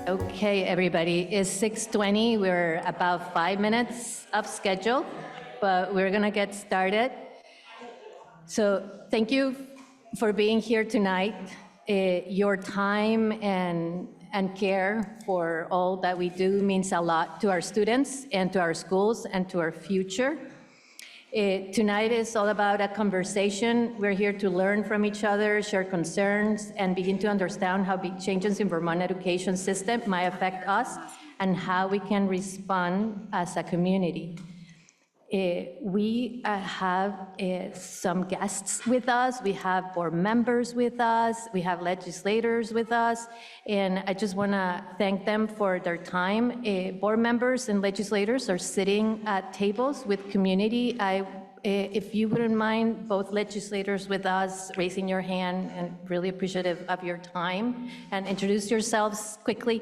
Okay, everybody, it's 6:20. We're about 5 minutes off schedule, but we're gonna get started. So thank you for being here tonight. Your time and care for all that we do means a lot to our students and to our schools and to our future. Tonight is all about a conversation. We're here to learn from each other, share concerns, and begin to understand how big changes in Vermont education system might affect us and how we can respond as a community. We have some guests with us. We have board members with us. We have legislators with us. And I just want to thank them for their time. Board members and legislators are sitting at tables with community. If you wouldn't mind, both legislators with us, raising your hand, and really appreciative of your time. And introduce yourselves quickly.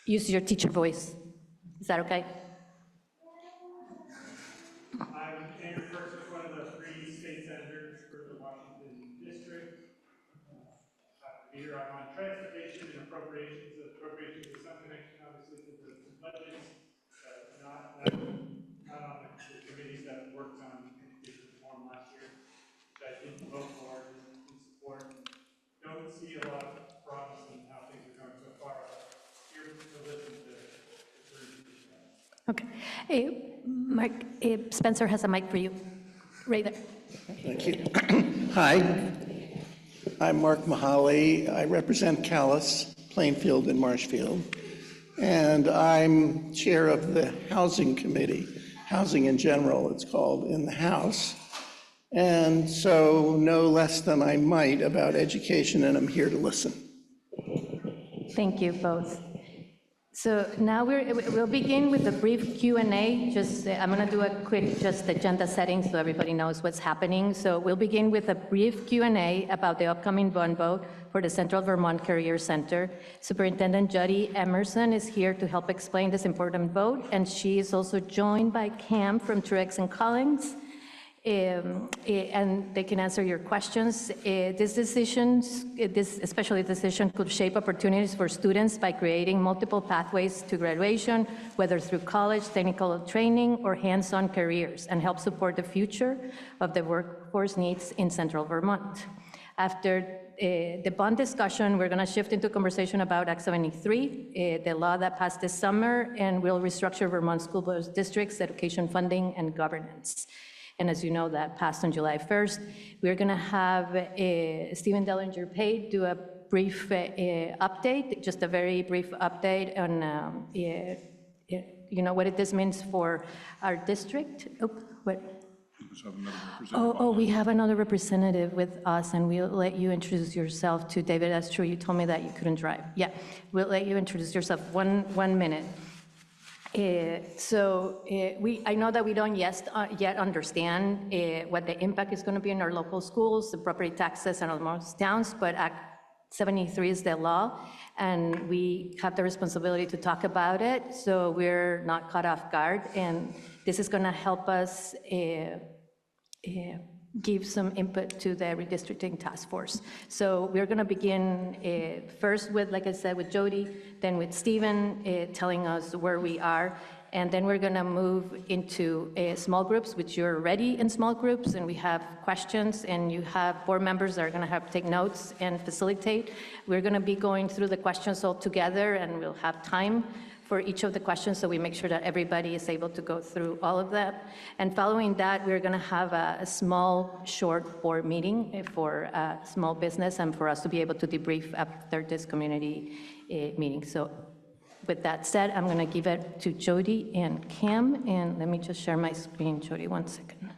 Use your teacher voice. Is that okay? I'm Andrew Perkins, one of the 3 state senators for the Washington district. Here I'm on transportation and appropriations. Appropriations is some connection, obviously, to the budgets, not on the committees that worked on education reform last year, that I didn't vote for and support. Don't see a lot of promise in how things are going so far. Here to listen to the Okay. Mark, Spencer has a mic for you, right there. Thank you. Hi, I'm Mark Mahaly. I represent Calais, Plainfield, and Marshfield, and I'm chair of the Housing Committee, Housing in General, it's called, in the House, and so know less than I might about education, and I'm here to listen. Thank you both. So now we'll begin with a brief Q&A. I'm going to do a quick agenda setting so everybody knows what's happening. So we'll begin with a brief Q&A about the upcoming bond vote for the Central Vermont Career Center. Superintendent Jody Emerson is here to help explain this important vote, and she is also joined by Cam from Truex and Collins. And they can answer your questions. This especially decision could shape opportunities for students by creating multiple pathways to graduation, whether through college, technical training, or hands-on careers, and help support the future of the workforce needs in Central Vermont. After the bond discussion, we're going to shift into conversation about Act 73, the law that passed this summer and will restructure Vermont school board districts, education funding, and governance. And as you know, that passed on July 1st. We're going to have Stephen Dellinger-Pate do a brief update, just a very brief update on what this means for our district. We have another representative with us, and we'll let you introduce yourself to David. That's true. You told me that you couldn't drive. Yeah, we'll let you introduce yourself. One minute. I know that we don't yet understand what the impact is going to be in our local schools, the property taxes, and almost towns, but Act 73 is the law, and we have the responsibility to talk about it, so we're not caught off guard, and this is going to help us give some input to the redistricting task force. So we're going to begin first with, like I said, with Jody, then with Stephen telling us where we are, and then we're going to move into small groups, which you're already in small groups, and we have questions, and you have board members that are going to have to take notes and facilitate. We're going to be going through the questions all together, and we'll have time for each of the questions, so we make sure that everybody is able to go through all of that. And following that, we're going to have a small, short board meeting for small business and for us to be able to debrief after this community meeting. So with that said, I'm going to give it to Jody and Cam, and let me just share my screen. Jody, 1 second.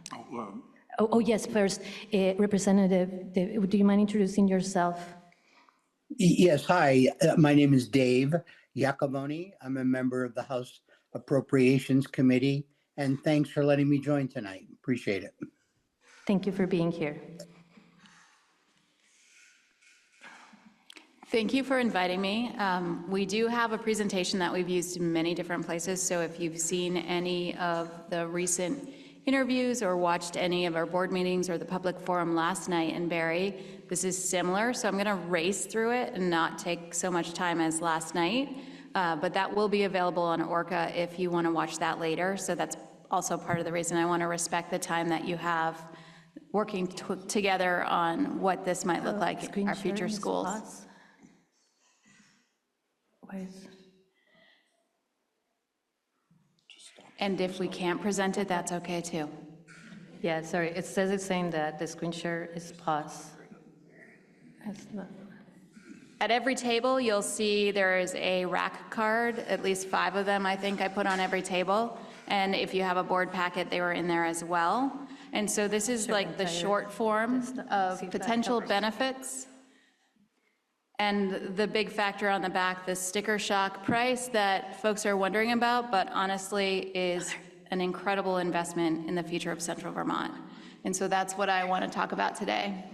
Yes, first, Representative, do you mind introducing yourself? Yes, hi, my name is Dave Iacoboni. I'm a member of the House Appropriations Committee, and thanks for letting me join tonight. Appreciate it. Thank you for being here. Thank you for inviting me. We do have a presentation that we've used in many different places, so if you've seen any of the recent interviews or watched any of our board meetings or the public forum last night in Barrie, this is similar, so I'm going to race through it and not take so much time as last night. But that will be available on Orca if you want to watch that later. So that's also part of the reason I want to respect the time that you have working together on what this might look like in our future schools. And if we can't present it, that's okay too. Yeah, sorry, it says it's saying that the screen share is pause. It's not. At every table, you'll see there is a rack card, at least 5 of them I think I put on every table. And if you have a board packet, they were in there as well. And so this is like the short form of potential benefits. And the big factor on the back, the sticker shock price that folks are wondering about, but honestly is an incredible investment in the future of Central Vermont. And so that's what I want to talk about today.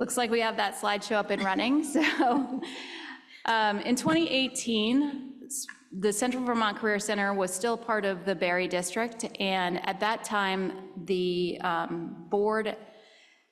Looks like we have that slideshow up and running. So in 2018, the Central Vermont Career Center was still part of the Barrie District. And at that time, the board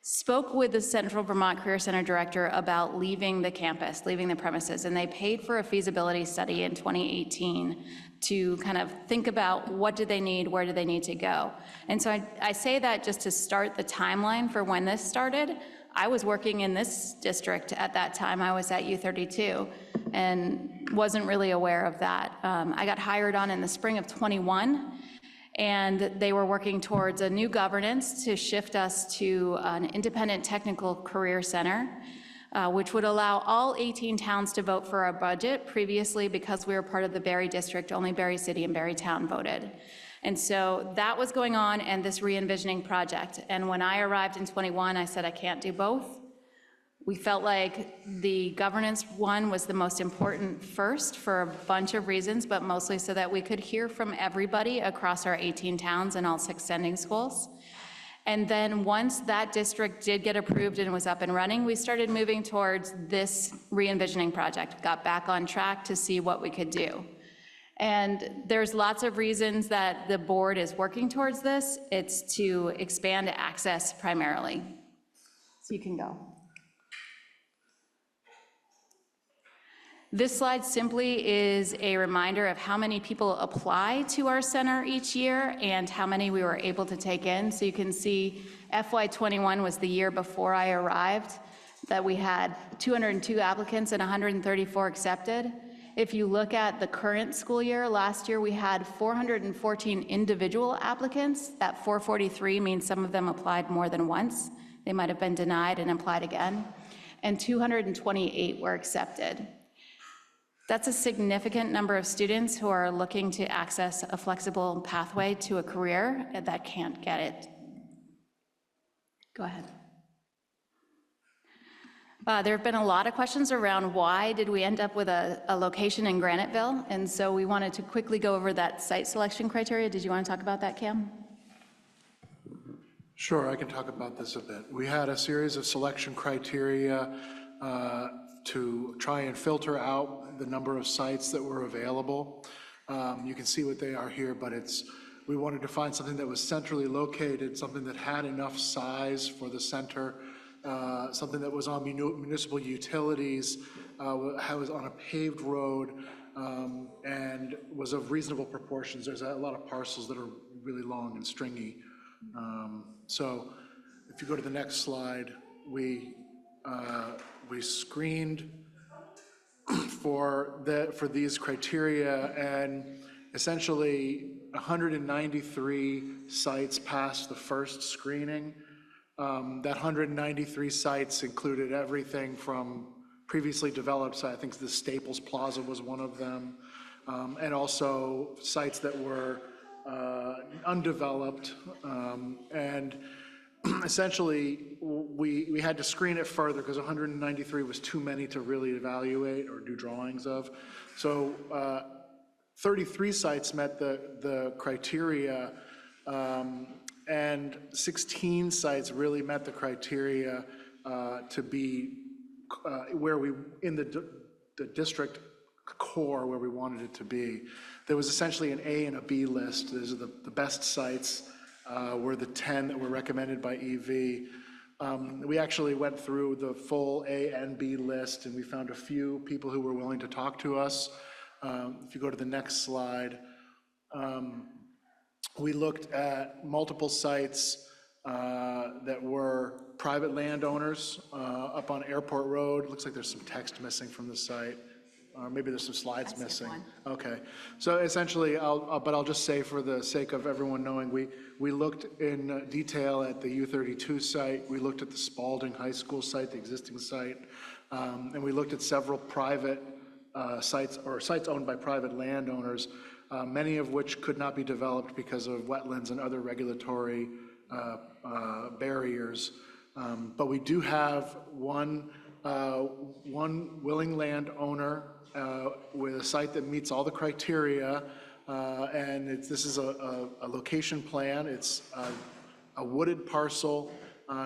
spoke with the Central Vermont Career Center director about leaving the campus, leaving the premises. And they paid for a feasibility study in 2018 to kind of think about what do they need, where do they need to go. And so I say that just to start the timeline for when this started. I was working in this district at that time. I was at U32 and wasn't really aware of that. I got hired on in the spring of 21, and they were working towards a new governance to shift us to an independent technical career center, which would allow all 18 towns to vote for our budget. Previously, because we were part of the Barrie District, only Barrie City and Barrie Town voted. And so that was going on, and this re-envisioning project. And when I arrived in 21, I said, I can't do both. We felt like the governance one was the most important first for a bunch of reasons, but mostly so that we could hear from everybody across our 18 towns and all 6 sending schools. And then once that district did get approved and was up and running, we started moving towards this re-envisioning project, got back on track to see what we could do. And there's lots of reasons that the board is working towards this. It's to expand access primarily. So you can go. This slide simply is a reminder of how many people apply to our center each year and how many we were able to take in. So you can see FY21 was the year before I arrived, that we had 202 applicants and 134 accepted. If you look at the current school year, last year we had 414 individual applicants. That 443 means some of them applied more than once. They might have been denied and applied again. And 228 were accepted. That's a significant number of students who are looking to access a flexible pathway to a career that can't get it. Go ahead. There have been a lot of questions around why did we end up with a location in Graniteville, and so we wanted to quickly go over that site selection criteria. Did you want to talk about that, Cam? Sure, I can talk about this a bit. We had a series of selection criteria to try and filter out the number of sites that were available. You can see what they are here, but we wanted to find something that was centrally located, something that had enough size for the center, something that was on municipal utilities, was on a paved road, and was of reasonable proportions. There's a lot of parcels that are really long and stringy. So if you go to the next slide, we screened for these criteria, and essentially 193 sites passed the first screening. That 193 sites included everything from previously developed, so I think the Staples Plaza was one of them, and also sites that were undeveloped, and essentially we had to screen it further because 193 was too many to really evaluate or do drawings of. So 33 sites met the criteria, and 16 sites really met the criteria to be where we, in the district core where we wanted it to be. There was essentially an A and a B list. Those are the best sites were the 10 that were recommended by EV. We actually went through the full A and B list, and we found a few people who were willing to talk to us. If you go to the next slide, we looked at multiple sites that were private landowners up on Airport Road. Looks like there's some text missing from the site. Maybe there's some slides missing. Okay, so essentially, I'll just say for the sake of everyone knowing, we looked in detail at the U32 site, we looked at the Spalding High School site, the existing site, and we looked at several private sites or sites owned by private landowners, many of which could not be developed because of wetlands and other regulatory barriers. But we do have one willing landowner with a site that meets all the criteria, and this is a location plan. It's a wooded parcel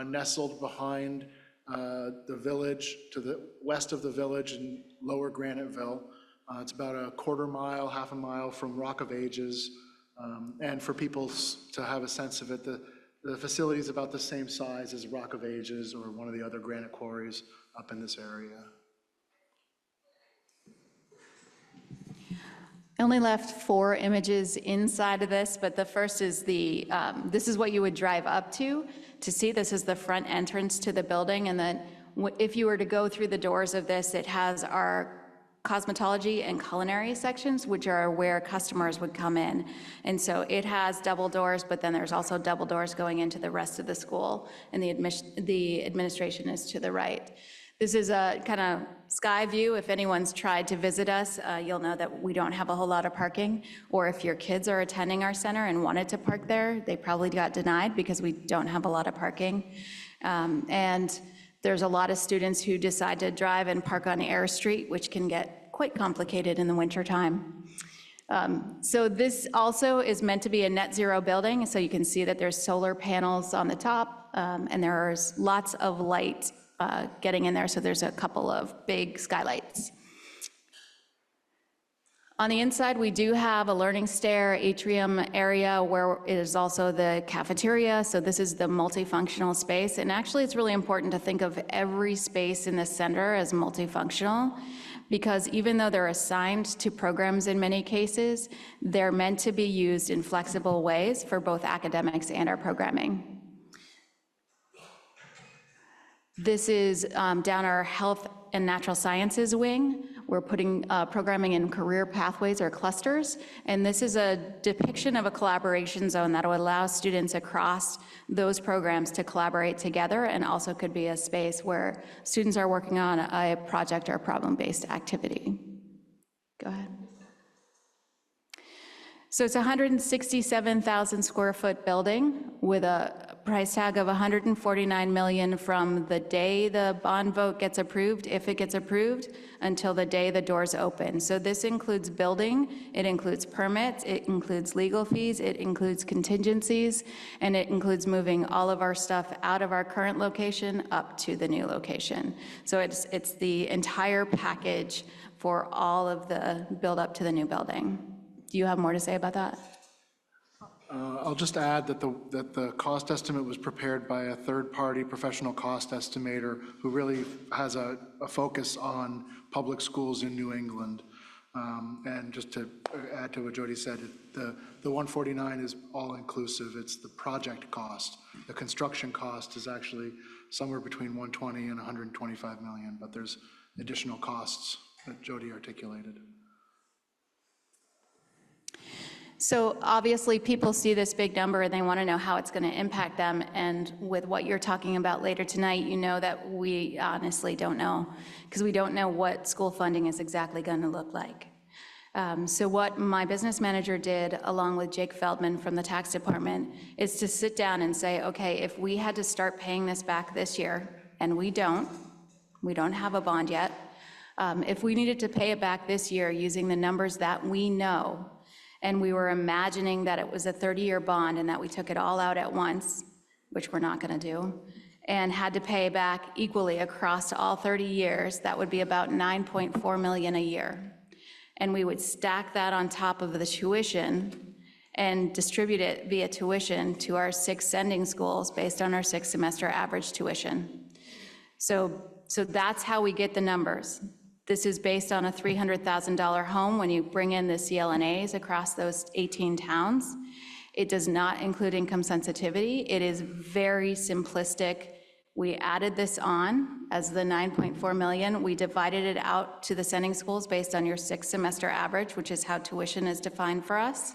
nestled behind the village, to the west of the village in Lower Graniteville. It's about a quarter mile, half a mile from Rock of Ages. And for people to have a sense of it, the facility is about the same size as Rock of Ages or one of the other granite quarries up in this area. I only left 4 images inside of this, but the first is this is what you would drive up to see. This is the front entrance to the building, and then if you were to go through the doors of this, it has our cosmetology and culinary sections, which are where customers would come in. And so it has double doors, but then there's also double doors going into the rest of the school, and the administration is to the right. This is a kind of sky view. If anyone's tried to visit us, you'll know that we don't have a whole lot of parking, or if your kids are attending our center and wanted to park there, they probably got denied because we don't have a lot of parking. And there's a lot of students who decide to drive and park on Air Street, which can get quite complicated in the wintertime. So this also is meant to be a net zero building, so you can see that there's solar panels on the top, and there's lots of light getting in there, so there's a couple of big skylights. On the inside, we do have a learning stair atrium area where it is also the cafeteria, so this is the multifunctional space, and actually it's really important to think of every space in the center as multifunctional, because even though they're assigned to programs in many cases, they're meant to be used in flexible ways for both academics and our programming. This is down our health and natural sciences wing. We're putting programming in career pathways or clusters, and this is a depiction of a collaboration zone that will allow students across those programs to collaborate together, and also could be a space where students are working on a project or problem-based activity. Go ahead. So it's a 167,000 square foot building with a price tag of $149 million from the day the bond vote gets approved, if it gets approved, until the day the doors open. So this includes building, it includes permits, it includes legal fees, it includes contingencies, and it includes moving all of our stuff out of our current location up to the new location. So it's the entire package for all of the build up to the new building. Do you have more to say about that? I'll just add that the cost estimate was prepared by a third-party professional cost estimator who really has a focus on public schools in New England. And just to add to what Jody said, the 149 is all-inclusive. It's the project cost. The construction cost is actually somewhere between 120 and 125 million, but there's additional costs that Jody articulated. So obviously people see this big number and they want to know how it's going to impact them. And with what you're talking about later tonight, you know that we honestly don't know, because we don't know what school funding is exactly going to look like. So what my business manager did, along with Jake Feldman from the tax department, is to sit down and say, okay, if we had to start paying this back this year, and we don't have a bond yet, if we needed to pay it back this year using the numbers that we know, and we were imagining that it was a 30-year bond and that we took it all out at once, which we're not going to do, and had to pay back equally across all 30 years, that would be about $9.4 million a year. And we would stack that on top of the tuition, and distribute it via tuition to our 6 sending schools based on our 6-semester average tuition. So that's how we get the numbers. This is based on a $300,000 home when you bring in the CLNAs across those 18 towns. It does not include income sensitivity. It is very simplistic. We added this on as the 9.4 million. We divided it out to the sending schools based on your 6-semester average, which is how tuition is defined for us,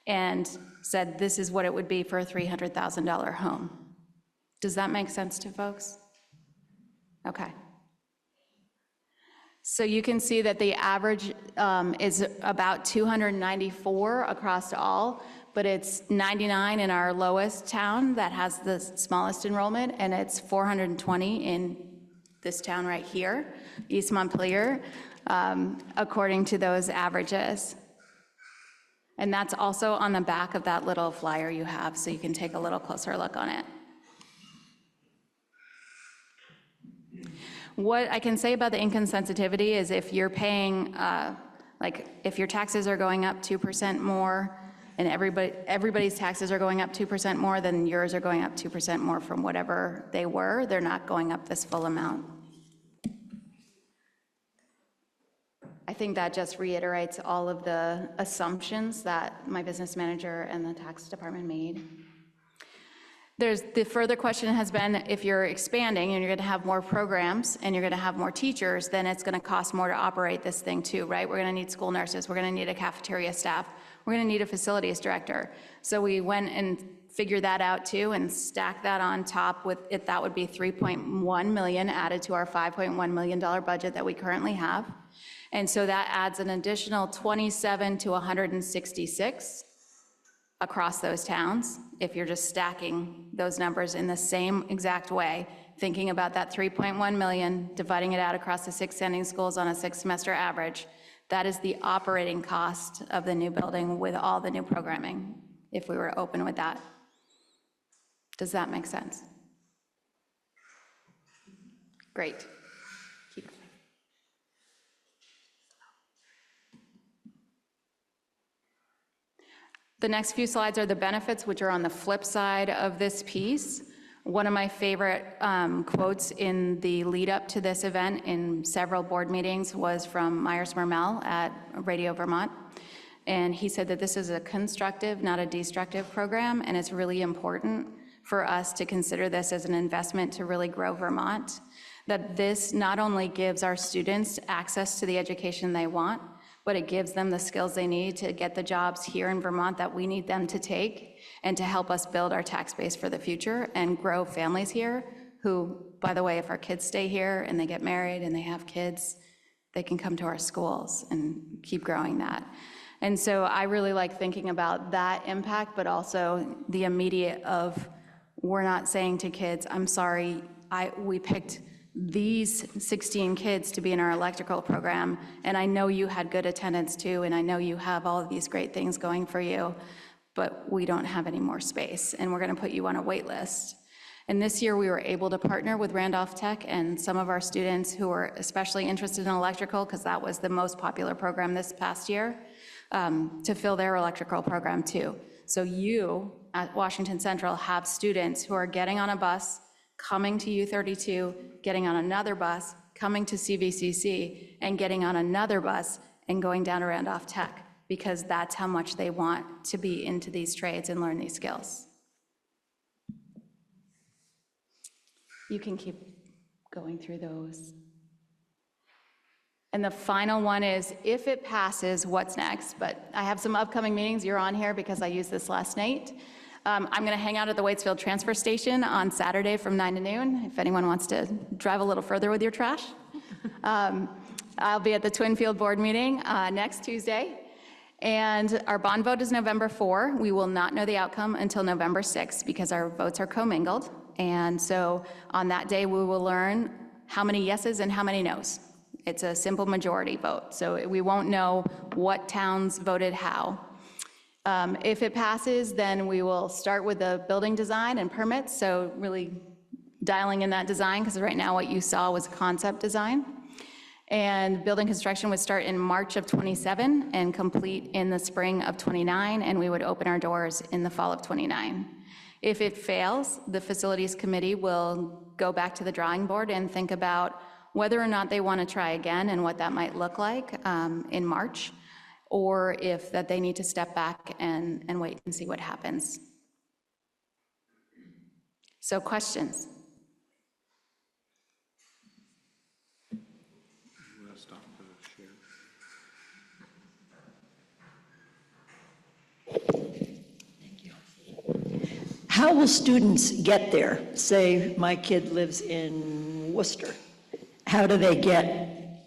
and said this is what it would be for a $300,000 home. Does that make sense to folks? Okay. So you can see that the average is about 294 across all, but it's 99 in our lowest town that has the smallest enrollment, and it's 420 in this town right here, East Montpelier, according to those averages. And that's also on the back of that little flyer you have, so you can take a little closer look on it. What I can say about the income sensitivity is if you're paying, like if your taxes are going up 2% more and everybody's taxes are going up 2% more, then yours are going up 2% more from whatever they were. They're not going up this full amount. I think that just reiterates all of the assumptions that my business manager and the tax department made. The further question has been, if you're expanding and you're going to have more programs and you're going to have more teachers, then it's going to cost more to operate this thing too, right? We're going to need school nurses. We're going to need a cafeteria staff. We're going to need a facilities director. So we went and figured that out too and stacked that on top with it. That would be 3.1 million added to our $5.1 million budget that we currently have. And so that adds an additional 27 to 166 across those towns, if you're just stacking those numbers in the same exact way, thinking about that 3.1 million, dividing it out across the 6 sending schools on a 6-semester average, that is the operating cost of the new building with all the new programming, if we were open with that. Does that make sense? Great. Keep going. The next few slides are the benefits, which are on the flip side of this piece. One of my favorite quotes in the lead up to this event in several board meetings was from Myers Mermel at Radio Vermont. And he said that this is a constructive, not a destructive program, and it's really important for us to consider this as an investment to really grow Vermont. That this not only gives our students access to the education they want, but it gives them the skills they need to get the jobs here in Vermont that we need them to take and to help us build our tax base for the future and grow families here who, by the way, if our kids stay here and they get married and they have kids, they can come to our schools and keep growing that. And so I really like thinking about that impact, but also the immediate of, we're not saying to kids, I'm sorry, we picked these 16 kids to be in our electrical program, and I know you had good attendance too, and I know you have all of these great things going for you, but we don't have any more space, and we're going to put you on a wait list. And this year we were able to partner with Randolph Tech and some of our students who are especially interested in electrical, because that was the most popular program this past year, to fill their electrical program too. So you at Washington Central have students who are getting on a bus, coming to U32, getting on another bus, coming to CVCC, and getting on another bus and going down to Randolph Tech, because that's how much they want to be into these trades and learn these skills. You can keep going through those. And the final one is, if it passes, what's next? But I have some upcoming meetings. You're on here because I used this last night. I'm going to hang out at the Waitsfield Transfer Station on Saturday from 9 to noon, if anyone wants to drive a little further with your trash. I'll be at the Twinfield Board meeting next Tuesday. And our bond vote is November 4. We will not know the outcome until November 6 because our votes are commingled. And so on that day, we will learn how many yeses and how many nos. It's a simple majority vote. So we won't know what towns voted how. If it passes, then we will start with the building design and permits, so really dialing in that design, because right now what you saw was concept design. And building construction would start in March of '27 and complete in the spring of '29, and we would open our doors in the fall of '29. If it fails, the facilities committee will go back to the drawing board and think about whether or not they want to try again and what that might look like in March, or if that they need to step back and wait and see what happens. So questions? How will students get there? Say my kid lives in Worcester. How do they get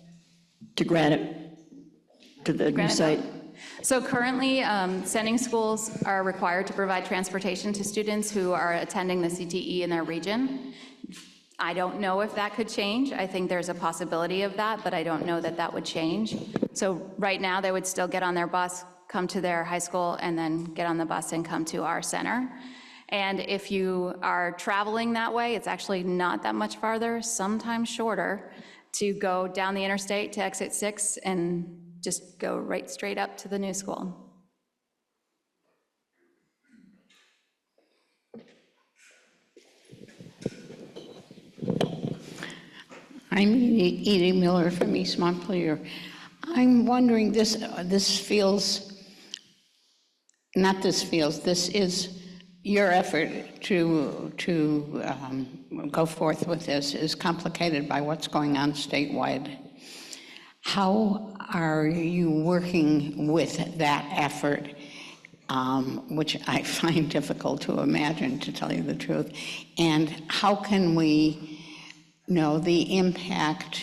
to Granite, to the new Granite site? So currently, sending schools are required to provide transportation to students who are attending the CTE in their region. I don't know if that could change. I think there's a possibility of that, but I don't know that that would change. So right now, they would still get on their bus, come to their high school, and then get on the bus and come to our center. And if you are traveling that way, it's actually not that much farther, sometimes shorter, to go down the interstate to exit 6 and just go right straight up to the new school. I'm Edie Miller from East Montpelier. I'm wondering, this is your effort to go forth with this is complicated by what's going on statewide. How are you working with that effort, which I find difficult to imagine, to tell you the truth? And how can we know the impact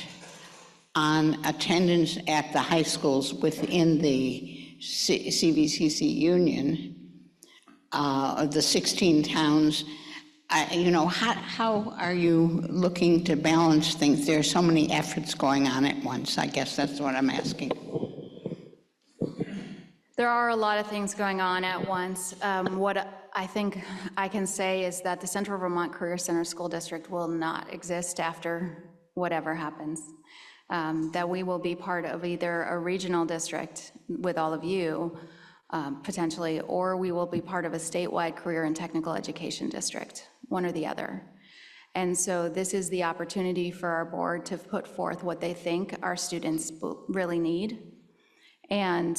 on attendance at the high schools within the CVCC union, the 16 towns? How are you looking to balance things? There are so many efforts going on at once. I guess that's what I'm asking. There are a lot of things going on at once. What I think I can say is that the Central Vermont Career Center School District will not exist after whatever happens. That we will be part of either a regional district with all of you, potentially, or we will be part of a statewide career and technical education district, one or the other. And so this is the opportunity for our board to put forth what they think our students really need. And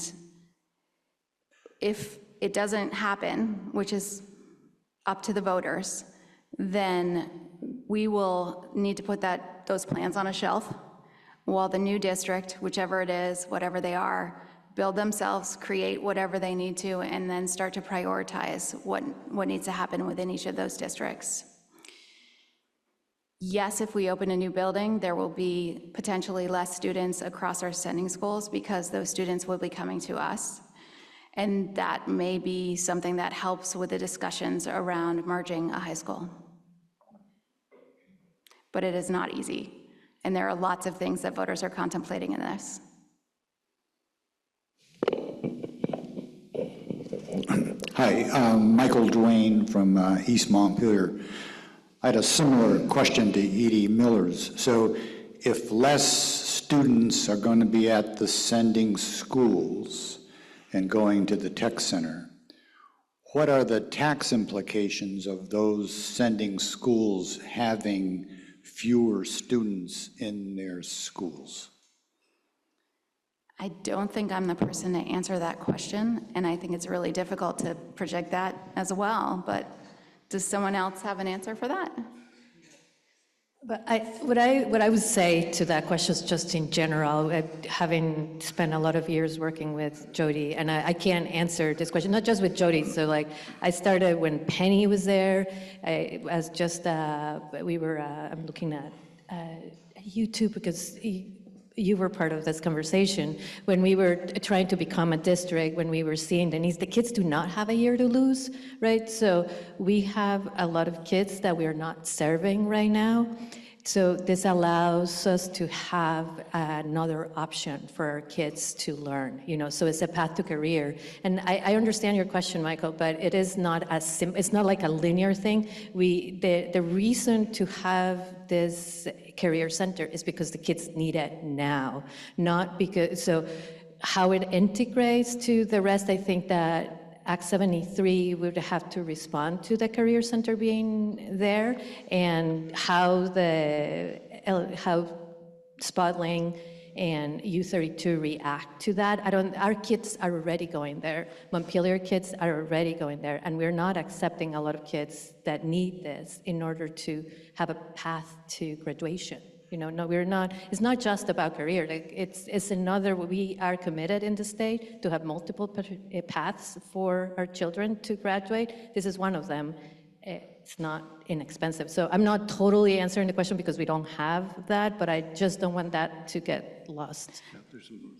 if it doesn't happen, which is up to the voters, then we will need to put those plans on a shelf while the new district, whichever it is, whatever they are, build themselves, create whatever they need to, and then start to prioritize what needs to happen within each of those districts. Yes, if we open a new building, there will be potentially less students across our sending schools because those students will be coming to us. And that may be something that helps with the discussions around merging a high school. But it is not easy. And there are lots of things that voters are contemplating in this. Hi, Michael Duane from East Montpelier. I had a similar question to Edie Miller's. So if less students are going to be at the sending schools and going to the tech center, what are the tax implications of those sending schools having fewer students in their schools? I don't think I'm the person to answer that question, and I think it's really difficult to project that as well, but does someone else have an answer for that? But what I would say to that question is just in general, having spent a lot of years working with Jody, and I can't answer this question, not just with Jody. So like, I started when Penny was there. I'm looking at YouTube because you were part of this conversation when we were trying to become a district, when we were seeing the needs. The kids do not have a year to lose, right? So we have a lot of kids that we are not serving right now. So this allows us to have another option for our kids to learn, so it's a path to career. And I understand your question, Michael, but it is not it's not like a linear thing. The reason to have this career center is because the kids need it now, not because, so how it integrates to the rest, I think that Act 73 would have to respond to the Career Center being there, and how Spotling and U32 react to that. Our kids are already going there. Montpelier kids are already going there, and we're not accepting a lot of kids that need this in order to have a path to graduation. No, we're not, it's not just about career. It's another, we are committed in the state to have multiple paths for our children to graduate. This is one of them. It's not inexpensive. So I'm not totally answering the question because we don't have that, but I just don't want that to get lost.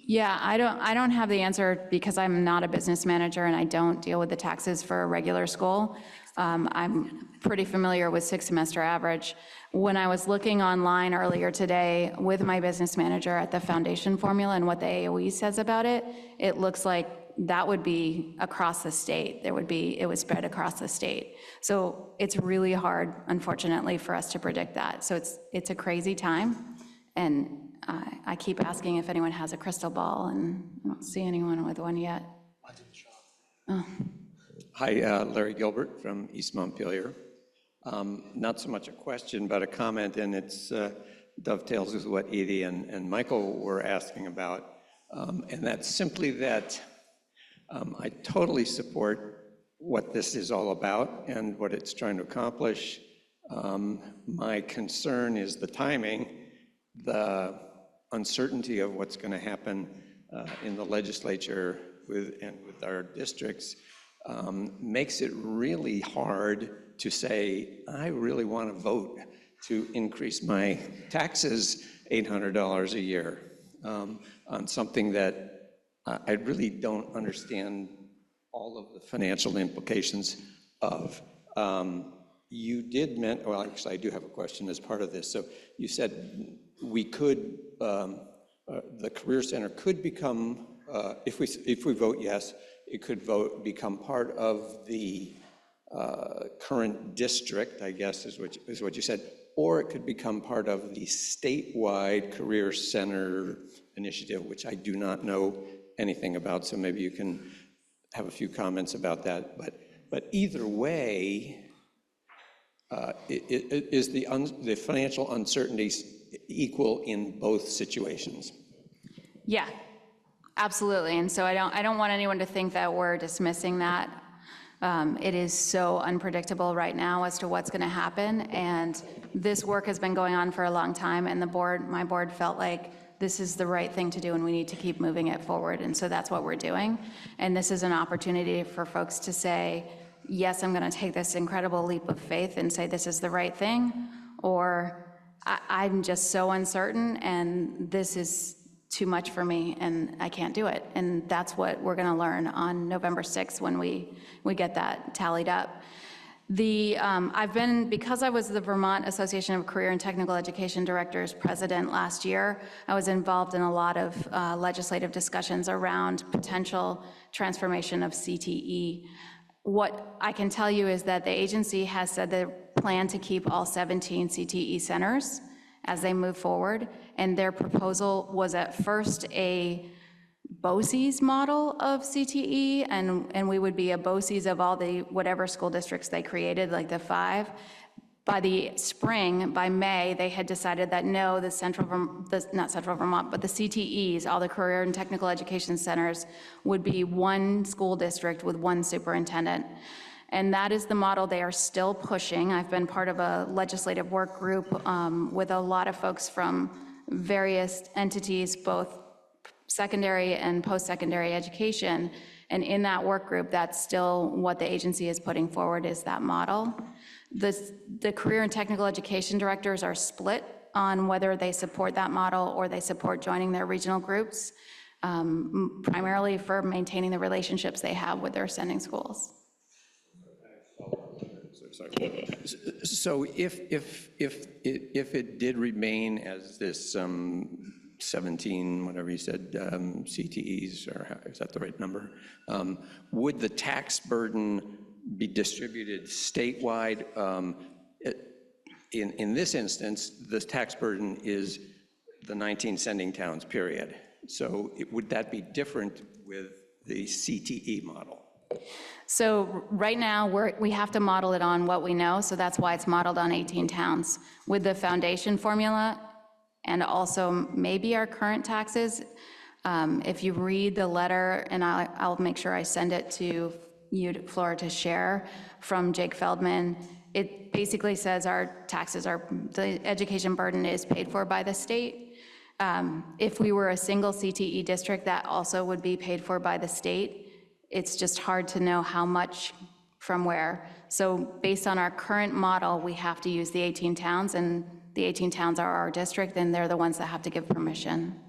Yeah, I don't have the answer because I'm not a business manager and I don't deal with the taxes for a regular school. I'm pretty familiar with 6-semester average. When I was looking online earlier today with my business manager at the foundation formula and what the AOE says about it, it looks like that would be across the state. It would spread across the state. So it's really hard, unfortunately, for us to predict that. So it's a crazy time, and I keep asking if anyone has a crystal ball, and I don't see anyone with one yet. Oh. Hi, Larry Gilbert from East Montpelier. Not so much a question, but a comment, and it's dovetails with what Edie and Michael were asking about, and that's simply that I totally support what this is all about and what it's trying to accomplish. My concern is the timing, the uncertainty of what's going to happen in the legislature with our districts. Makes it really hard to say, I really want to vote to increase my taxes $800 a year on something that I really don't understand all of the financial implications of. You did mention, well, actually, I do have a question as part of this. So you said we could, the Career Center could become, if we vote yes, it could become part of the current district, I guess is what you said, or it could become part of the statewide Career Center initiative, which I do not know anything about, so maybe you can have a few comments about that. But either way, is the financial uncertainties equal in both situations? Yeah, absolutely. And so I don't want anyone to think that we're dismissing that. It is so unpredictable right now as to what's going to happen, and this work has been going on for a long time, and my board felt like this is the right thing to do and we need to keep moving it forward, and so that's what we're doing. And this is an opportunity for folks to say, yes, I'm going to take this incredible leap of faith and say this is the right thing, or I'm just so uncertain and this is too much for me and I can't do it. And that's what we're going to learn on November 6th when we get that tallied up. Because I was the Vermont Association of Career and Technical Education Directors president last year, I was involved in a lot of legislative discussions around potential transformation of CTE. What I can tell you is that the agency has said they plan to keep all 17 CTE centers as they move forward, and their proposal was at first a BOCES model of CTE, and we would be a BOCES of all the whatever school districts they created, like the 5. By the spring, by May, they had decided that no, not Central Vermont, but the CTEs, all the career and technical education centers, would be one school district with one superintendent. And that is the model they are still pushing. I've been part of a legislative work group with a lot of folks from various entities, both secondary and post-secondary education. And in that work group, that's still what the agency is putting forward, is that model. The career and technical education directors are split on whether they support that model or they support joining their regional groups, primarily for maintaining the relationships they have with their sending schools. So sorry. So if it did remain as this 17, whatever you said, CTEs, or is that the right number? Would the tax burden be distributed statewide? In this instance, the tax burden is the 19 sending towns, period. So would that be different with the CTE model? So right now, we have to model it on what we know, so that's why it's modeled on 18 towns. With the foundation formula, and also maybe our current taxes, if you read the letter, and I'll make sure I send it to you, Flora, to share, from Jake Feldman, it basically says our taxes the education burden is paid for by the state. If we were a single CTE district, that also would be paid for by the state. It's just hard to know how much from where. So based on our current model, we have to use the 18 towns, and the 18 towns are our district, and they're the ones that have to give permission.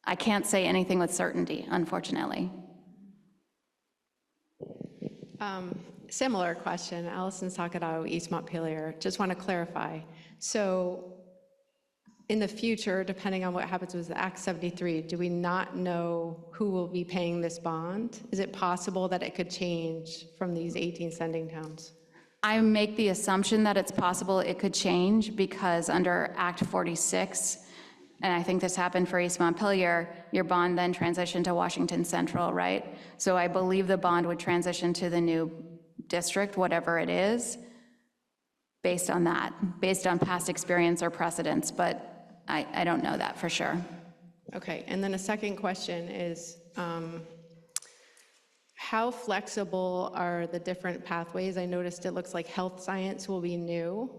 I can't say anything with certainty, unfortunately. Similar question, Allison Sakadao, East Montpelier. Just want to clarify. So in the future, depending on what happens with Act 73, do we not know who will be paying this bond? Is it possible that it could change from these 18 sending towns? I make the assumption that it's possible it could change because under Act 46, and I think this happened for East Montpelier, your bond then transitioned to Washington Central, right? So I believe the bond would transition to the new district, whatever it is, based on that, based on past experience or precedents, but I don't know that for sure. Okay, and then a second question is, how flexible are the different pathways? I noticed it looks like health science will be new,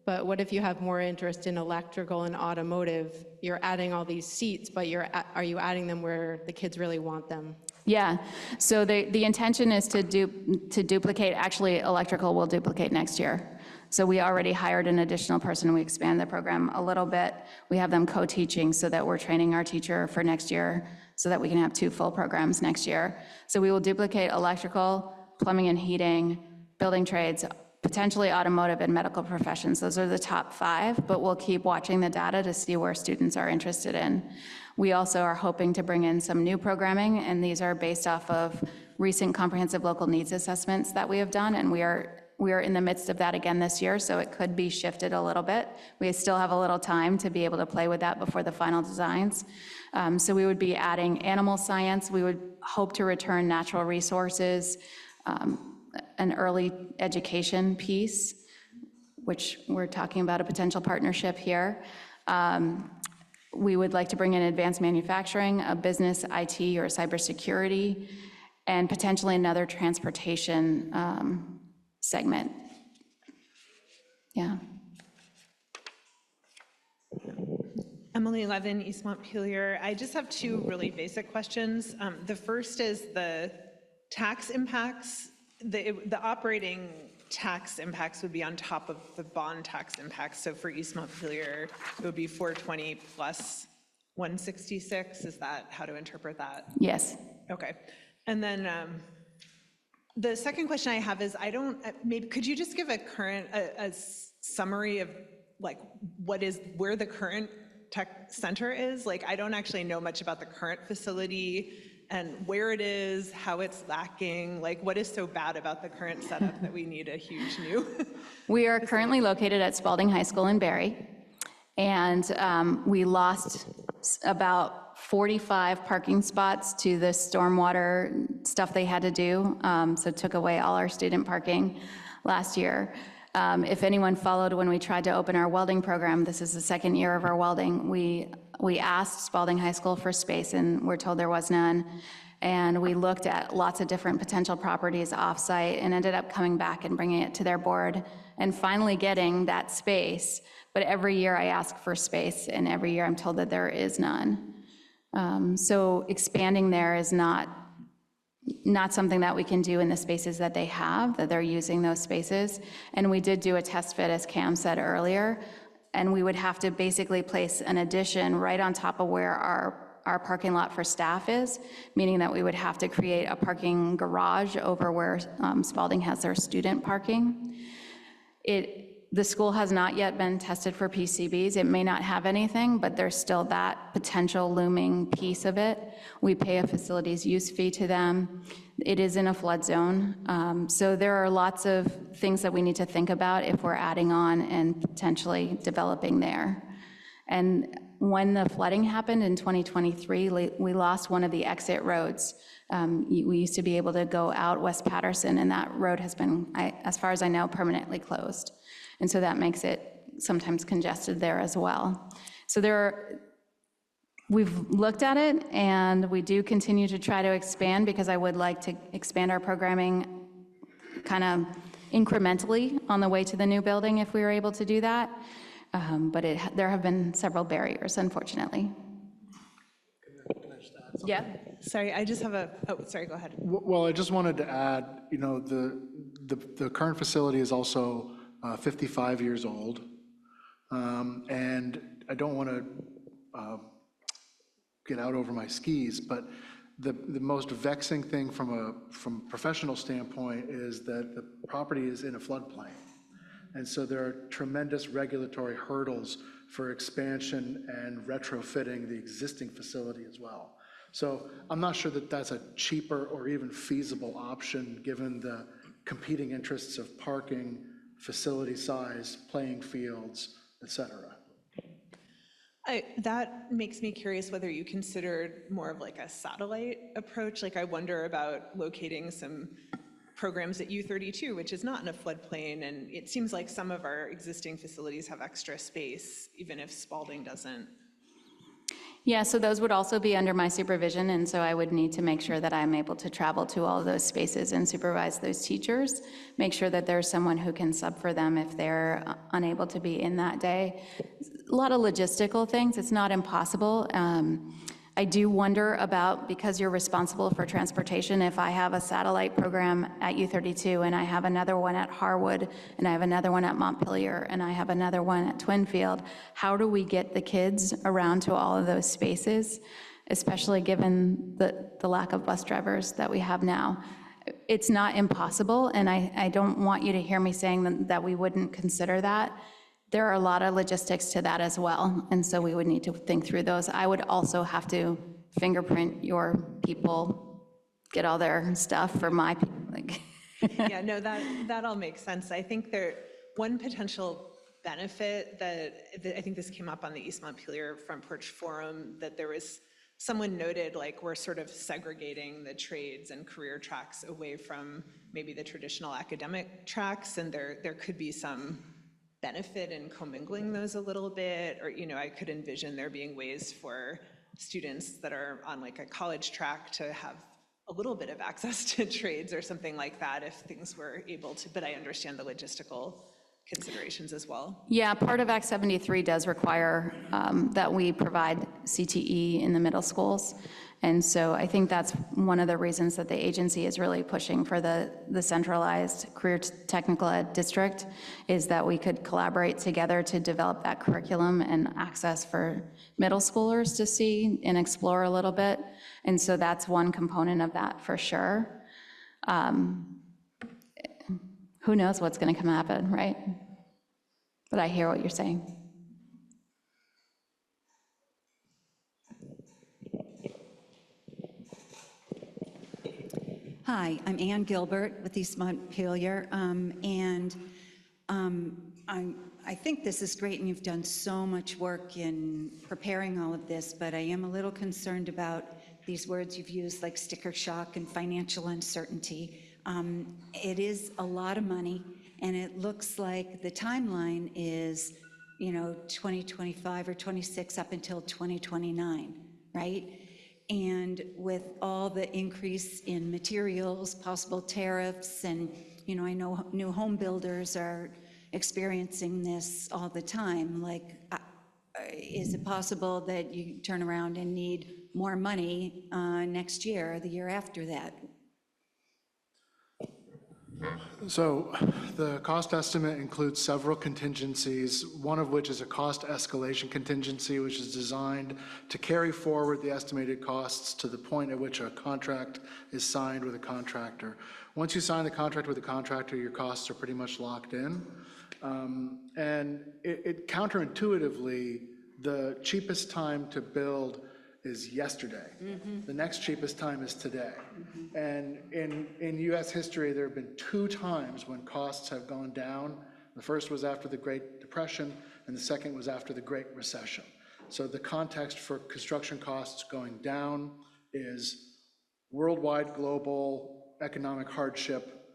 but what if you have more interest in electrical and automotive? You're adding all these seats, but are you adding them where the kids really want them? Yeah, so the intention is to duplicate, actually electrical will duplicate next year. So we already hired an additional person. We expand the program a little bit. We have them co-teaching so that we're training our teacher for next year so that we can have 2 full programs next year. So we will duplicate electrical, plumbing and heating, building trades, potentially automotive and medical professions. Those are the top 5, but we'll keep watching the data to see where students are interested in. We also are hoping to bring in some new programming, and these are based off of recent comprehensive local needs assessments that we have done, and we are in the midst of that again this year, so it could be shifted a little bit. We still have a little time to be able to play with that before the final designs. So we would be adding animal science. We would hope to return natural resources, an early education piece, which we're talking about a potential partnership here. We would like to bring in advanced manufacturing, a business, IT, or cybersecurity, and potentially another transportation segment. Yeah. Emily Levin, East Montpelier. I just have 2 really basic questions. The first is the tax impacts. The operating tax impacts would be on top of the bond tax impacts. So for East Montpelier, it would be 420 plus 166. Is that how to interpret that? Yes. Okay. And then the second question I have is, maybe could you just give a summary of like where the current tech center is? Like, I don't actually know much about the current facility and where it is, how it's lacking, like what is so bad about the current setup that we need a huge new? We are currently located at Spalding High School in Barry, and we lost about 45 parking spots to the stormwater stuff they had to do, so it took away all our student parking last year. If anyone followed when we tried to open our welding program, this is the 2nd year of our welding, we asked Spalding High School for space, and we're told there was none. And we looked at lots of different potential properties off-site and ended up coming back and bringing it to their board and finally getting that space. But every year I ask for space, and every year I'm told that there is none. So expanding there is not something that we can do in the spaces that they have, that they're using those spaces. And we did do a test fit, as Cam said earlier, and we would have to basically place an addition right on top of where our our parking lot for staff is, meaning that we would have to create a parking garage over where Spalding has their student parking. The school has not yet been tested for PCBs. It may not have anything, but there's still that potential looming piece of it. We pay a facilities use fee to them. It is in a flood zone. So there are lots of things that we need to think about if we're adding on and potentially developing there. And when the flooding happened in 2023, we lost one of the exit roads. We used to be able to go out West Patterson, and that road has been, as far as I know, permanently closed. And so that makes it sometimes congested there as well. So we've looked at it, and we do continue to try to expand, because I would like to expand our programming kind of incrementally on the way to the new building if we were able to do that. But there have been several barriers, unfortunately. Yeah. Sorry, I just have sorry, go ahead. Well, I just wanted to add, you know, the current facility is also 55 years old. And I don't want to get out over my skis, but the most vexing thing from a professional standpoint is that the property is in a floodplain. And so there are tremendous regulatory hurdles for expansion and retrofitting the existing facility as well. So I'm not sure that that's a cheaper or even feasible option, given the competing interests of parking, facility size, playing fields, et cetera. That makes me curious whether you considered more of like a satellite approach. Like, I wonder about locating some programs at U32, which is not in a floodplain, and it seems like some of our existing facilities have extra space, even if Spalding doesn't. Yeah, so those would also be under my supervision, and so I would need to make sure that I'm able to travel to all of those spaces and supervise those teachers, make sure that there's someone who can sub for them if they're unable to be in that day. A lot of logistical things. It's not impossible. I do wonder about, because you're responsible for transportation, if I have a satellite program at U32 and I have another one at Harwood and I have another one at Montpelier and I have another one at Twinfield, how do we get the kids around to all of those spaces, especially given the lack of bus drivers that we have now? It's not impossible, and I don't want you to hear me saying that we wouldn't consider that. There are a lot of logistics to that as well, and so we would need to think through those. I would also have to fingerprint your people, get all their stuff for my people. Yeah, no, that all makes sense. I think one potential benefit that I think this came up on the East Montpelier Front Porch Forum, that there was someone noted, like, we're sort of segregating the trades and career tracks away from maybe the traditional academic tracks, and there could be some benefit in commingling those a little bit, or, you know, I could envision there being ways for students that are on like a college track to have a little bit of access to trades or something like that if things were able to, but I understand the logistical considerations as well. Yeah, part of Act 73 does require that we provide CTE in the middle schools. And so I think that's one of the reasons that the agency is really pushing for the centralized career technical ed district, is that we could collaborate together to develop that curriculum and access for middle schoolers to see and explore a little bit. And so that's one component of that for sure. Who knows what's going to come happen, right? But I hear what you're saying. Hi, I'm Ann Gilbert with East Montpelier, and I think this is great, and you've done so much work in preparing all of this, but I am a little concerned about these words you've used, like sticker shock and financial uncertainty. It is a lot of money, and it looks like the timeline is, 2025 or 26 up until 2029, right? And with all the increase in materials, possible tariffs, and, I know new home builders are experiencing this all the time. Like, is it possible that you turn around and need more money next year or the year after that? So the cost estimate includes several contingencies, one of which is a cost escalation contingency, which is designed to carry forward the estimated costs to the point at which a contract is signed with a contractor. Once you sign the contract with a contractor, your costs are pretty much locked in. And it counterintuitively, the cheapest time to build is yesterday. The next cheapest time is today. And in US history, there have been 2 times when costs have gone down. The first was after the Great Depression, and the second was after the Great Recession. So the context for construction costs going down is worldwide global economic hardship,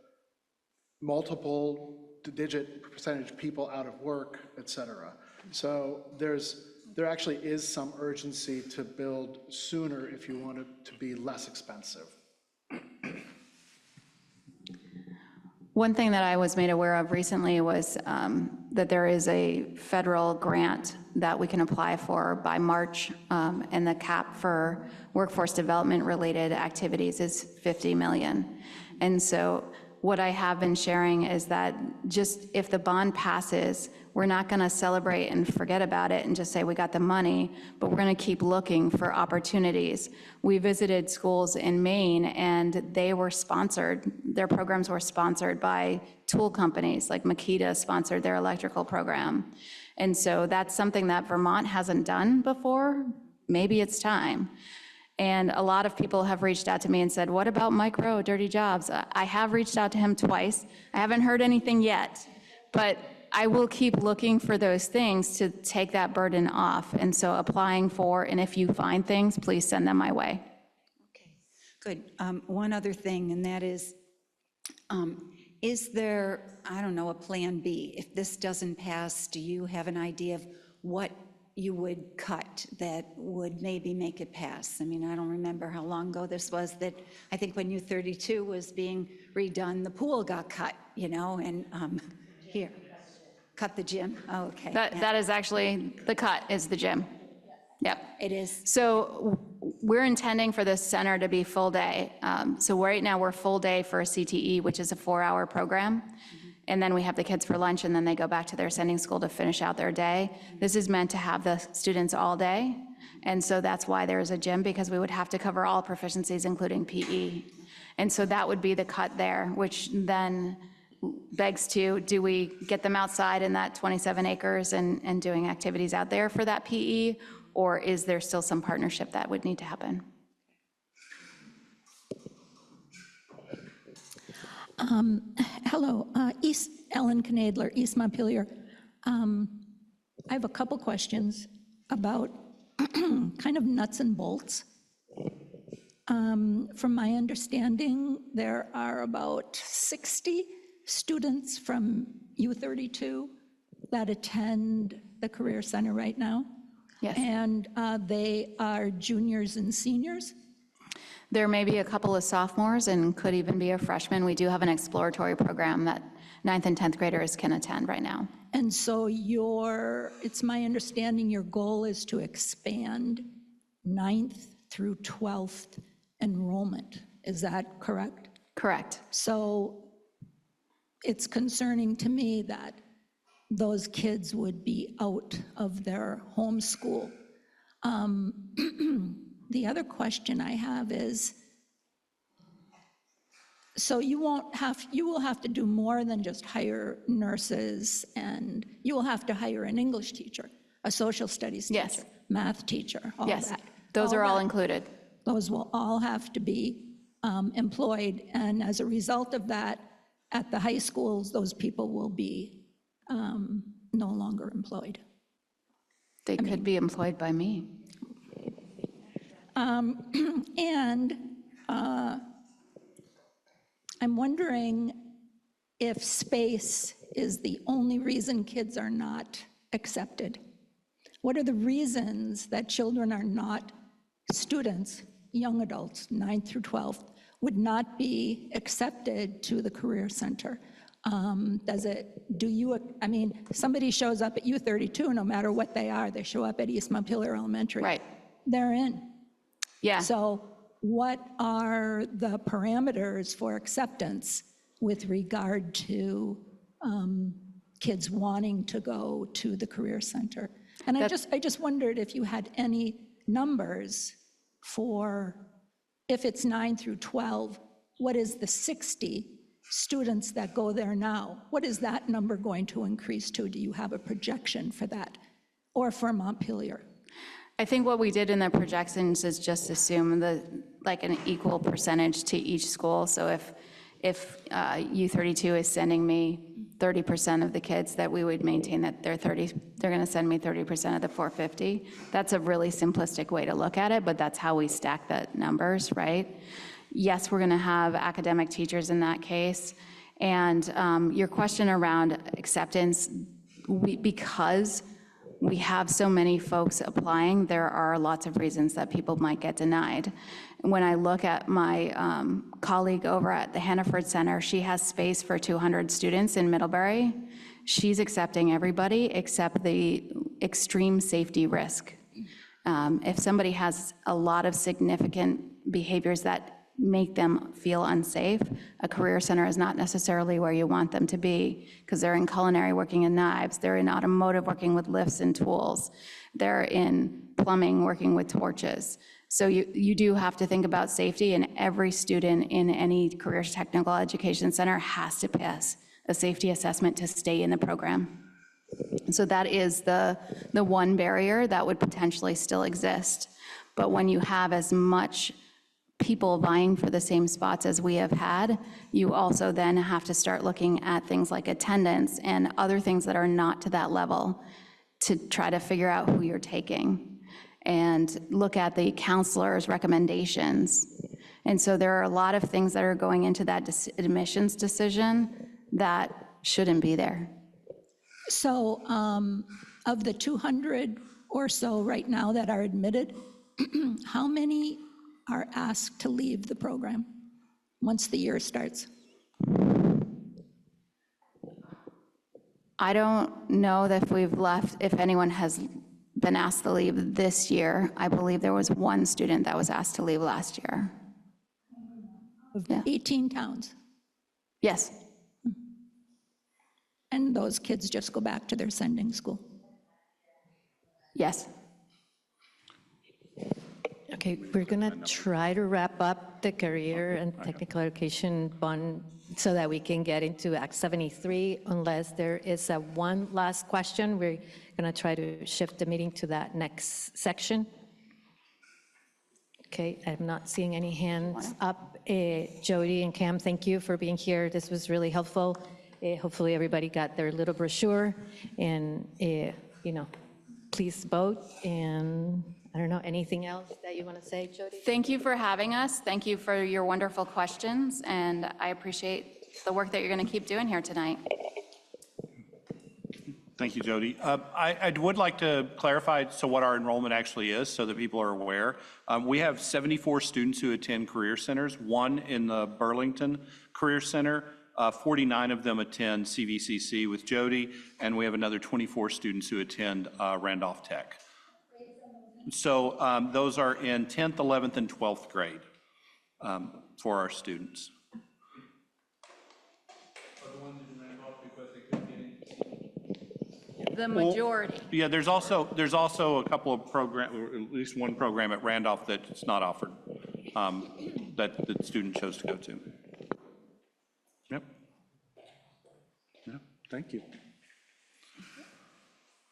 multiple digit percentage people out of work, et cetera. So there actually is some urgency to build sooner if you want it to be less expensive. One thing that I was made aware of recently was that there is a federal grant that we can apply for by March, and the cap for workforce development related activities is 50 million. And so what I have been sharing is that just if the bond passes, we're not going to celebrate and forget about it and just say we got the money, but we're going to keep looking for opportunities. We visited schools in Maine, and they were sponsored. Their programs were sponsored by tool companies, like Makita sponsored their electrical program. And so that's something that Vermont hasn't done before. Maybe it's time. And a lot of people have reached out to me and said, what about Mike Rowe, Dirty Jobs? I have reached out to him twice. I haven't heard anything yet, but I will keep looking for those things to take that burden off. And so applying for, and if you find things, please send them my way. Okay, good. One other thing, and that is there, I don't know, a plan B? If this doesn't pass, do you have an idea of what you would cut that would maybe make it pass? I mean, I don't remember how long ago this was that I think when U32 was being redone, the pool got cut, you know, and here, cut the gym. Oh, okay. That is actually, the cut is the gym. Yep. It is. So we're intending for this center to be full day. So right now we're full day for a CTE, which is a 4-hour program. And then we have the kids for lunch, and then they go back to their sending school to finish out their day. This is meant to have the students all day. And so that's why there is a gym, because we would have to cover all proficiencies, including PE. And so that would be the cut there, which then begs to, do we get them outside in that 27 acres and doing activities out there for that PE? Or is there still some partnership that would need to happen? Hello, Ellen Knadler, East Montpelier. I have a couple questions about kind of nuts and bolts. From my understanding, there are about 60 students from U32 that attend the Career Center right now. Yes. And they are juniors and seniors. There may be a couple of sophomores and could even be a freshman. We do have an exploratory program that 9th and 10th graders can attend right now. And so it's my understanding your goal is to expand 9th through 12th enrollment. Is that correct? Correct. So it's concerning to me that those kids would be out of their home school. The other question I have is, so you will have to do more than just hire nurses, and you will have to hire an English teacher, a social studies teacher, Yes. math teacher, all Yes, that. those are all that. included. Those will all have to be employed, and as a result of that, at the high schools, those people will be no longer employed. They could be employed by me. And I'm wondering if space is the only reason kids are not accepted. What are the reasons that children are not, students, young adults, 9th through 12th, would not be accepted to the Career Center? I mean, somebody shows up at U32, no matter what they are, they show up at East Montpelier Elementary. Right. They're in. Yeah. So what are the parameters for acceptance with regard to kids wanting to go to the Career Center. And I just wondered if you had any numbers for, if it's 9 through 12, what is the 60 students that go there now? What is that number going to increase to? Do you have a projection for that? Or for Montpelier? I think what we did in the projections is just assume like an equal percentage to each school. So if U32 is sending me 30% of the kids, that we would maintain that they're going to send me 30% of the 450. That's a really simplistic way to look at it, but that's how we stack the numbers, right? Yes, we're going to have academic teachers in that case. And your question around acceptance, because we have so many folks applying, there are lots of reasons that people might get denied. When I look at my colleague over at the Hannaford Center, she has space for 200 students in Middlebury. She's accepting everybody except the extreme safety risk. If somebody has a lot of significant behaviors that make them feel unsafe, a career center is not necessarily where you want them to be, because they're in culinary working in knives, they're in automotive working with lifts and tools, they're in plumbing working with torches. So you do have to think about safety, and every student in any career technical education center has to pass a safety assessment to stay in the program. So that is the one barrier that would potentially still exist. But when you have as much people vying for the same spots as we have had, you also then have to start looking at things like attendance and other things that are not to that level to try to figure out who you're taking and look at the counselor's recommendations. And so there are a lot of things that are going into that admissions decision that shouldn't be there. So of the 200 or so right now that are admitted, how many are asked to leave the program once the year starts? I don't know that if anyone has been asked to leave this year. I believe there was one student that was asked to leave last year. Of 18 towns? Yes. And those kids just go back to their sending school? Yes. Okay, we're going to try to wrap up the career and technical education fund so that we can get into Act 73. Unless there is one last question, we're going to try to shift the meeting to that next section. Okay, I'm not seeing any hands up. Jody and Cam, thank you for being here. This was really helpful. Hopefully everybody got their little brochure, and please vote. And I don't know, anything else that you want to say, Jody? Thank you for having us. Thank you for your wonderful questions, and I appreciate the work that you're going to keep doing here tonight. Thank you, Jody. I would like to clarify what our enrollment actually is so that people are aware. We have 74 students who attend career centers, one in the Burlington Career Center. 49 of them attend CVCC with Jody, and we have another 24 students who attend Randolph Tech. So those are in 10th, 11th, and 12th grade for our students. The majority. Yeah, there's also a couple of programs, or at least one program at Randolph that's not offered, that the student chose to go to. Yep. Yeah, thank you.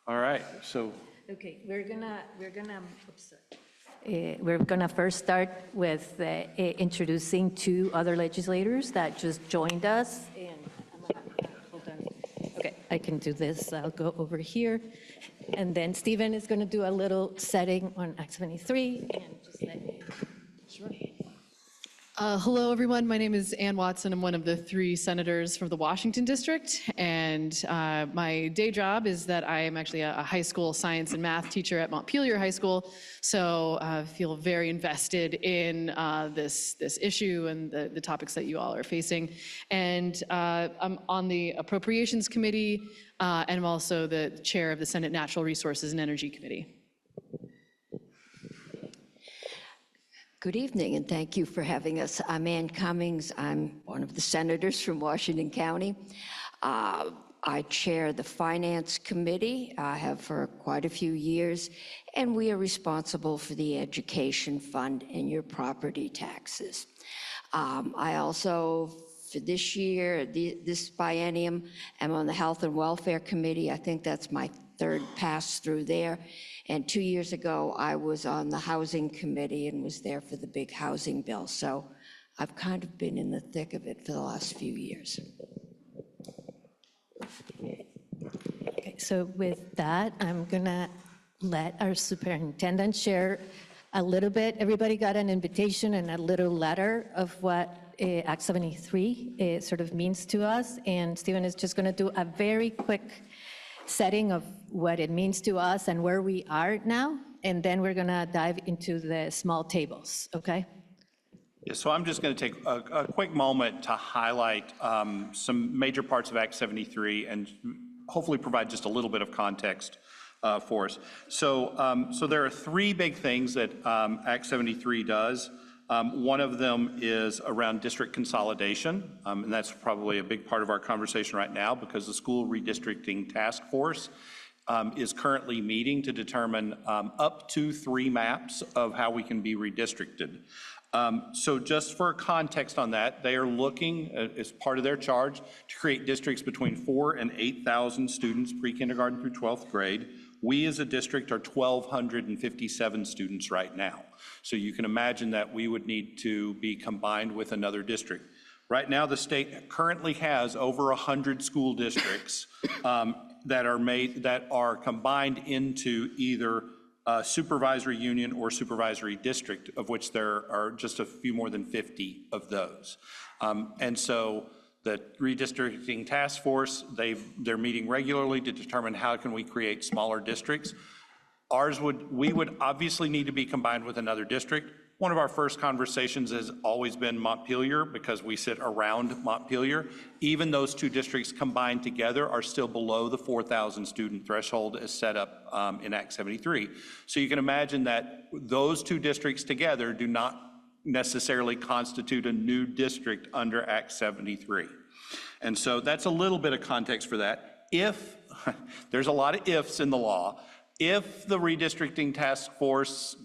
All right, so. Okay, we're gonna first start with introducing two other legislators that just joined us. And hold on. Okay, I can do this. I'll go over here. And then Stephen is gonna do a little setting on Act 73 and just let me. Sure. Hello, everyone. My name is Ann Watson. I'm one of the 3 senators from the Washington district, and my day job is that I am actually a high school science and math teacher at Montpelier High School, so I feel very invested in this issue and the topics that you all are facing. And I'm on the Appropriations Committee, and I'm also the chair of the Senate Natural Resources and Energy Committee. Good evening, and thank you for having us. I'm Ann Cummings. I'm one of the senators from Washington County. I chair the Finance Committee. I have for quite a few years, and we are responsible for the education fund and your property taxes. I also, for this year, this biennium, am on the Health and Welfare Committee. I think that's my third pass through there. And 2 years ago, I was on the Housing Committee and was there for the big housing bill. So I've kind of been in the thick of it for the last few years. Okay, so with that, I'm gonna let our superintendent share a little bit. Everybody got an invitation and a little letter of what Act 73 sort of means to us. And Stephen is just gonna do a very quick setting of what it means to us and where we are now, and then we're gonna dive into the small tables, okay? Yeah, so I'm just going to take a quick moment to highlight some major parts of Act 73 and hopefully provide just a little bit of context for us. So there are three big things that Act 73 does. One of them is around district consolidation, and that's probably a big part of our conversation right now because the School Redistricting Task Force is currently meeting to determine up to 3 maps of how we can be redistricted. So just for context on that, they are looking, as part of their charge, to create districts between 4,000 and 8,000 students, pre-kindergarten through 12th grade. We as a district are 1,257 students right now. So you can imagine that we would need to be combined with another district. Right now, the state currently has over 100 school districts that are combined into either supervisory union or supervisory district, of which there are just a few more than 50 of those. And so the redistricting task force, they're meeting regularly to determine how can we create smaller districts. We would obviously need to be combined with another district. One of our first conversations has always been Montpelier because we sit around Montpelier. Even those two districts combined together are still below the 4,000 student threshold as set up in Act 73. So you can imagine that those two districts together do not necessarily constitute a new district under Act 73. And so that's a little bit of context for that. If, there's a lot of ifs in the law, if the redistricting task force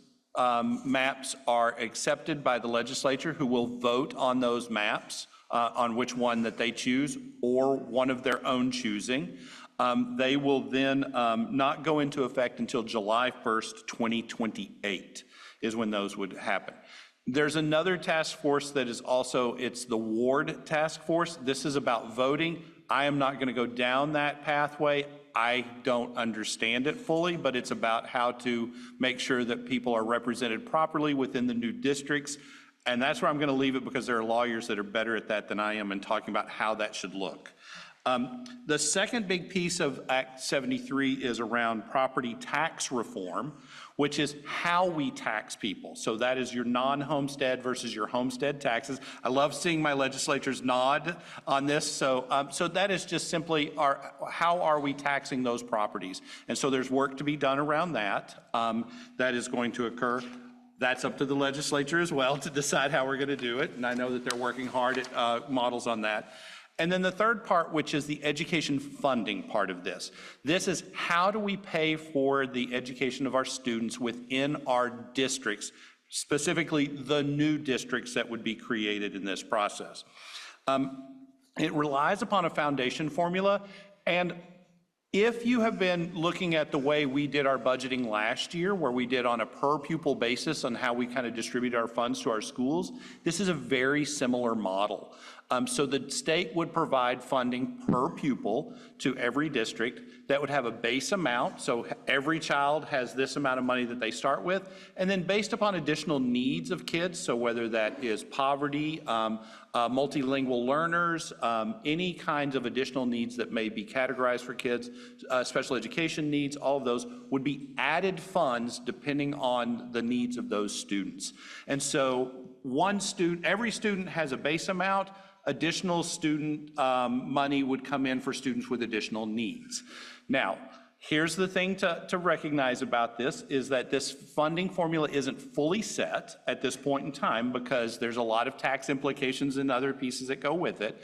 maps are accepted by the legislature, who will vote on those maps, on which one that they choose, or one of their own choosing, they will then not go into effect until July 1st, 2028 is when those would happen. There's another task force that is also, it's the ward task force. This is about voting. I am not going to go down that pathway. I don't understand it fully, but it's about how to make sure that people are represented properly within the new districts. And that's where I'm going to leave it because there are lawyers that are better at that than I am in talking about how that should look. The second big piece of Act 73 is around property tax reform, which is how we tax people. So that is your non-homestead versus your homestead taxes. I love seeing my legislators nod on this. So that is just simply how are we taxing those properties? And so there's work to be done around that. That is going to occur. That's up to the legislature as well to decide how we're going to do it. And I know that they're working hard at models on that. And then the third part, which is the education funding part of this. This is how do we pay for the education of our students within our districts, specifically the new districts that would be created in this process. It relies upon a foundation formula, and if you have been looking at the way we did our budgeting last year, where we did on a per pupil basis on how we kind of distribute our funds to our schools, this is a very similar model. So the state would provide funding per pupil to every district that would have a base amount. So every child has this amount of money that they start with. And then based upon additional needs of kids, so whether that is poverty, multilingual learners, any kinds of additional needs that may be categorized for kids, special education needs, all of those would be added funds depending on the needs of those students. And so every student has a base amount. Additional student money would come in for students with additional needs. Now, Here's the thing to recognize about this is that this funding formula isn't fully set at this point in time because there's a lot of tax implications and other pieces that go with it.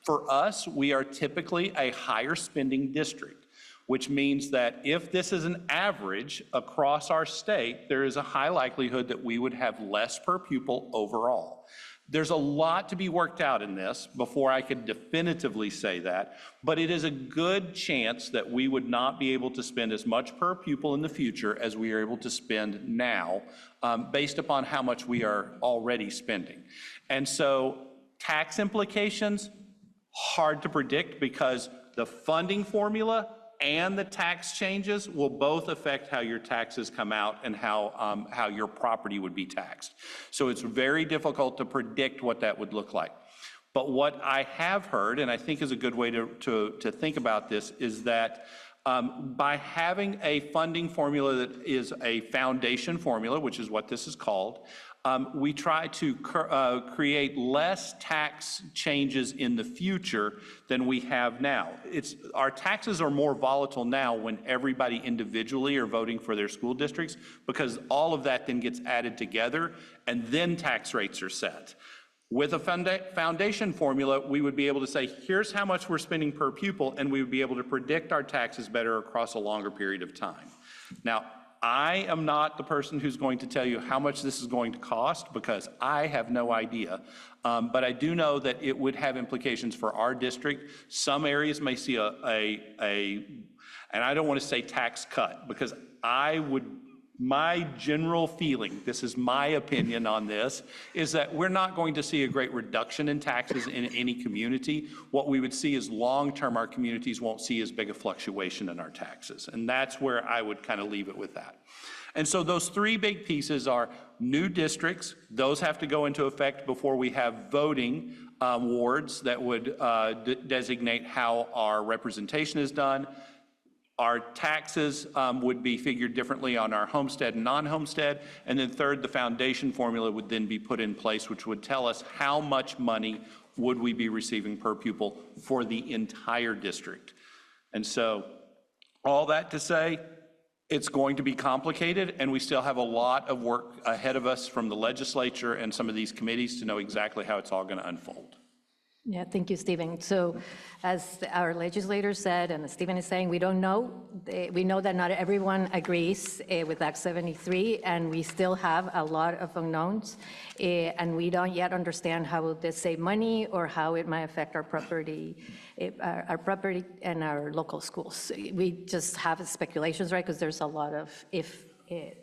For us, we are typically a higher spending district, which means that if this is an average across our state, there is a high likelihood that we would have less per pupil overall. There's a lot to be worked out in this before I could definitively say that, but it is a good chance that we would not be able to spend as much per pupil in the future as we are able to spend now, based upon how much we are already spending. And so tax implications, hard to predict because the funding formula and the tax changes will both affect how your taxes come out and how your property would be taxed. So it's very difficult to predict what that would look like. But what I have heard, and I think is a good way to think about this, is that by having a funding formula that is a foundation formula, which is what this is called, we try to create less tax changes in the future than we have now. Our taxes are more volatile now when everybody individually are voting for their school districts because all of that then gets added together and then tax rates are set. With a foundation formula, we would be able to say, here's how much we're spending per pupil, and we would be able to predict our taxes better across a longer period of time. Now, I am not the person who's going to tell you how much this is going to cost because I have no idea. But I do know that it would have implications for our district. Some areas may see and I don't want to say tax cut because my general feeling, this is my opinion on this, is that we're not going to see a great reduction in taxes in any community. What we would see is long-term, our communities won't see as big a fluctuation in our taxes. And that's where I would kind of leave it with that. And so those three big pieces are new districts. Those have to go into effect before we have voting wards that would designate how our representation is done. Our taxes would be figured differently on our homestead and non-homestead. And then third, the foundation formula would then be put in place, which would tell us how much money would we be receiving per pupil for the entire district. And so all that to say, it's going to be complicated, and we still have a lot of work ahead of us from the legislature and some of these committees to know exactly how it's all going to unfold. Yeah, thank you, Stephen. So as our legislator said, and Stephen is saying, we don't know. We know that not everyone agrees with Act 73, and we still have a lot of unknowns, and we don't yet understand how will this save money or how it might affect our property and our local schools. We just have speculations, right, because there's a lot of if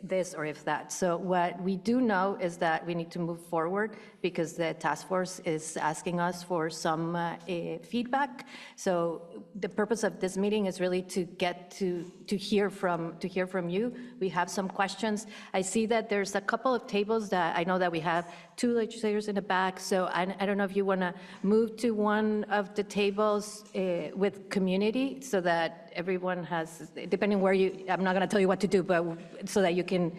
this or if that. So what we do know is that we need to move forward because the task force is asking us for some feedback. So the purpose of this meeting is really to get to hear from you. We have some questions. I see that there's a couple of tables that I know that we have two legislators in the back. So I don't know if you want to move to one of the tables with community so that everyone has, depending where I'm not going to tell you what to do, but so that you can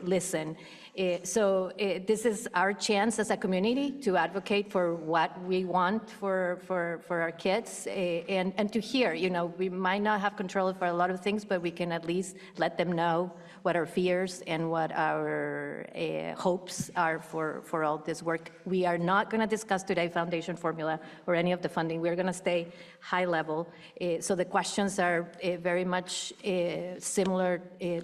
listen. So this is our chance as a community to advocate for what we want for our kids and to hear, we might not have control of a lot of things, but we can at least let them know what our fears and what our hopes are for all this work. We are not going to discuss today foundation formula or any of the funding. We're going to stay high level. So the questions are very much similar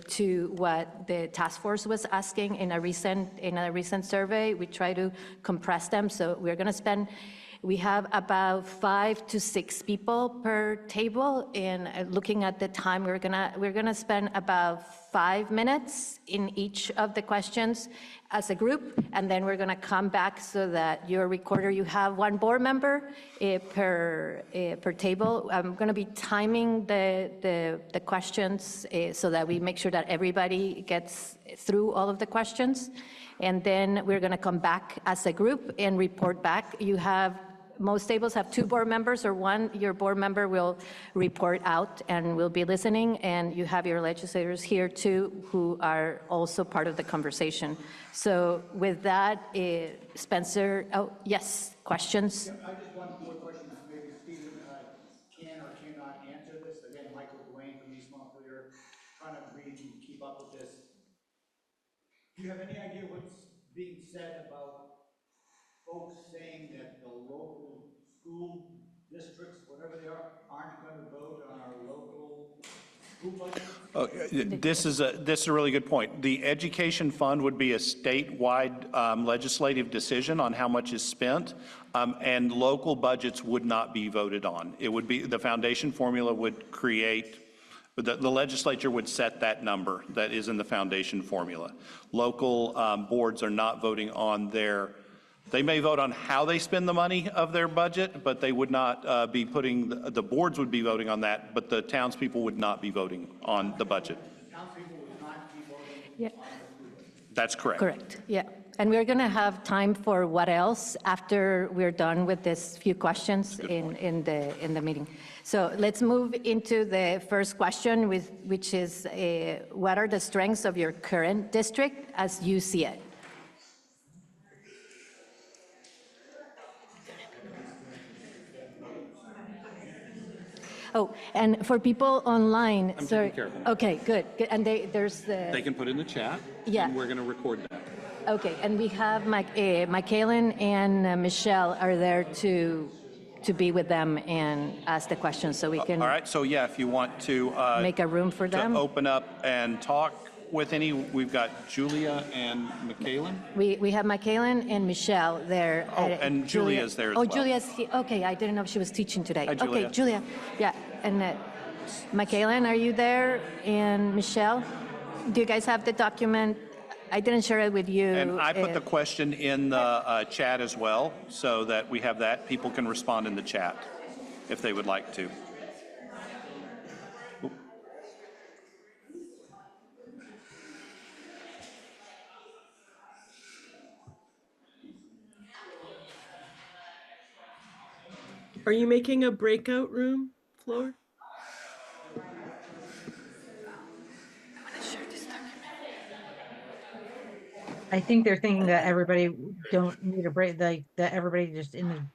to what the task force was asking in a recent survey. We try to compress them. So we have about 5 to 6 people per table, and looking at the time, we're gonna spend about 5 minutes in each of the questions as a group, and then we're gonna come back so that your recorder, you have 1 board member per table. I'm gonna be timing the questions so that we make sure that everybody gets through all of the questions, and then we're gonna come back as a group and report back. Most tables have 2 board members or 1. Your board member will report out and will be listening, and you have your legislators here too who are also part of the conversation. So with that, Spencer, yes, questions? I just one more question, maybe Stephen can or cannot answer this. Again, Michael Duane from East Montpelier, trying to read and keep up with this. Do you have any idea what's being said about folks saying that the local school districts, whatever they are, aren't going to vote on our local school budget? Oh, this is a really good point. The education fund would be a statewide legislative decision on how much is spent, and local budgets would not be voted on. It would be, the foundation formula would create, the legislature would set that number that is in the foundation formula. Local boards are not voting on their, they may vote on how they spend the money of their budget, but they would not be putting, the boards would be voting on that, but the townspeople would not be voting on the budget. The townspeople would not be voting Yeah. on the school budget. That's correct. Correct, yeah. And we're going to have time for what else after we're done with this few questions in the meeting. So let's move into the first question, which is, what are the strengths of your current district as you see it? Oh, and for people online, I'm sorry. taking care of them. Okay, good. And there's the. They can put in the chat, Yeah. and we're going to record that. Okay, and we have Michaelan and Michelle are there to be with them and ask the questions, so we can All right, so yeah, if you want to make a room for them. open up and talk with any, we've got Julia and Michaelan. We have Michaelan and Michelle there. Oh, and Julia's there as well. Oh, Julia's here. Okay, I didn't know if she was teaching today. Hi, Julia. Okay, Julia. Yeah, and Michaelan, are you there? And Michelle, do you guys have the document? I didn't share it with you. And I put the question in the chat as well, so that we have that. People can respond in the chat if they would like to. Are you making a breakout room, Floor? I think they're thinking that everybody don't need a break, like that everybody just in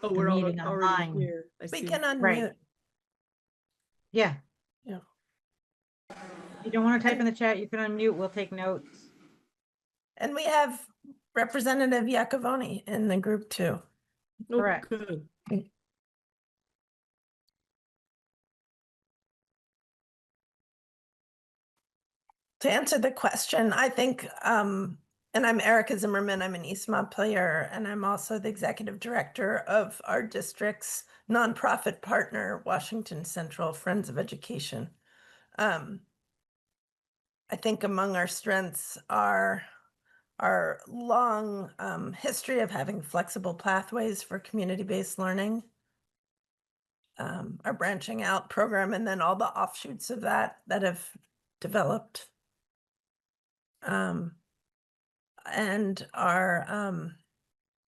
Oh, the we're meeting already online. here. I We see. can unmute. Right. Yeah. Yeah. If you don't want to type in the chat, you can unmute. We'll take notes. And we have Representative Iacovoni in the group too. Oh, Correct. good. To answer the question, I think, and I'm Erica Zimmerman, I'm an East Montpelier, and I'm also the executive director of our district's nonprofit partner, Washington Central Friends of Education. I think among our strengths are our long history of having flexible pathways for community-based learning, our branching out program, and then all the offshoots of that have developed. And our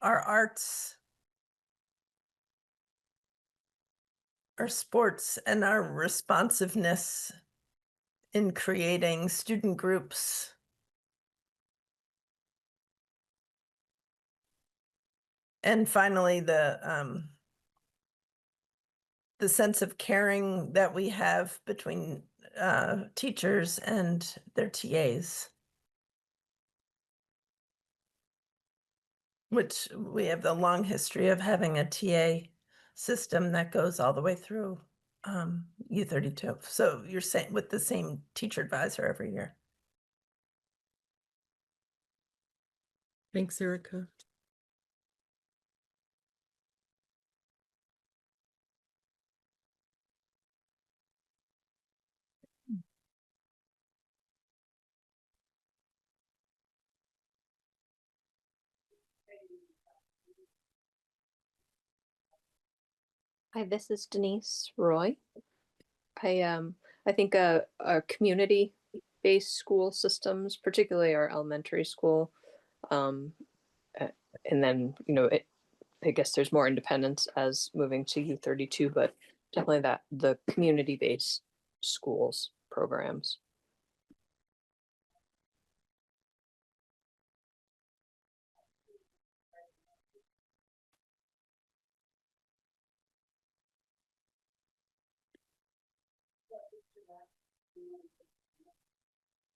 arts, our sports, and our responsiveness in creating student groups. And finally, the sense of caring that we have between teachers and their TAs. Which we have the long history of having a TA system that goes all the way through U32. So you're saying with the same teacher advisor every year. Thanks, Erica. Hi, this is Denise Roy. I think our community-based school systems, particularly our elementary school, and then I guess there's more independence as moving to U32, but definitely that the community-based schools programs.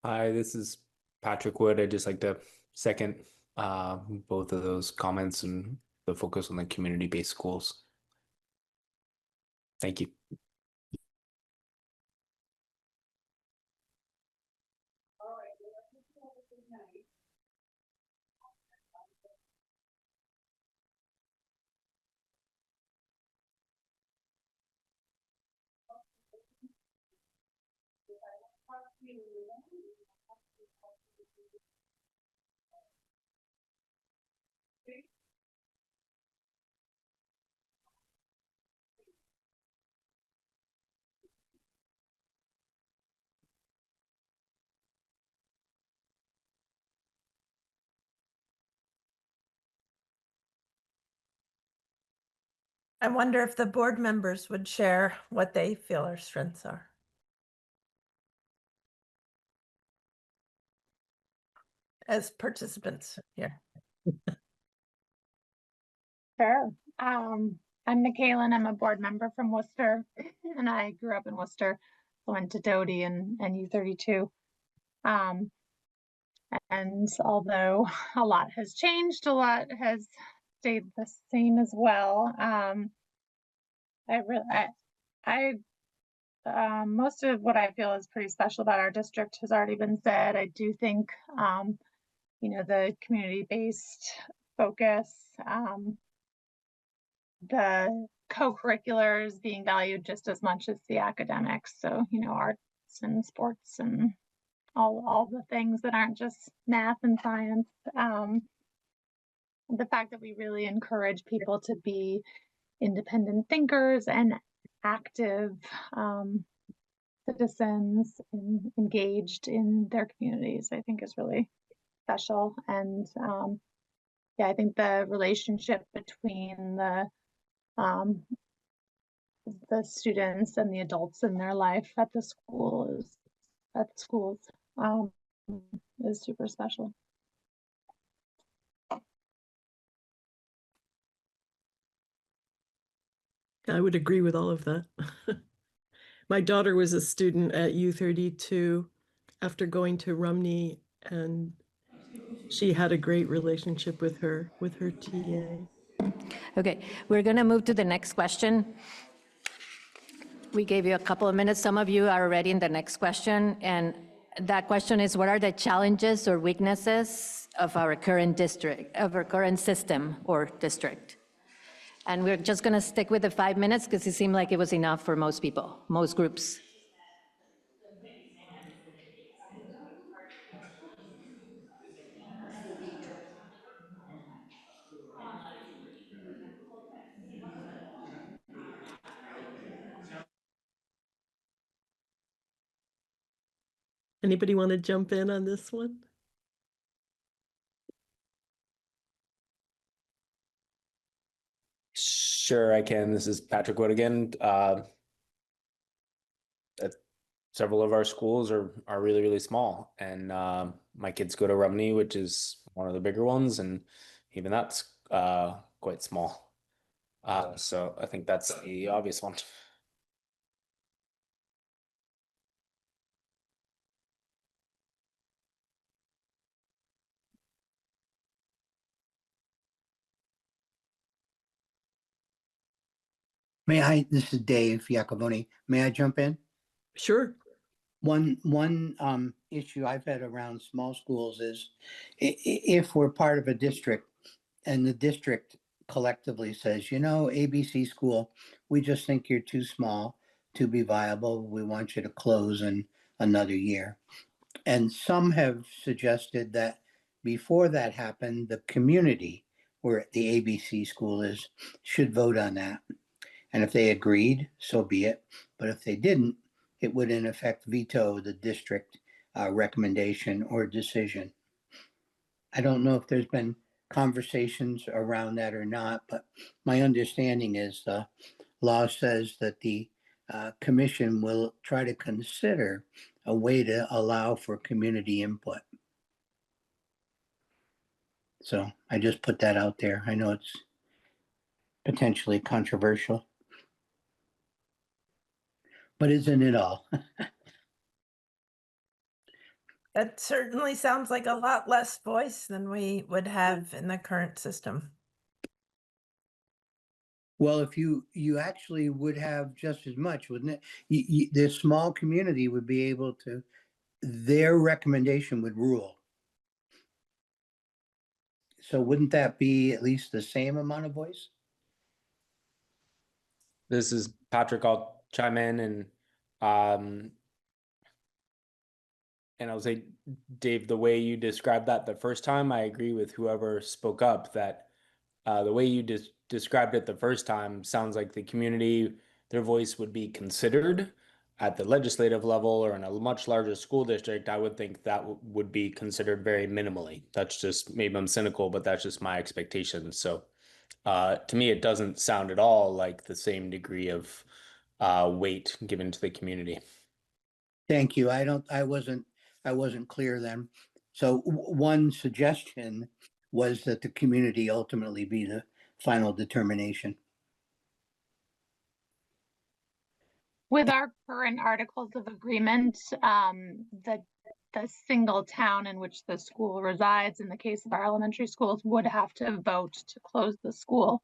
Hi, this is Patrick Wood. I'd just like to second both of those comments and the focus on the community-based schools. Thank you. I wonder if the board members would share what they feel our strengths are. As participants here. Sure. I'm Nicaila. I'm a board member from Worcester, and I grew up in Worcester. I went to Doty and U32. And although a lot has changed, a lot has stayed the same as well. Most of what I feel is pretty special about our district has already been said. I do think, the community-based focus, the co-curriculars being valued just as much as the academics. So, arts and sports and all the things that aren't just math and science. The fact that we really encourage people to be independent thinkers and active citizens and engaged in their communities, I think is really special. And I think the relationship between the students and the adults in their life at the schools is super special. I would agree with all of that. My daughter was a student at U32 after going to Rumney, and she had a great relationship with her TA. Okay, we're going to move to the next question. We gave you a couple of minutes. Some of you are already in the next question, and that question is, what are the challenges or weaknesses of our current district, of our current system or district? And we're just going to stick with the 5 minutes because it seemed like it was enough for most people, most groups. Anybody want to jump in on this one? Sure, I can. This is Patrick Wood again. Several of our schools are really, really small, and my kids go to Rumney, which is one of the bigger ones, and even that's quite small. So I think that's the obvious one. This is Dave Iacoboni. May I jump in? Sure. One issue I've had around small schools is if we're part of a district and the district collectively says, ABC school, we just think you're too small to be viable. We want you to close in another year. And some have suggested that before that happened, the community where the ABC school is should vote on that. And if they agreed, so be it. But if they didn't, it would in effect veto the district recommendation or decision. I don't know if there's been conversations around that or not, but my understanding is the law says that the commission will try to consider a way to allow for community input. So I just put that out there. I know it's potentially controversial, but isn't it all? That certainly sounds like a lot less voice than we would have in the current system. Well, if you actually would have just as much, wouldn't it? The small community would be able to, their recommendation would rule. So wouldn't that be at least the same amount of voice? This is Patrick. I'll chime in and I'll say, Dave, the way you described that the first time, I agree with whoever spoke up that the way you described it the first time sounds like the community, their voice would be considered at the legislative level or in a much larger school district. I would think that would be considered very minimally. That's just, maybe I'm cynical, but that's just my expectation. So to me, it doesn't sound at all like the same degree of weight given to the community. Thank you. I wasn't clear then. So one suggestion was that the community ultimately be the final determination. With our current articles of agreement, the single town in which the school resides, in the case of our elementary schools, would have to vote to close the school.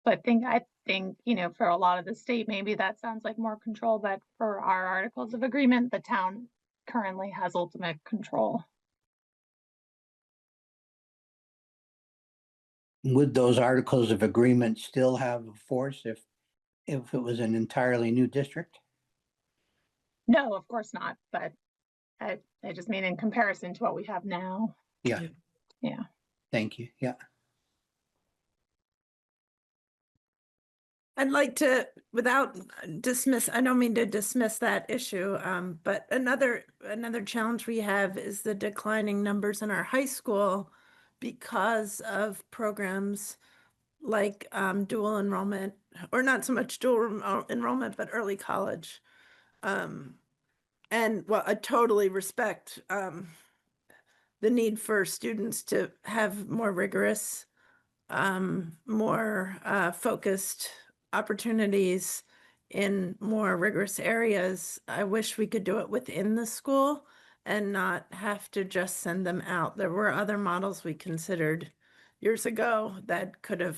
But I think, for a lot of the state, maybe that sounds like more control, but for our articles of agreement, the town currently has ultimate control. Would those articles of agreement still have force if it was an entirely new district? No, of course not, but I just mean in comparison to what we have now. Yeah. Yeah. Thank you. Yeah. I'd like to, without I don't mean to dismiss that issue, but another challenge we have is the declining numbers in our high school because of programs like dual enrollment, or not so much dual enrollment, but early college. And well, I totally respect the need for students to have more rigorous, more focused opportunities in more rigorous areas. I wish we could do it within the school and not have to just send them out. There were other models we considered years ago that could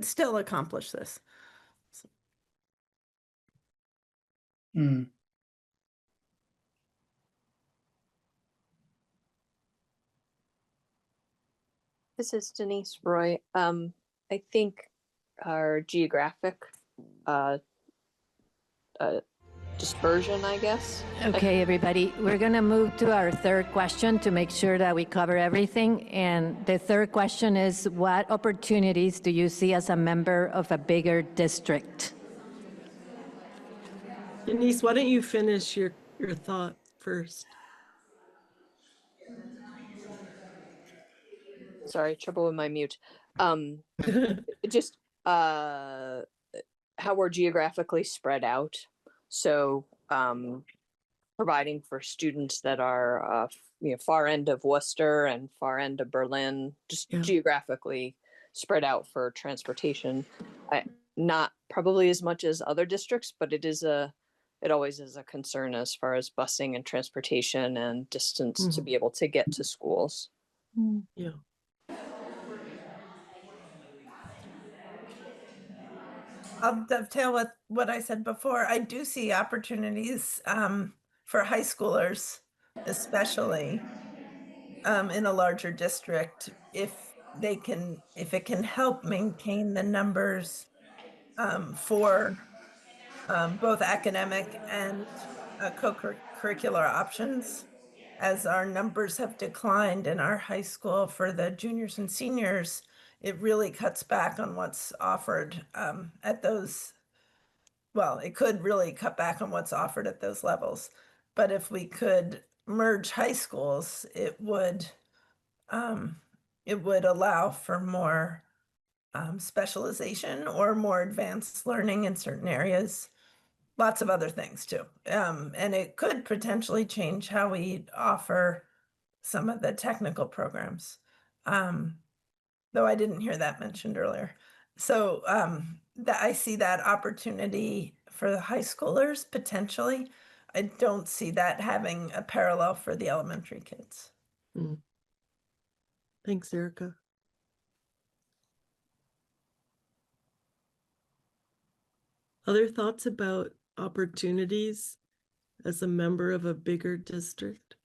still accomplish this. Mm. This is Denise Roy. I think our geographic dispersion, I guess. Okay, everybody, we're going to move to our third question to make sure that we cover everything. And the third question is, what opportunities do you see as a member of a bigger district? Denise, why don't you finish your thought first? Sorry, trouble with my mute. Just how we're geographically spread out. So providing for students that are far end of Worcester and far end of Berlin, just geographically spread out for transportation. Not probably as much as other districts, but it always is a concern as far as busing and transportation and distance to be able to get to schools. Yeah. I'll dovetail with what I said before. I do see opportunities for high schoolers, especially in a larger district, if it can help maintain the numbers for both academic and co-curricular options. As our numbers have declined in our high school for the juniors and seniors, it really cuts back on what's offered at those. Well, it could really cut back on what's offered at those levels. But if we could merge high schools, it would allow for more specialization or more advanced learning in certain areas. Lots of other things too. And it could potentially change how we offer some of the technical programs. Though I didn't hear that mentioned earlier. So that I see that opportunity for the high schoolers potentially. I don't see that having a parallel for the elementary kids. Mm. Thanks, Erica. Other thoughts about opportunities as a member of a bigger district?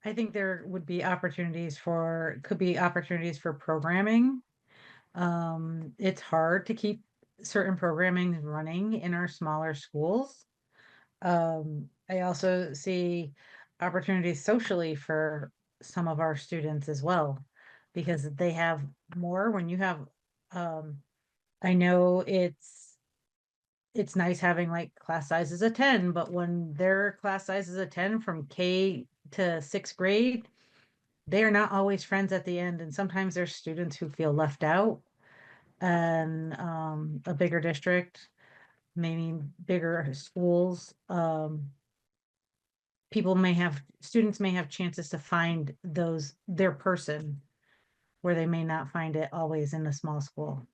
I think there would be could be opportunities for programming. It's hard to keep certain programming running in our smaller schools. I also see opportunities socially for some of our students as well, because they have more when you have, I know it's nice having like class sizes of 10, but when their class size is a 10 from K to sixth grade, they are not always friends at the end. And sometimes there's students who feel left out. And a bigger district, maybe bigger schools, students may have chances to find their person where they may not find it always in a small school.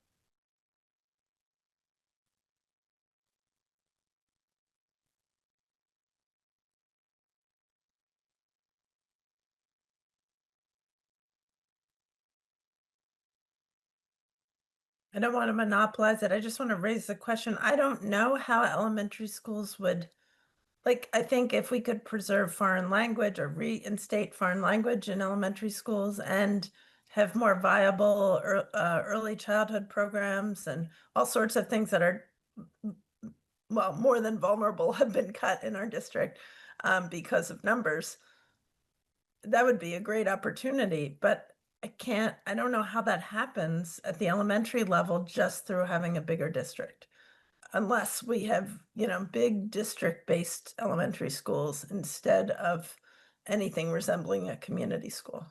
I don't want to monopolize it. I just want to raise the question. I don't know how elementary schools would, like, I think if we could preserve foreign language or reinstate foreign language in elementary schools and have more viable early childhood programs and all sorts of things that are, well, more than vulnerable have been cut in our district because of numbers. That would be a great opportunity, but I don't know how that happens at the elementary level just through having a bigger district. Unless we have, big district-based elementary schools instead of anything resembling a community school.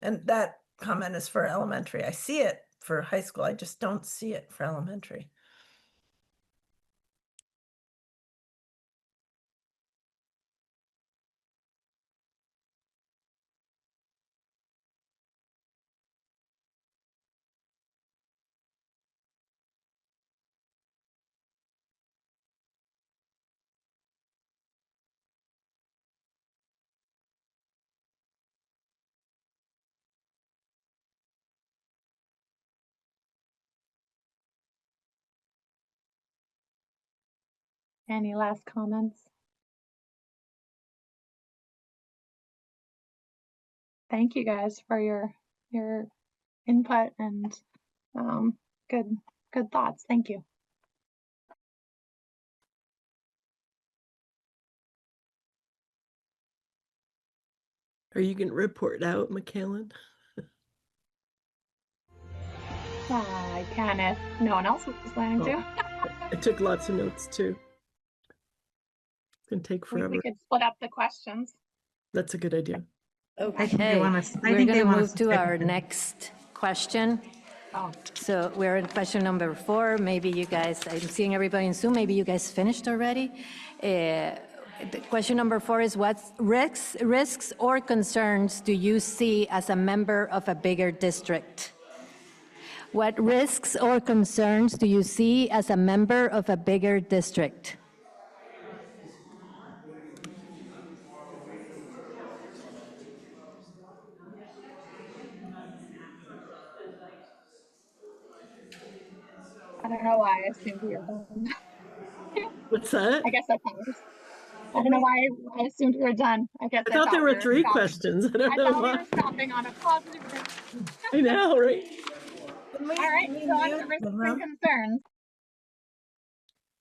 And that comment is for elementary. I see it for high school. I just don't see it for elementary. Any last comments? Thank you guys for your input and good thoughts. Thank you. Are you going to report out, McKellen? I can if no one else is planning to. I took lots of notes too. It's going to take We forever. could split up the questions. That's a good idea. Okay, we're going to move to our next question. So we're in question number 4. Maybe you guys, I'm seeing everybody in Zoom, maybe you guys finished already. The question number 4 is, what risks or concerns do you see as a member of a bigger district? What risks or concerns do you see as a member of a bigger district? I don't know why I assumed we were done. What's that? I guess that's ours. I don't know why I assumed we were done. I guess I thought there were 3 questions. I don't know thought we why. were stopping on a positive note. I know, right? All right, so on to risks and concerns.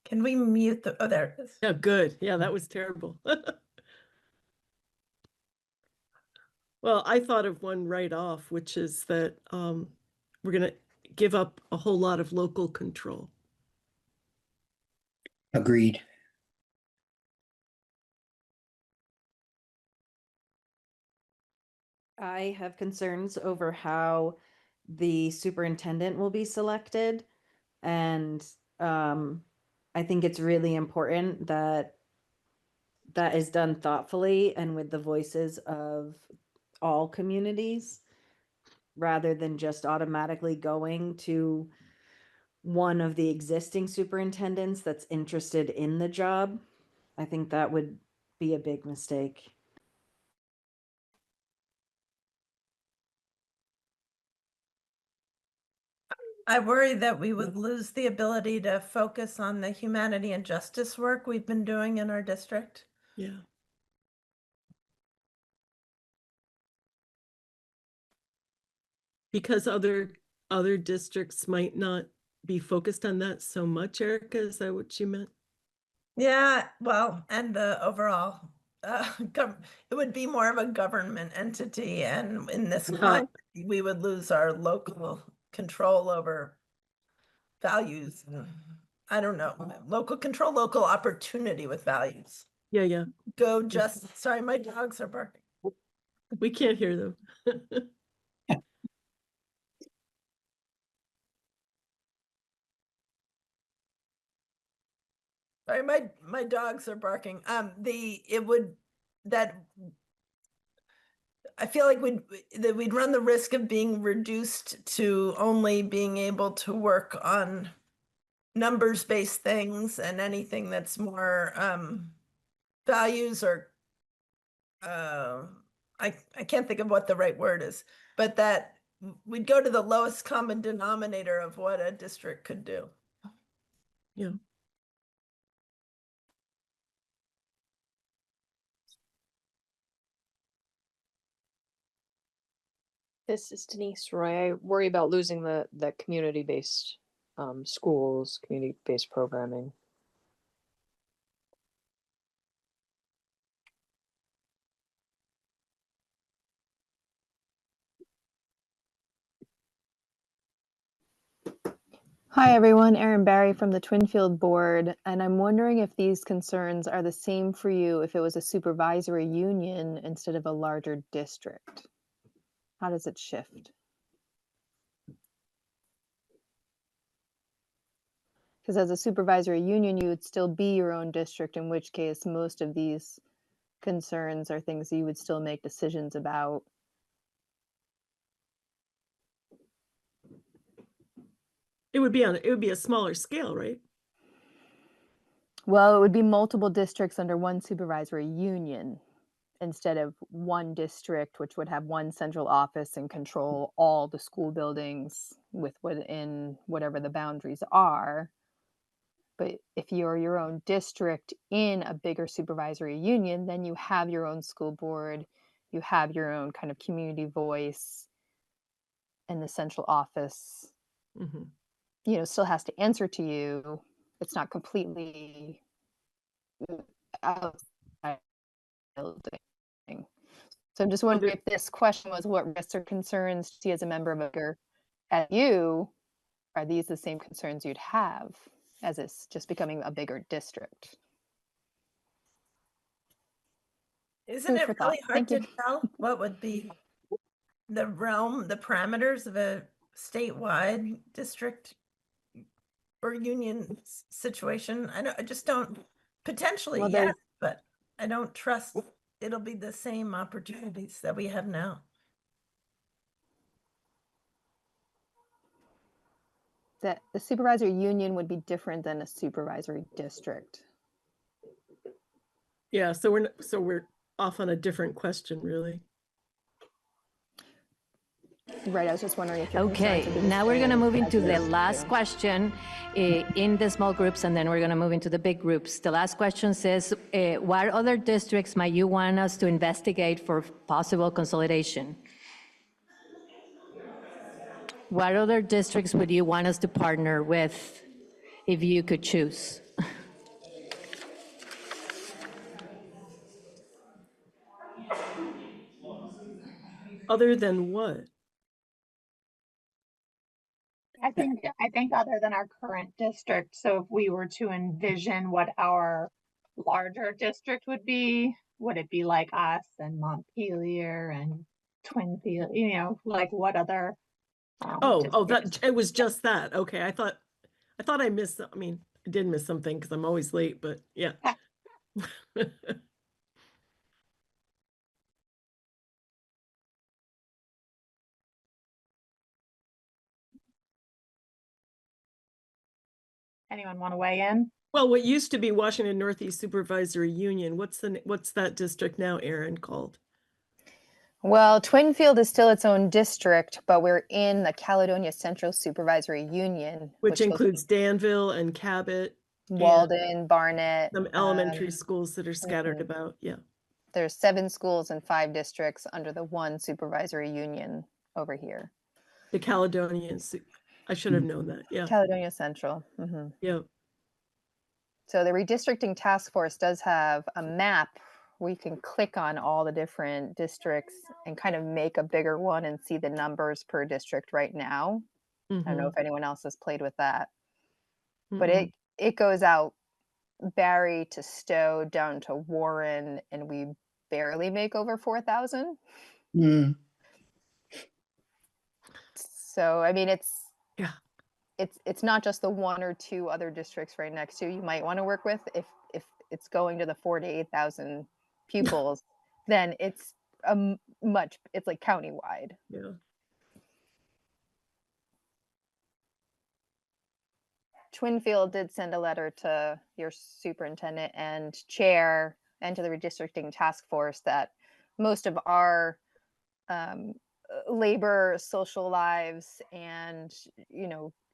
Can we mute the, oh, there it is. Yeah, good. Yeah, that was terrible. Well, I thought of one right off, which is that we're going to give up a whole lot of local control. Agreed. I have concerns over how the superintendent will be selected, and I think it's really important that that is done thoughtfully and with the voices of all communities, rather than just automatically going to one of the existing superintendents that's interested in the job. I think that would be a big mistake. I worry that we would lose the ability to focus on the humanity and justice work we've been doing in our district. Yeah. Because other districts might not be focused on that so much, Erica, is that what you meant? Yeah, well, and the overall, it would be more of a government entity, and in this climate, we would lose our local control over values. I don't know, local control, local opportunity with values. Yeah, yeah. Go just, sorry, my dogs are barking. We can't hear them. Sorry, my dogs are barking. I feel like we'd run the risk of being reduced to only being able to work on numbers-based things, and anything that's more values or I can't think of what the right word is, but that we'd go to the lowest common denominator of what a district could do. Yeah. This is Denise Roy. I worry about losing the community-based schools, community-based programming. Hi, everyone. Erin Barry from the Twinfield Board, and I'm wondering if these concerns are the same for you if it was a supervisory union instead of a larger district. How does it shift? Because as a supervisory union, you would still be your own district, in which case most of these concerns are things you would still make decisions about. It would be a smaller scale, right? Well, it would be multiple districts under one supervisory union instead of one district, which would have one central office and control all the school buildings within whatever the boundaries are. But if you're your own district in a bigger supervisory union, then you have your own school board, you have your own kind of community voice, and the central office, still has to answer to you. It's not completely outside building. So I'm just wondering if this question was what risks or concerns do you see as a member of a bigger, at you, are these the same concerns you'd have as it's just becoming a bigger district? Isn't it really hard to tell what would be the realm, the parameters of a statewide district or union situation? I just don't, potentially, Well, yes, but I don't trust it'll be the same opportunities that we have now. That the supervisory union would be different than a supervisory district. Yeah, so we're off on a different question, really. Right, I was just wondering if Okay, now we're going to move into the last question in the small groups, and then we're going to move into the big groups. The last question says, what other districts might you want us to investigate for possible consolidation? What other districts would you want us to partner with if you could choose? Other than what? I think other than our current district, so if we were to envision what our larger district would be, would it be like us and Montpelier and Twinfield, like what other That it was just that. Okay, I thought I missed. I mean, I did miss something because I'm always late, but yeah. Anyone want to weigh in? Well, what used to be Washington Northeast Supervisory Union, what's that district now, Aaron, called? Well, Twinfield is still its own district, but we're in the Caledonia Central Supervisory Union, Which goes includes Danville and Cabot. Walden, Barnett. Some elementary schools that are scattered about, yeah. There's 7 schools and 5 districts under the one supervisory union over here. The Caledonians, I should have known that, yeah. Caledonia Central. Yeah. So the redistricting task force does have a map where you can click on all the different districts and kind of make a bigger one and see the numbers per district right now. I don't know if anyone else has played with that. But it goes out Barry to Stowe down to Warren, and we barely make over 4,000. So I mean, it's not just the 1 or 2 other districts right next to you might want to work with. If it's going to the 4,000 to 8,000 pupils, then it's it's like countywide. Yeah. Twinfield did send a letter to your superintendent and chair and to the redistricting task force that most of our labor, social lives, and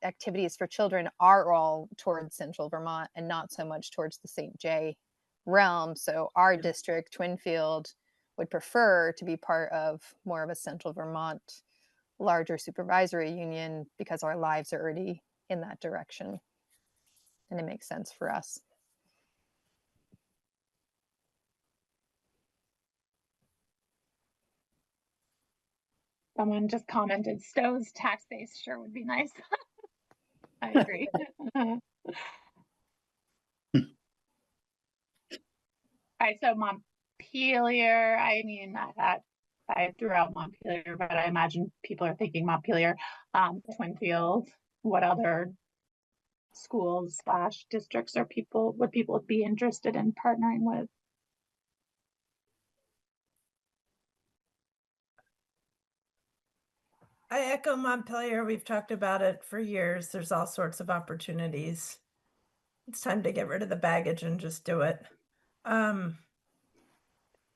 activities for children are all towards central Vermont and not so much towards the St. J realm. So our district, Twinfield, would prefer to be part of more of a central Vermont larger supervisory union because our lives are already in that direction. And it makes sense for us. Someone just commented, Stowe's tax base sure would be nice. I agree. All right, so Montpelier, I mean, I threw out Montpelier, but I imagine people are thinking Montpelier, Twinfield. What other schools / districts would people be interested in partnering with? I echo Montpelier. We've talked about it for years. There's all sorts of opportunities. It's time to get rid of the baggage and just do it. And,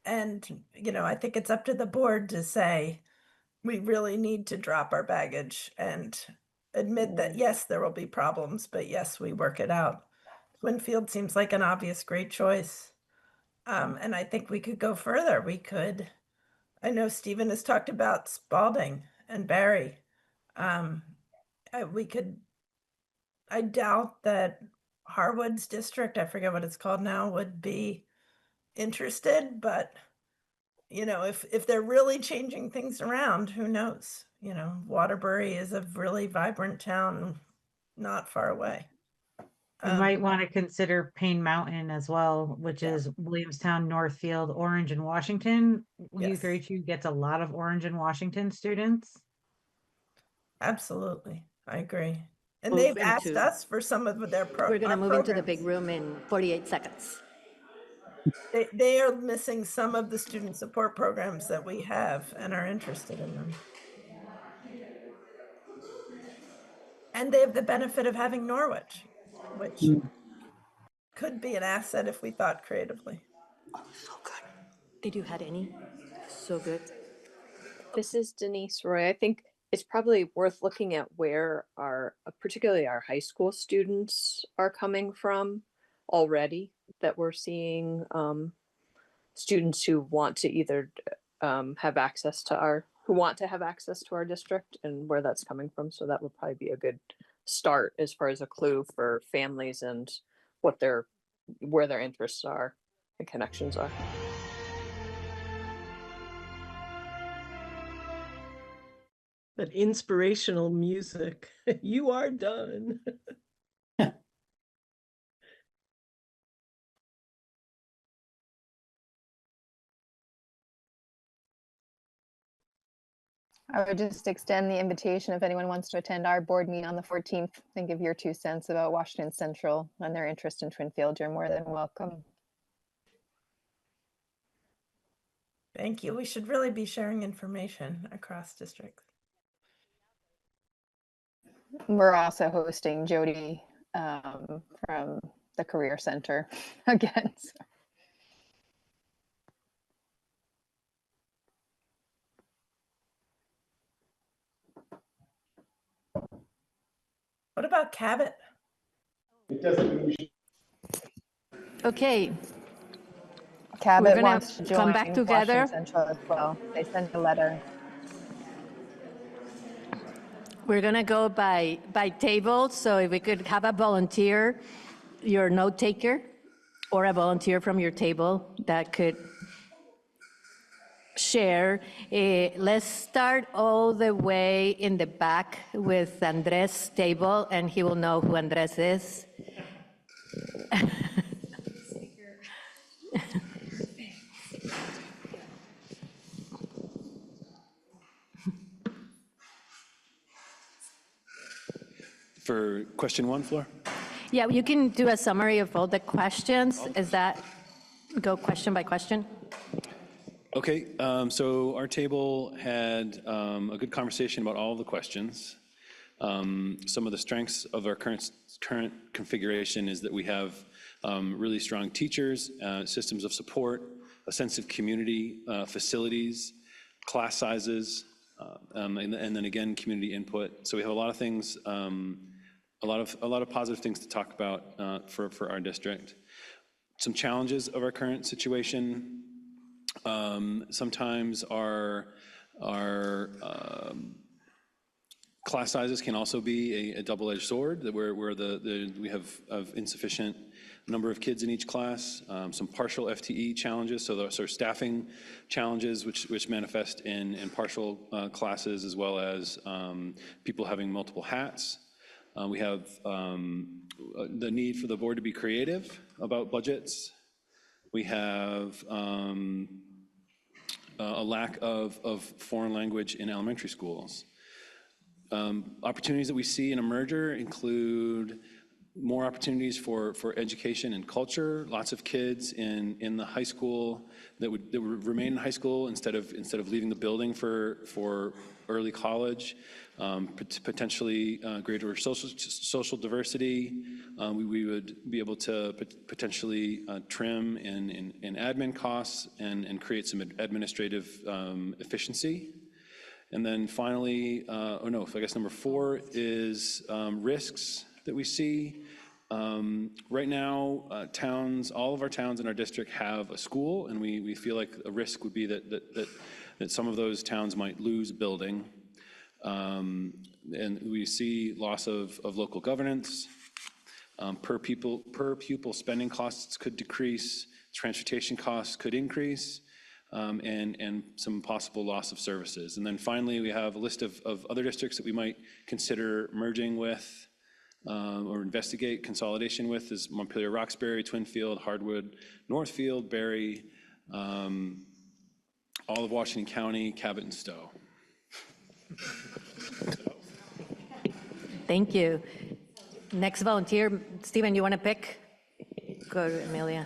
I think it's up to the board to say, we really need to drop our baggage and admit that, yes, there will be problems, but yes, we work it out. Winfield seems like an obvious great choice. And I think we could go further. I know Stephen has talked about Spalding and Barry. I doubt that Harwood's district, I forget what it's called now, would be interested, but if they're really changing things around, who knows? Waterbury is a really vibrant town not far away. You might want to consider Payne Mountain as well, which is Williamstown, Northfield, Orange, and Washington. U32 gets a lot of Orange and Washington students. Absolutely. I agree. And Move they've asked into- us for some of their We're going to move into the programs. big room in 48 seconds. They are missing some of the student support programs that we have and are interested in them. And they have the benefit of having Norwich, which could be an asset if we thought creatively. So good. Did you had any? So good. This is Denise Roy. I think it's probably worth looking at where particularly our high school students are coming from already, that we're seeing students who want to either have access to our district and where that's coming from. So that would probably be a good start as far as a clue for families and where their interests are and connections are. That inspirational music. You are done. I would just extend the invitation if anyone wants to attend our board meeting on the 14th and give your 2 cents about Washington Central and their interest in Twinfield. You're more than welcome. Thank you. We should really be sharing information across districts. We're also hosting Jody from the Career Center again. So. What about Cabot? Okay, Cabot gonna wants to come join back together. Washington Central as well. They sent a letter. We're gonna go by table, so if we could have a volunteer, your note taker, or a volunteer from your table that could share. Let's start all the way in the back with Andres' table, and he will know who Andres is. For question 1, Flor? Yeah, you can do a summary of all the questions. Is that, go question by question? Okay, so our table had a good conversation about all of the questions. Some of the strengths of our current configuration is that we have really strong teachers, systems of support, a sense of community, facilities, class sizes, and then again, community input. So we have a lot of things, a lot of positive things to talk about for our district. Some challenges of our current situation. Sometimes our class sizes can also be a double-edged sword, where we have insufficient number of kids in each class. Some partial FTE challenges, so those are staffing challenges, which manifest in partial classes, as well as people having multiple hats. We have the need for the board to be creative about budgets. We have a lack of foreign language in elementary schools. Opportunities that we see in a merger include more opportunities for education and culture. Lots of kids in the high school that would remain in high school instead of leaving the building for early college. Potentially greater social diversity. We would be able to potentially trim in admin costs and create some administrative efficiency. And then finally, I guess number 4 is risks that we see. Right now, all of our towns in our district have a school, and we feel like a risk would be that some of those towns might lose building. And we see loss of local governance. Per pupil spending costs could decrease, transportation costs could increase, and some possible loss of services. And then finally, we have a list of other districts that we might consider merging with or investigate consolidation with, is Montpelier, Roxbury, Twinfield, Hardwood, Northfield, Barry, all of Washington County, Cabot, and Stowe. Thank you. Next volunteer, Stephen, you want to pick? Go to Amelia.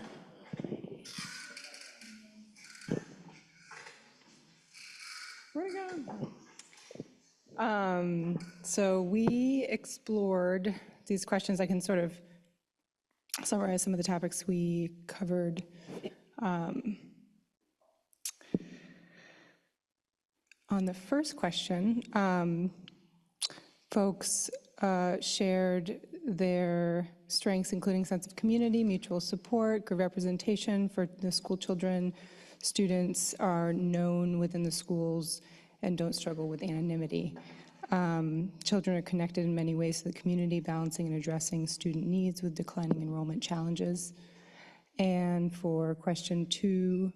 Where'd it go? So we explored these questions. I can sort of summarize some of the topics we covered. On the first question, folks shared their strengths, including sense of community, mutual support, good representation for the school children. Students are known within the schools and don't struggle with anonymity. Children are connected in many ways to the community, balancing and addressing student needs with declining enrollment challenges. And for question 2,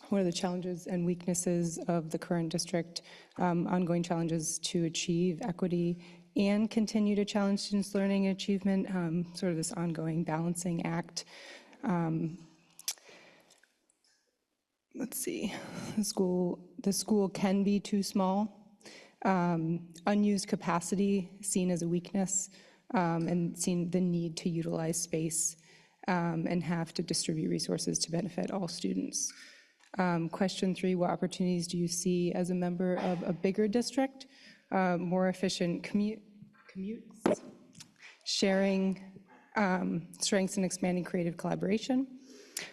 what are the challenges and weaknesses of the current district? Ongoing challenges to achieve equity and continue to challenge students' learning and achievement, sort of this ongoing balancing act. let's see, the school can be too small. Unused capacity seen as a weakness, and seen the need to utilize space and have to distribute resources to benefit all students. Question 3, what opportunities do you see as a member of a bigger district? More efficient commutes, sharing strengths and expanding creative collaboration,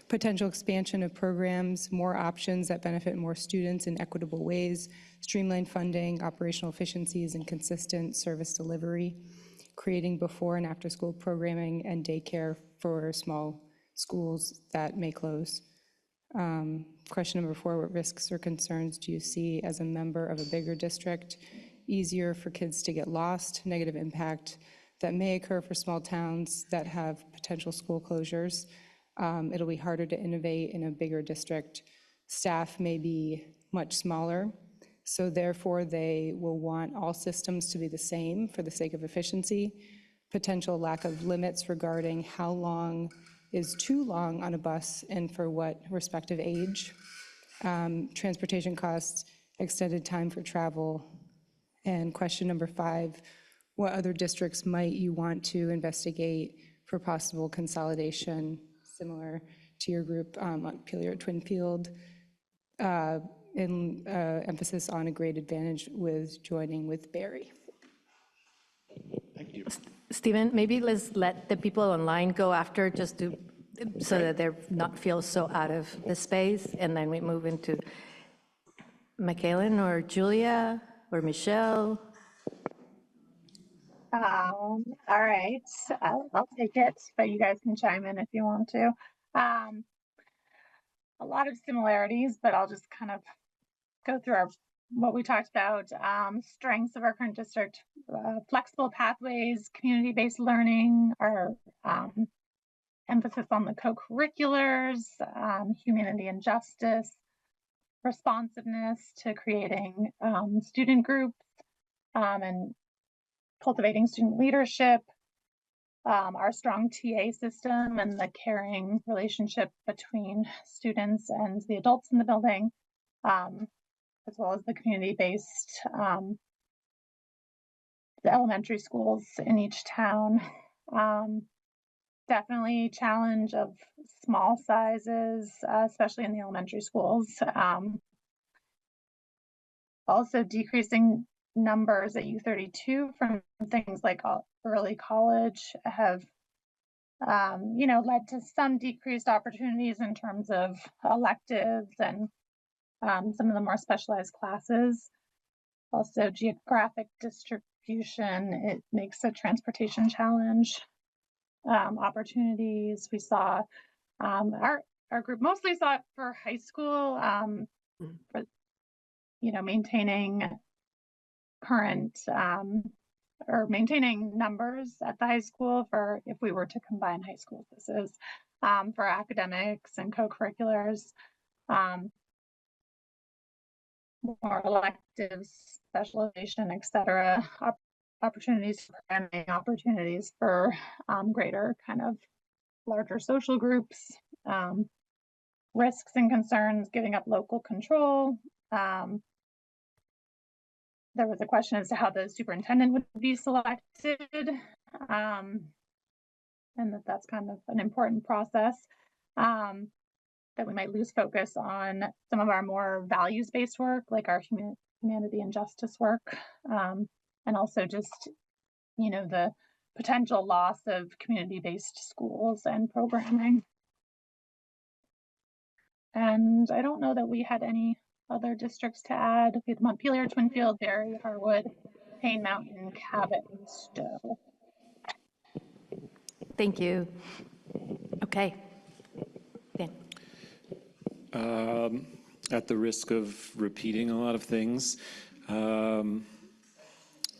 potential expansion of programs, more options that benefit more students in equitable ways, streamlined funding, operational efficiencies, and consistent service delivery, creating before and after school programming and daycare for small schools that may close. Question number 4, what risks or concerns do you see as a member of a bigger district? Easier for kids to get lost, negative impact that may occur for small towns that have potential school closures. It'll be harder to innovate in a bigger district. Staff may be much smaller, so therefore they will want all systems to be the same for the sake of efficiency. Potential lack of limits regarding how long is too long on a bus and for what respective age. Transportation costs, extended time for travel. And question number 5, what other districts might you want to investigate for possible consolidation, similar to your group, Montpelier, Twinfield, in emphasis on a great advantage with joining with Barry? Thank you. Stephen, maybe let's let the people online go after, just to, so that they're not feel so out of the space, and then we move into Michaelan or Julia or Michelle. All right, I'll take it, but you guys can chime in if you want to. A lot of similarities, but I'll just kind of go through what we talked about. Strengths of our current district, flexible pathways, community-based learning, our emphasis on the co-curriculars, humanity and justice, responsiveness to creating student groups, and cultivating student leadership, our strong TA system and the caring relationship between students and the adults in the building, as well as the community-based the elementary schools in each town. Definitely challenge of small sizes, especially in the elementary schools. Also decreasing numbers at U32 from things like early college have led to some decreased opportunities in terms of electives and some of the more specialized classes. Also geographic distribution, it makes a transportation challenge. Opportunities we saw, our group mostly saw it for high school, for maintaining current or maintaining numbers at the high school for if we were to combine high schools. This is for academics and co-curriculars, more electives, specialization, etc. Opportunities for programming, opportunities for greater kind of larger social groups, risks and concerns, giving up local control. There was a question as to how the superintendent would be selected, and that's kind of an important process, that we might lose focus on some of our more values-based work, like our humanity and justice work, and also just, the potential loss of community-based schools and programming. And I don't know that we had any other districts to add. We had Montpelier, Twinfield, Barry, Harwood, Payne Mountain, Cabot, and Stowe. Thank you. Okay. Dan. At the risk of repeating a lot of things,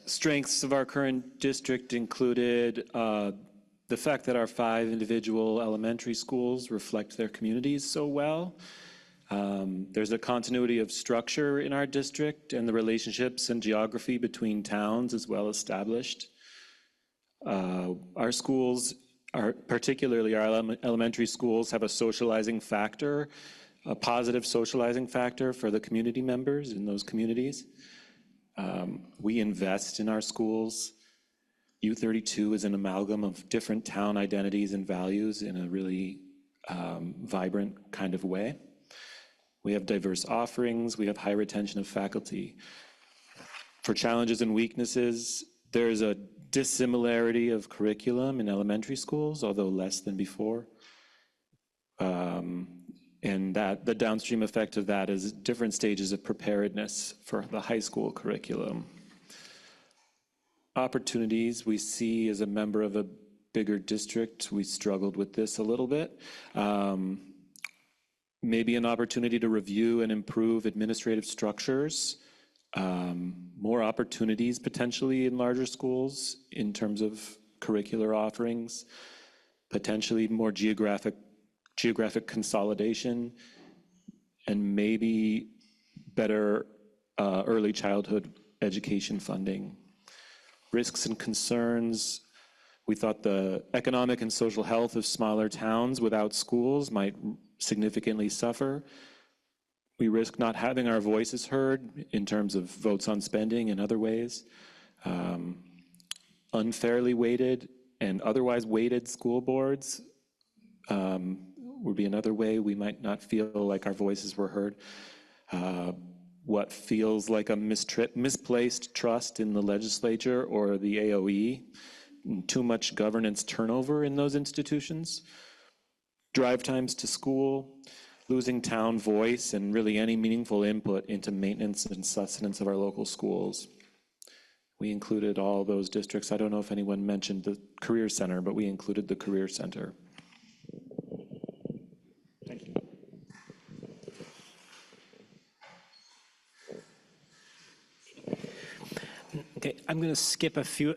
strengths of our current district included the fact that our 5 individual elementary schools reflect their communities so well. There's a continuity of structure in our district, and the relationships and geography between towns is well established. Our schools, particularly our elementary schools, have a socializing factor a positive socializing factor for the community members in those communities. We invest in our schools. U32 is an amalgam of different town identities and values in a really vibrant kind of way. We have diverse offerings. We have high retention of faculty. For challenges and weaknesses, there's a dissimilarity of curriculum in elementary schools, although less than before. And that the downstream effect of that is different stages of preparedness for the high school curriculum. Opportunities we see as a member of a bigger district, we struggled with this a little bit. Maybe an opportunity to review and improve administrative structures, more opportunities potentially in larger schools in terms of curricular offerings, potentially more geographic consolidation, and maybe better early childhood education funding. Risks and concerns, we thought the economic and social health of smaller towns without schools might significantly suffer. We risk not having our voices heard in terms of votes on spending and other ways. Unfairly weighted and otherwise weighted school boards would be another way we might not feel like our voices were heard. What feels like a misplaced trust in the legislature or the AOE, too much governance turnover in those institutions. Drive times to school, losing town voice and really any meaningful input into maintenance and sustenance of our local schools. We included all those districts. I don't know if anyone mentioned the Career Center, but we included the Career Center. Thank you. Okay, I'm going to skip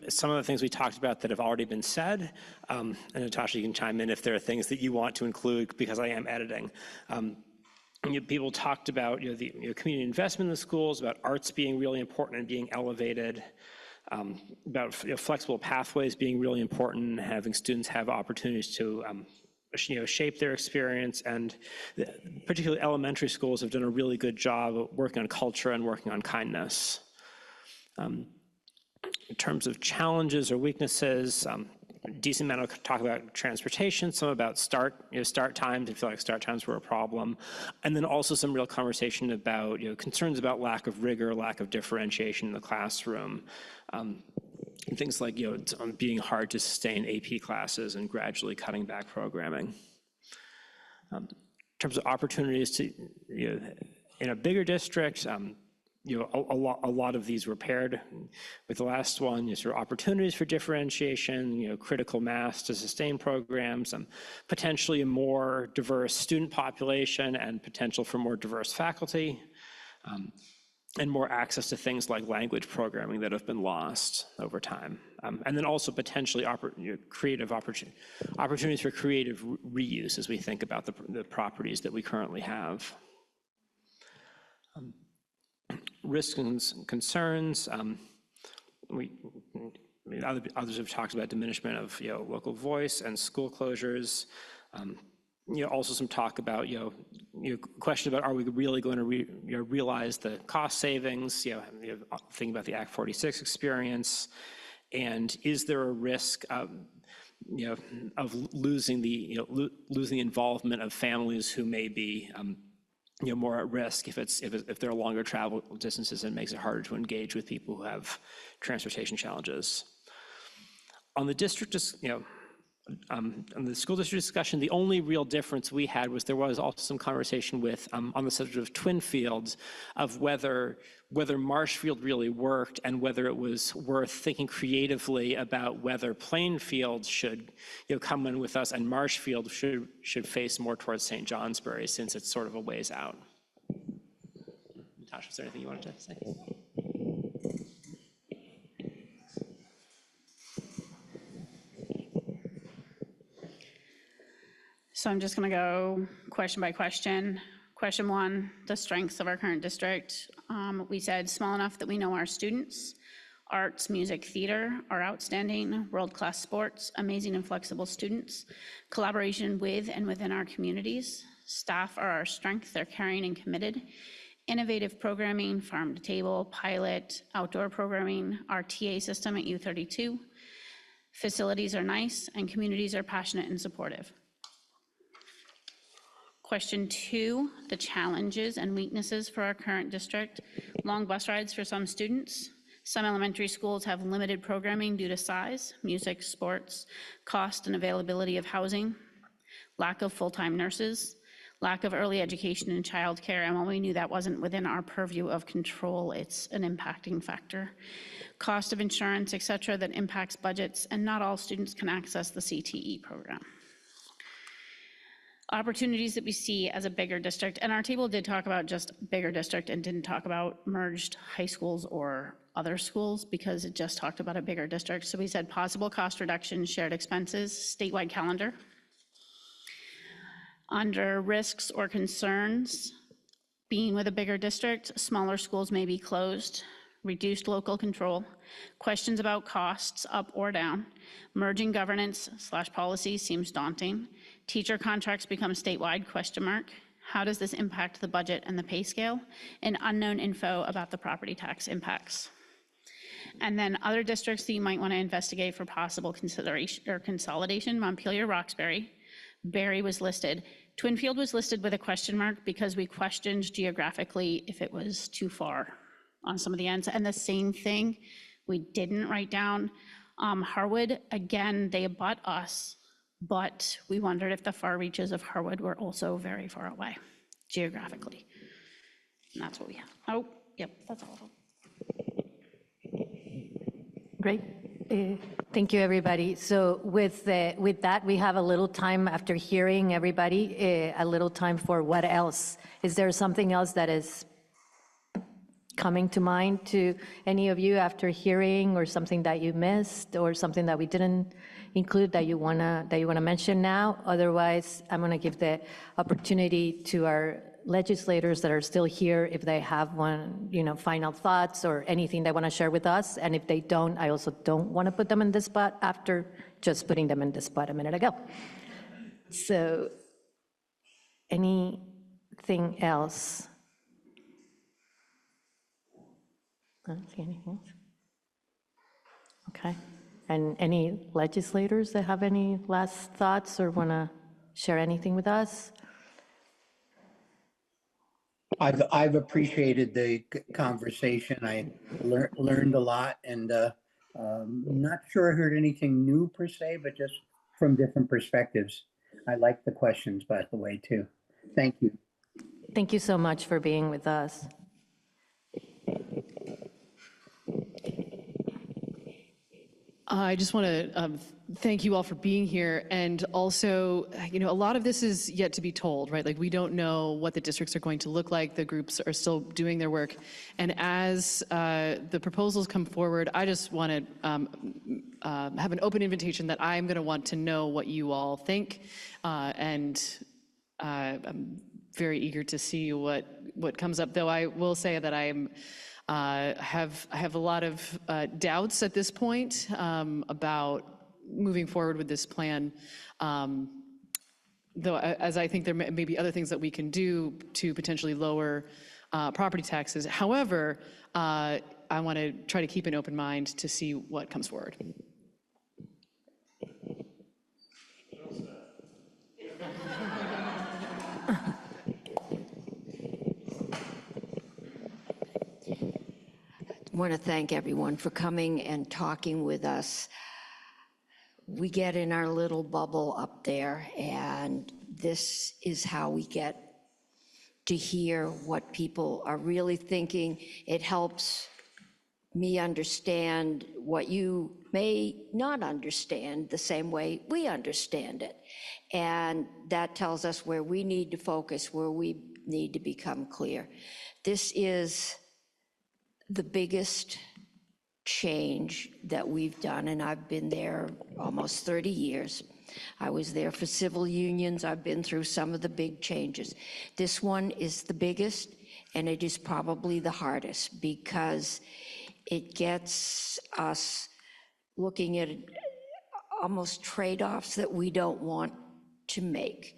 some of the things we talked about that have already been said. And Natasha, you can chime in if there are things that you want to include because I am editing. People talked about the community investment in the schools, about arts being really important and being elevated, about flexible pathways being really important, having students have opportunities to shape their experience, and particularly elementary schools have done a really good job of working on culture and working on kindness. In terms of challenges or weaknesses, decent amount of talk about transportation, some about start times. I feel like start times were a problem, and then also some real conversation about concerns about lack of rigor, lack of differentiation in the classroom, and things like it's being hard to sustain AP classes and gradually cutting back programming. In terms of opportunities to in a bigger district. A lot of these were paired with the last one, sort of opportunities for differentiation, critical mass to sustain programs, potentially a more diverse student population and potential for more diverse faculty, and more access to things like language programming that have been lost over time. And then also potentially creative opportunities for creative reuse as we think about the properties that we currently have. Risks and concerns. Others have talked about diminishment of local voice and school closures. Also some talk about question about are we really going to realize the cost savings? Thinking about the Act 46 experience, and is there a risk of losing the losing the involvement of families who may be more at risk if there are longer travel distances and it makes it harder to engage with people who have transportation challenges. On the district, on the school district discussion, the only real difference we had was there was also some conversation with on the subject of twin fields of whether Marshfield really worked and whether it was worth thinking creatively about whether Plainfield should come in with us and Marshfield should face more towards St. Johnsbury since it's sort of a ways out. Natasha, is there anything you wanted to say? So I'm just going to go question by question. Question one, the strengths of our current district. We said small enough that we know our students. Arts, music, theater are outstanding. World-class sports, amazing and flexible students. Collaboration with and within our communities. Staff are our strength, they're caring and committed. Innovative programming, farm to table, pilot, outdoor programming, our TA system at U32. Facilities are nice and communities are passionate and supportive. Question 2, the challenges and weaknesses for our current district. Long bus rides for some students. Some elementary schools have limited programming due to size, music, sports, cost and availability of housing, lack of full-time nurses, lack of early education and childcare, and while we knew that wasn't within our purview of control, it's an impacting factor. Cost of insurance, et cetera, that impacts budgets, and not all students can access the CTE program. Opportunities that we see as a bigger district, and our table did talk about just bigger district and didn't talk about merged high schools or other schools because it just talked about a bigger district. So we said possible cost reduction, shared expenses, statewide calendar. Under risks or concerns, being with a bigger district, smaller schools may be closed, reduced local control, questions about costs up or down, merging governance/policy seems daunting, teacher contracts become statewide, ? How does this impact the budget and the pay scale? And unknown info about the property tax impacts. And then other districts that you might want to investigate for possible consideration or consolidation, Montpelier, Roxbury, Barry was listed. Twinfield was listed with a question mark because we questioned geographically if it was too far on some of the ends. And the same thing, we didn't write down. Harwood, again, they abut us, but we wondered if the far reaches of Harwood were also very far away geographically. And that's what we have. Oh, yep, that's all. Great. Thank you, everybody. So with that, we have a little time after hearing everybody, a little time for what else? Is there something else that is coming to mind to any of you after hearing, or something that you missed, or something that we didn't include that you wanna mention now? Otherwise, I'm gonna give the opportunity to our legislators that are still here, if they have final thoughts or anything they want to share with us. And if they don't, I also don't want to put them in the spot after just putting them in the spot a minute ago. So anything else? I don't see anything else. Okay. And any legislators that have any last thoughts or want to share anything with us? I've appreciated the conversation. I learned a lot, and not sure I heard anything new per se, but just from different perspectives. I like the questions, by the way, too. Thank you. Thank you so much for being with us. I just want to thank you all for being here. And also, a lot of this is yet to be told, right? Like, we don't know what the districts are going to look like. The groups are still doing their work. And as the proposals come forward, I just want to have an open invitation that I'm going to want to know what you all think. And I'm very eager to see what comes up, though I will say that I have a lot of doubts at this point about moving forward with this plan, though, as I think there may be other things that we can do to potentially lower property taxes. However, I want to try to keep an open mind to see what comes forward. I want to thank everyone for coming and talking with us. We get in our little bubble up there, and this is how we get to hear what people are really thinking. It helps me understand what you may not understand the same way we understand it. And that tells us where we need to focus, where we need to become clear. This is the biggest change that we've done, and I've been there almost 30 years. I was there for civil unions. I've been through some of the big changes. This one is the biggest, and it is probably the hardest because it gets us looking at almost trade-offs that we don't want to make.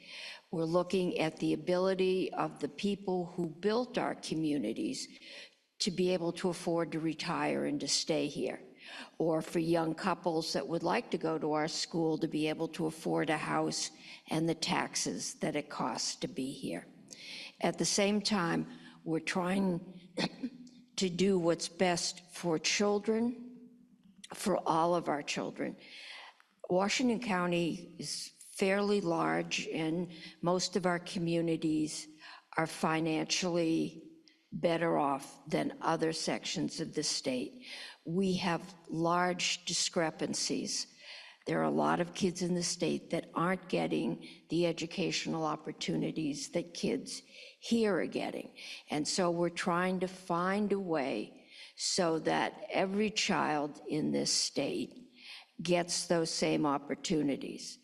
We're looking at the ability of the people who built our communities to be able to afford to retire and to stay here, or for young couples that would like to go to our school to be able to afford a house and the taxes that it costs to be here. At the same time, we're trying to do what's best for children, for all of our children. Washington County is fairly large, and most of our communities are financially better off than other sections of the state. We have large discrepancies. There are a lot of kids in the state that aren't getting the educational opportunities that kids here are getting. And so we're trying to find a way so that every child in this state gets those same opportunities.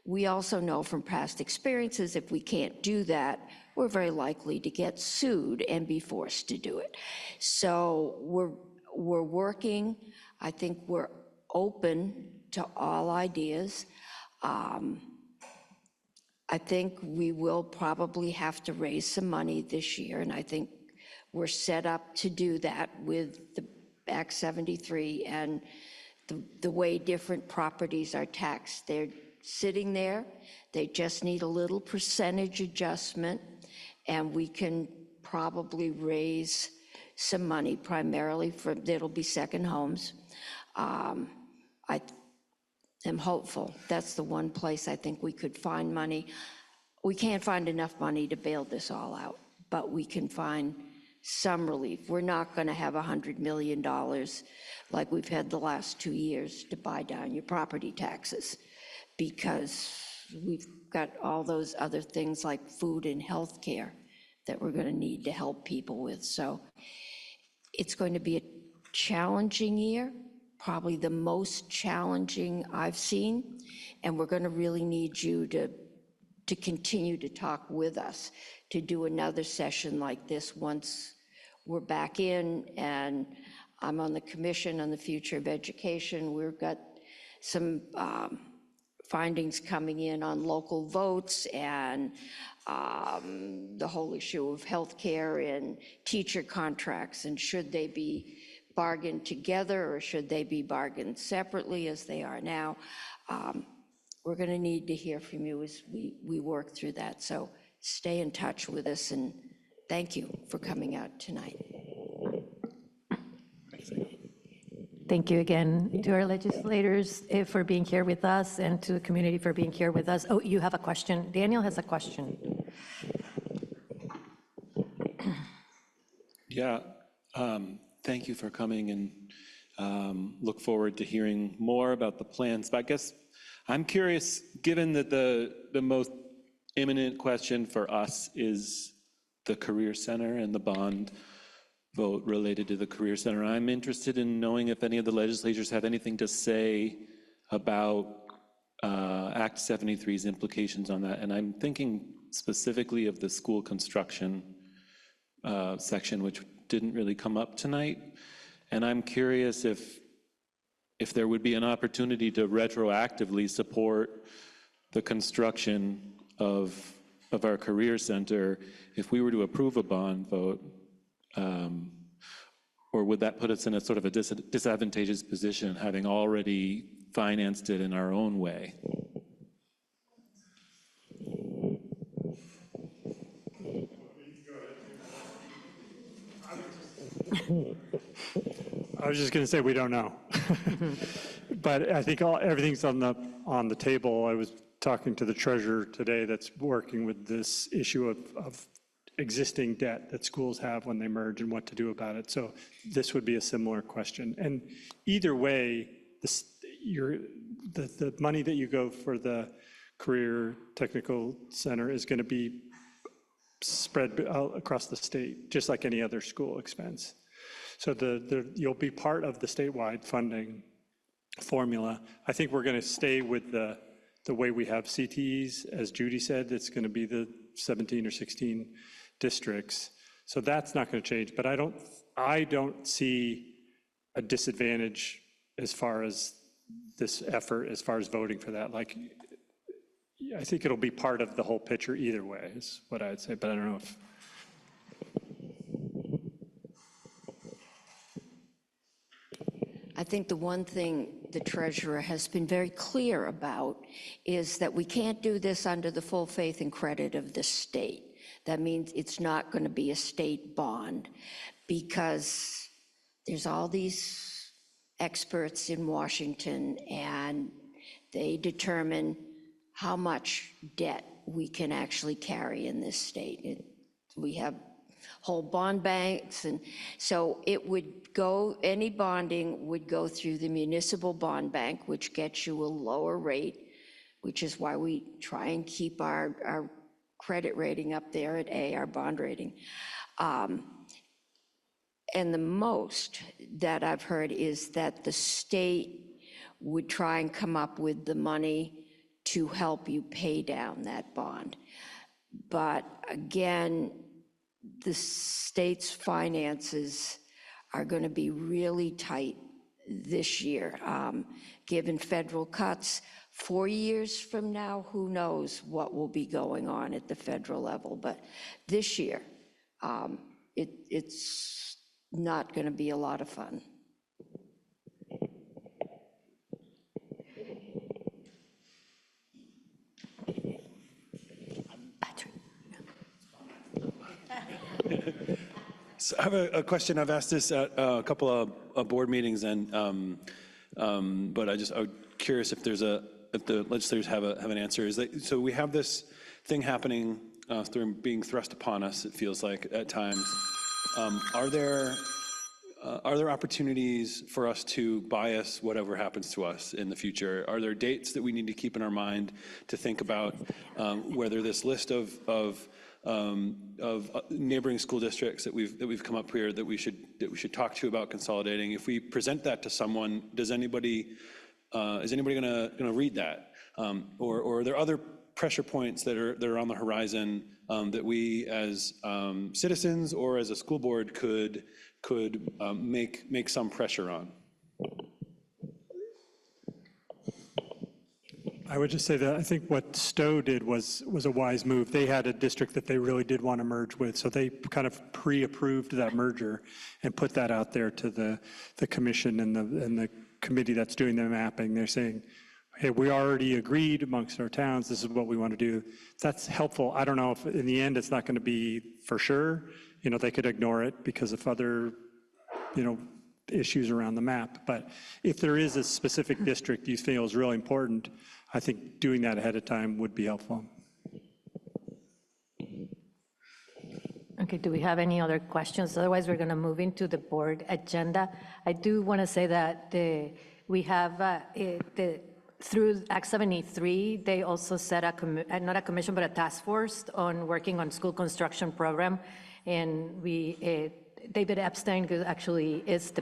We also know from past experiences, if we can't do that, we're very likely to get sued and be forced to do it. So we're working. I think we're open to all ideas. I think we will probably have to raise some money this year, and I think we're set up to do that with the Act 73 and the way different properties are taxed. They're sitting there, they just need a little percentage adjustment, and we can probably raise some money primarily from, it'll be second homes. I am hopeful. That's the one place I think we could find money. We can't find enough money to bail this all out, but we can find some relief. We're not going to have $100 million like we've had the last 2 years to buy down your property taxes, because we've got all those other things like food and health care that we're going to need to help people with. So it's going to be a challenging year, probably the most challenging I've seen, and we're going to really need you to continue to talk with us, to do another session like this once we're back in, and I'm on the commission on the future of education. We've got some findings coming in on local votes and the whole issue of healthcare and teacher contracts, and should they be bargained together or should they be bargained separately as they are now. We're going to need to hear from you as we work through that. So stay in touch with us, and thank you for coming out tonight. Thank you again to our legislators for being here with us, and to the community for being here with us. Oh, you have a question. Daniel has a question. Yeah, thank you for coming, and look forward to hearing more about the plans. But I guess I'm curious, given that the most imminent question for us is the Career Center and the bond vote related to the Career Center, I'm interested in knowing if any of the legislators have anything to say about Act 73's implications on that. And I'm thinking specifically of the school construction section, which didn't really come up tonight. And I'm curious if there would be an opportunity to retroactively support the construction of our Career Center if we were to approve a bond vote. Or would that put us in a sort of a disadvantageous position, having already financed it in our own way? I was just going to say we don't know, but I think everything's on the table. I was talking to the treasurer today that's working with this issue of existing debt that schools have when they merge and what to do about it. So this would be a similar question. And either way, the money that you go for the Career Technical Center is going to be spread out across the state, just like any other school expense. So you'll be part of the statewide funding formula. I think we're going to stay with the way we have CTEs. As Judy said, it's going to be the 17 or 16 districts. So that's not going to change. But I don't see a disadvantage as far as this effort, as far as voting for that. Like, I think it'll be part of the whole picture either way, is what I'd say, but I don't know if. I think the one thing the treasurer has been very clear about is that we can't do this under the full faith and credit of the state. That means it's not going to be a state bond, because there's all these experts in Washington, and they determine how much debt we can actually carry in this state. We have whole bond banks, and so it would go, any bonding would go through the municipal bond bank, which gets you a lower rate, which is why we try and keep our credit rating up there at A, our bond rating. And the most that I've heard is that the state would try and come up with the money to help you pay down that bond. But again, the state's finances are going to be really tight this year, given federal cuts. 4 years from now, who knows what will be going on at the federal level. But this year, it's not going to be a lot of fun. So I have a question. I've asked this at a couple of board meetings, and but I'm curious if the legislators have an answer. Is that, so we have this thing happening being thrust upon us, it feels like at times. Are there opportunities for us to bias whatever happens to us in the future? Are there dates that we need to keep in our mind to think about whether this list of neighboring school districts that we've come up here that we should talk to about consolidating? If we present that to someone, is anybody going to read that? Or are there other pressure points that are on the horizon that we as citizens or as a school board could make some pressure on? I would just say that I think what Stowe did was a wise move. They had a district that they really did want to merge with, so they kind of pre-approved that merger and put that out there to the commission and the committee that's doing the mapping. They're saying, hey, we already agreed amongst our towns, this is what we want to do. That's helpful. I don't know if in the end it's not going to be for sure. They could ignore it because of other, issues around the map. But if there is a specific district you feel is really important, I think doing that ahead of time would be helpful. Okay, do we have any other questions? Otherwise, we're going to move into the board agenda. I do want to say that we have, through Act 73, they also set not a commission, but a task force on working on school construction program. And David Epstein, who actually is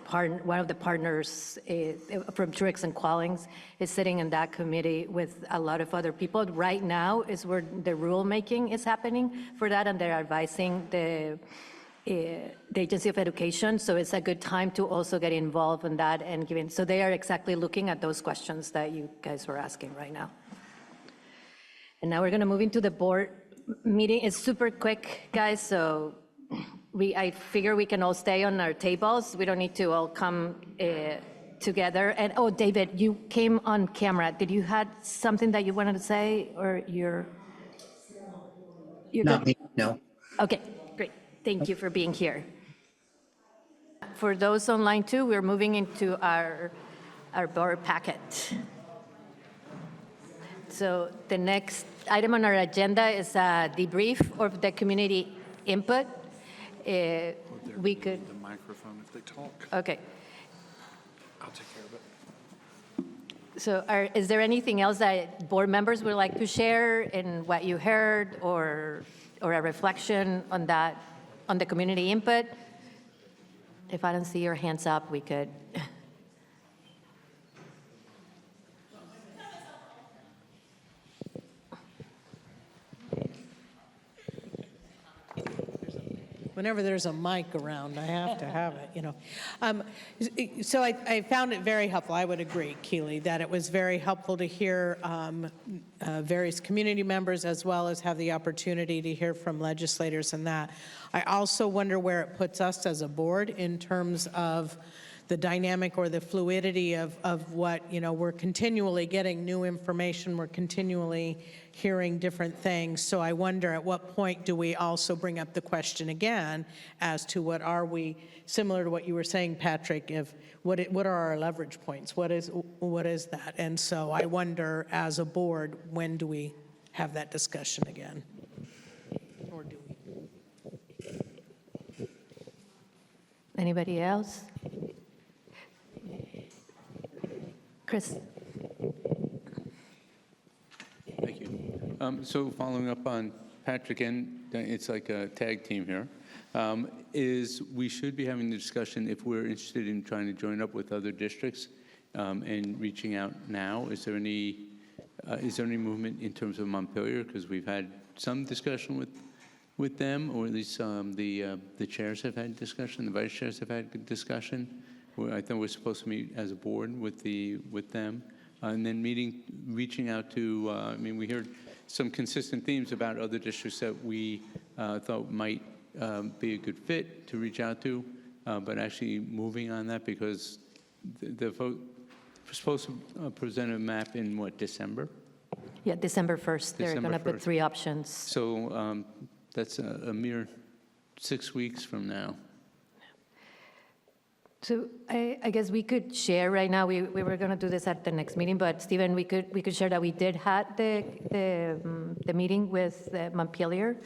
one of the partners from Truex and Quallings, is sitting in that committee with a lot of other people. Right now is where the rulemaking is happening for that, and they're advising the Agency of Education. So it's a good time to also get involved in that and giving. So they are exactly looking at those questions that you guys were asking right now. And now we're going to move into the board meeting. It's super quick, guys. So I figure we can all stay on our tables. We don't need to all come together. And oh, David, you came on camera. Did you have something that you wanted to say, or you're Not good? me, no. Okay, great. Thank you for being here. For those online too, we're moving into our board packet. So the next item on our agenda is a debrief of the community input. We could. The microphone if they talk. Okay. I'll take care of it. So is there anything else that board members would like to share in what you heard, or a reflection on that, on the community input? If I don't see your hands up, we could. Whenever there's a mic around, I have to have it, you know. So I found it very helpful. I would agree, Keely, that it was very helpful to hear various community members as well as have the opportunity to hear from legislators and that. I also wonder where it puts us as a board in terms of the dynamic or the fluidity of what, you know, we're continually getting new information, we're continually hearing different things. So I wonder at what point do we also bring up the question again as to what are we, similar to what you were saying, Patrick, if what are our leverage points? What is that? And so I wonder as a board, when do we have that discussion again? Or do we? Anybody else? Chris? Thank you. So following up on Patrick, and it's like a tag team here, is we should be having the discussion if we're interested in trying to join up with other districts and reaching out now. Is there any movement in terms of Montpelier? Because we've had some discussion with them, or at least the chairs have had discussion, the vice chairs have had good discussion. I thought we're supposed to meet as a board with them, and then reaching out to. I mean, we heard some consistent themes about other districts that we thought might be a good fit to reach out to, but actually moving on that because the vote was supposed to present a map in what, December? Yeah, December 1st. They're going to put 3 options. So that's a mere 6 weeks from now. So I guess we could share right now. We were going to do this at the next meeting, but Stephen, we could share that we did have the meeting with Montpelier,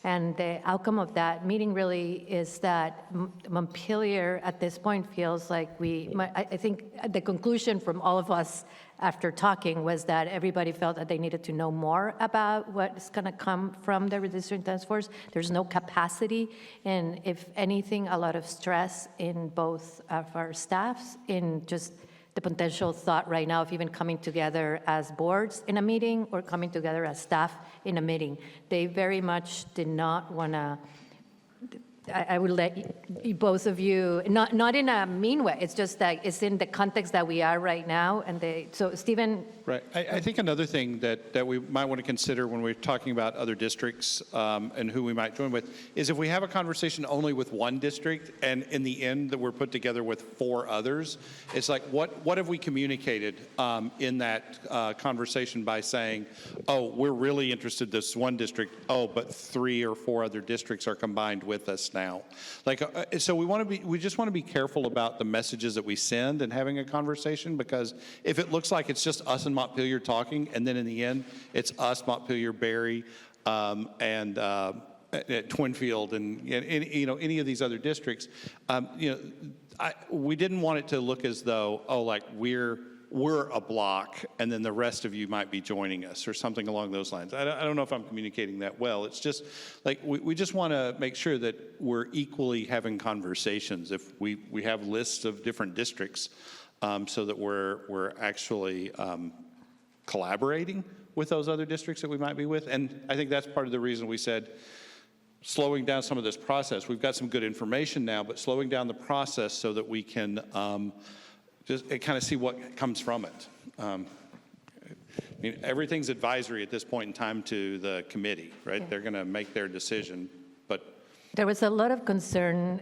and the outcome of that meeting really is that Montpelier at this point feels like I think the conclusion from all of us after talking was that everybody felt that they needed to know more about what's going to come from the redistricting task force. There's no capacity, and if anything, a lot of stress in both of our staffs in just the potential thought right now of even coming together as boards in a meeting or coming together as staff in a meeting. They very much did not want to. I would let both of you, not in a mean way, it's just that it's in the context that we are right now, so Stephen. Right. I think another thing that we might want to consider when we're talking about other districts and who we might join with is if we have a conversation only with one district and in the end that we're put together with 4 others, it's like what have we communicated in that conversation by saying, oh, we're really interested in this one district, oh, but 3 or 4 other districts are combined with us now. Like, so we just want to be careful about the messages that we send and having a conversation, because if it looks like it's just us and Montpelier talking, and then in the end it's us, Montpelier, Barry, and Twinfield, and you know, any of these other districts, you know, we didn't want it to look as though, oh, like we're a block and then the rest of you might be joining us or something along those lines. I don't know if I'm communicating that well. It's just like we just want to make sure that we're equally having conversations if we have lists of different districts, so that we're actually collaborating with those other districts that we might be with. And I think that's part of the reason we said slowing down some of this process. We've got some good information now, but slowing down the process so that we can just kind of see what comes from it. I mean, everything's advisory at this point in time to the committee, right? Yeah. They're going to make their decision, but there was a lot of concern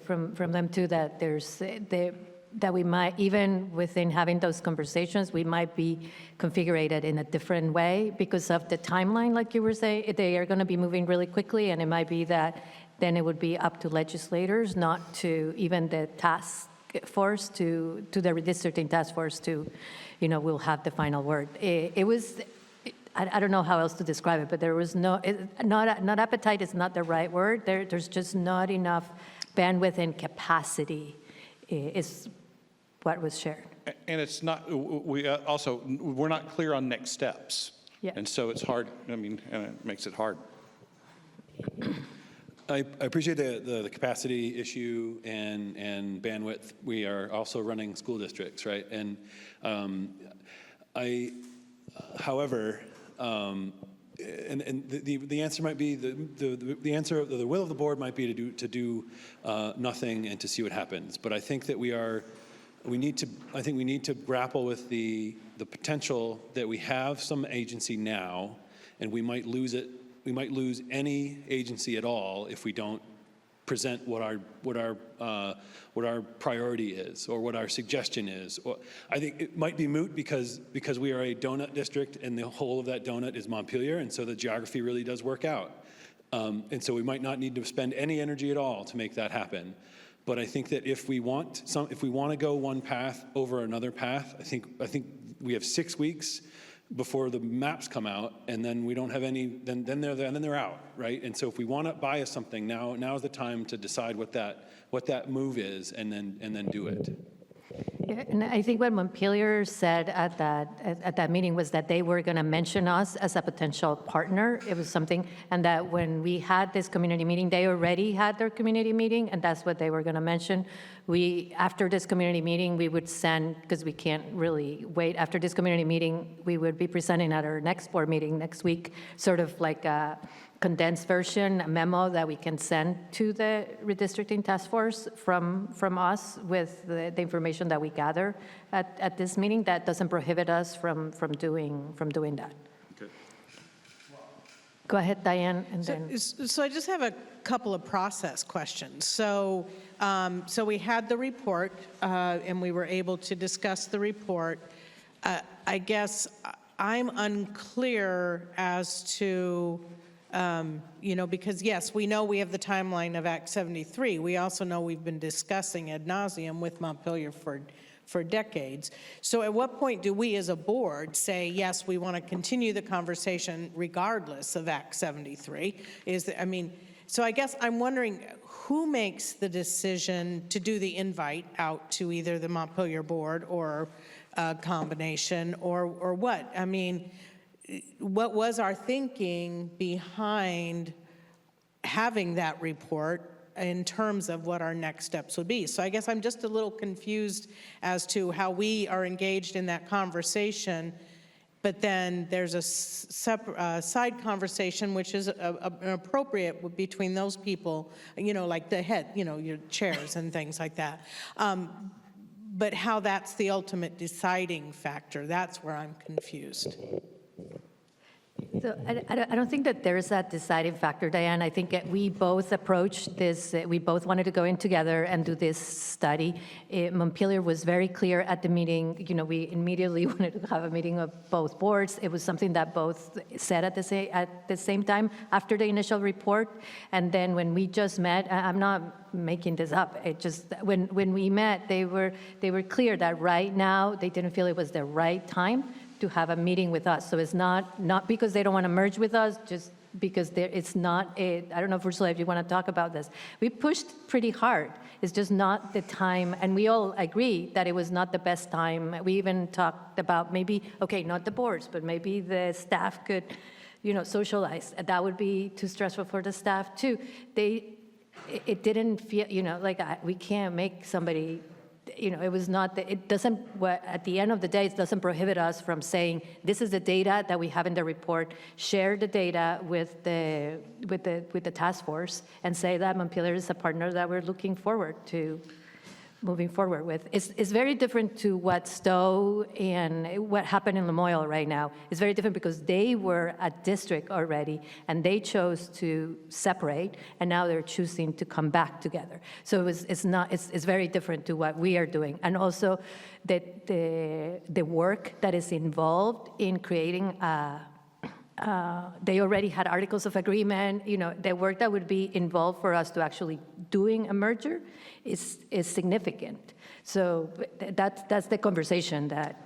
from them too that that we might, even within having those conversations, we might be configured in a different way because of the timeline, like you were saying. They are going to be moving really quickly, and it might be that then it would be up to legislators, not to even the task force, to the redistricting task force to, you know, will have the final word. It was, I don't know how else to describe it, but there was not appetite is not the right word. There's just not enough bandwidth and capacity is what was shared. And it's not, we're not clear on next steps. Yeah. And so it's hard, I mean, and it makes it hard. I appreciate the capacity issue and bandwidth. We are also running school districts, right? And however, the answer might be, the answer, the will of the board might be to do nothing and to see what happens. But I think that we need to grapple with the potential that we have some agency now, and we might lose it. We might lose any agency at all if we don't present what our priority is or what our suggestion is. Or I think it might be moot because we are a donut district and the whole of that donut is Montpelier, and so the geography really does work out. And so we might not need to spend any energy at all to make that happen. But I think that if we want to go one path over another path, I think we have 6 weeks before the maps come out, and then we don't have any. Then they're out, right? And so if we want to bias something, now is the time to decide what that move is, and then do it. Yeah, and I think what Montpelier said at that meeting was that they were going to mention us as a potential partner. It was something, and that when we had this community meeting, they already had their community meeting, and that's what they were going to mention. After this community meeting, we would send, because we can't really wait, after this community meeting, we would be presenting at our next board meeting next week, sort of like a condensed version, a memo that we can send to the redistricting task force from us with the information that we gather at this meeting. That doesn't prohibit us from doing that. Okay. Go ahead, Diane, and then. So I just have a couple of process questions. So we had the report, and we were able to discuss the report. I guess I'm unclear as to, because yes, we know we have the timeline of Act 73. We also know we've been discussing ad nauseum with Montpelier for decades. So at what point do we as a board say, yes, we want to continue the conversation regardless of Act 73? So I guess I'm wondering who makes the decision to do the invite out to either the Montpelier board or a combination or what? What was our thinking behind having that report in terms of what our next steps would be? So I guess I'm just a little confused as to how we are engaged in that conversation, but then there's a side conversation which is appropriate between those people, like the head, your chairs and things like that. But how that's the ultimate deciding factor, that's where I'm confused. So I don't think that there is that deciding factor, Diane. I think that we both approached this, we both wanted to go in together and do this study. Montpelier was very clear at the meeting. We immediately wanted to have a meeting of both boards. It was something that both said at the same time after the initial report. And then when we just met, I'm not making this up. It just, when we met, they were clear that right now they didn't feel it was the right time to have a meeting with us. So it's not because they don't want to merge with us, just because it's not I don't know, Ursula, if you want to talk about this. We pushed pretty hard. It's just not the time, and we all agree that it was not the best time. We even talked about maybe, okay, not the boards, but maybe the staff could, socialize. That would be too stressful for the staff too. It didn't feel, we can't make somebody, it was not, it doesn't, at the end of the day, it doesn't prohibit us from saying, this is the data that we have in the report, share the data with the task force, and say that Montpelier is a partner that we're looking forward to moving forward with. It's very different to what Stowe and what happened in Lamoille right now. It's very different because they were a district already, and they chose to separate, and now they're choosing to come back together. So it's very different to what we are doing. And also the work that is involved in creating they already had articles of agreement. The work that would be involved for us to actually doing a merger is significant. So that's the conversation that.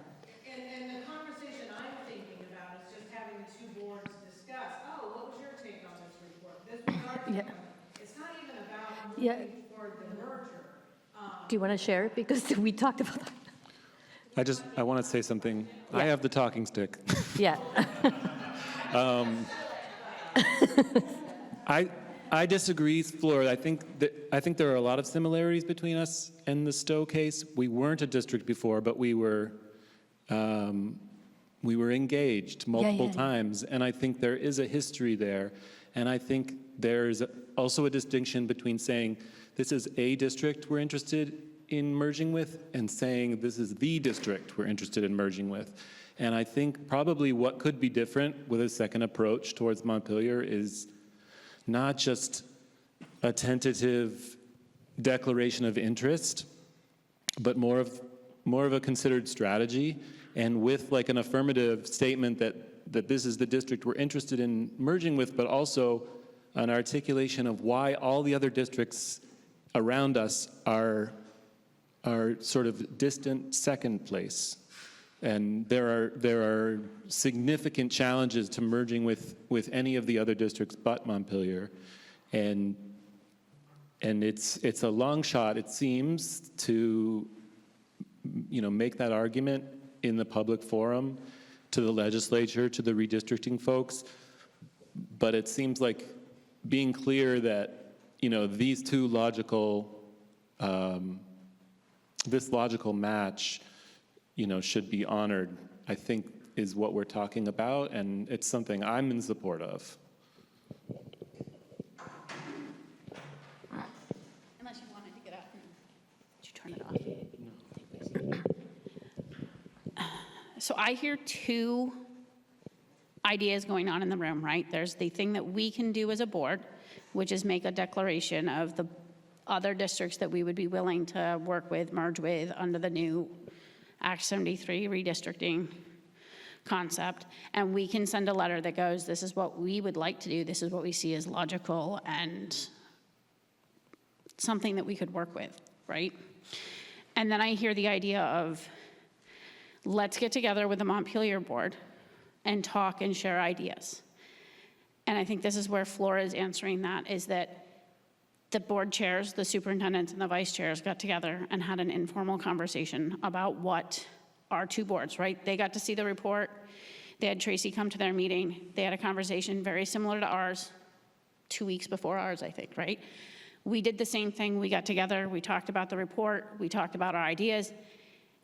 And the conversation I'm thinking about is just having the two boards discuss, what was your take on this report? This was our take on it. It's not even about moving toward the merger. Do you want to share it? Because we talked about that. I want to say something. Yeah. I have the talking stick. Yeah. I disagree, Flora. I think there are a lot of similarities between us and the Stowe case. We weren't a district before, but we were We were engaged multiple times, and I think there is a history there. And I think there's also a distinction between saying this is a district we're interested in merging with and saying this is the district we're interested in merging with. And I think probably what could be different with a second approach towards Montpelier is not just a tentative declaration of interest, but more of a considered strategy, and with like an affirmative statement that this is the district we're interested in merging with, but also an articulation of why all the other districts around us are sort of distant second place. And there are significant challenges to merging with any of the other districts but Montpelier. And it's a long shot, it seems, to make that argument in the public forum to the legislature, to the redistricting folks. But it seems like being clear that these two logical, this logical match, should be honored, I think, is what we're talking about, and it's something I'm in support of. Unless you wanted to get up, did you turn it off? So I hear two ideas going on in the room, right? There's the thing that we can do as a board, which is make a declaration of the other districts that we would be willing to work with, merge with under the new Act 73 redistricting concept. And we can send a letter that goes, this is what we would like to do, this is what we see as logical and something that we could work with, right? And then I hear the idea of, let's get together with the Montpelier board and talk and share ideas. And I think this is where Flora is answering that, is that the board chairs, the superintendents and the vice chairs got together and had an informal conversation about what our two boards, right? They got to see the report. They had Tracy come to their meeting. They had a conversation very similar to ours, 2 weeks before ours, I think, right? We did the same thing. We got together. We talked about the report. We talked about our ideas.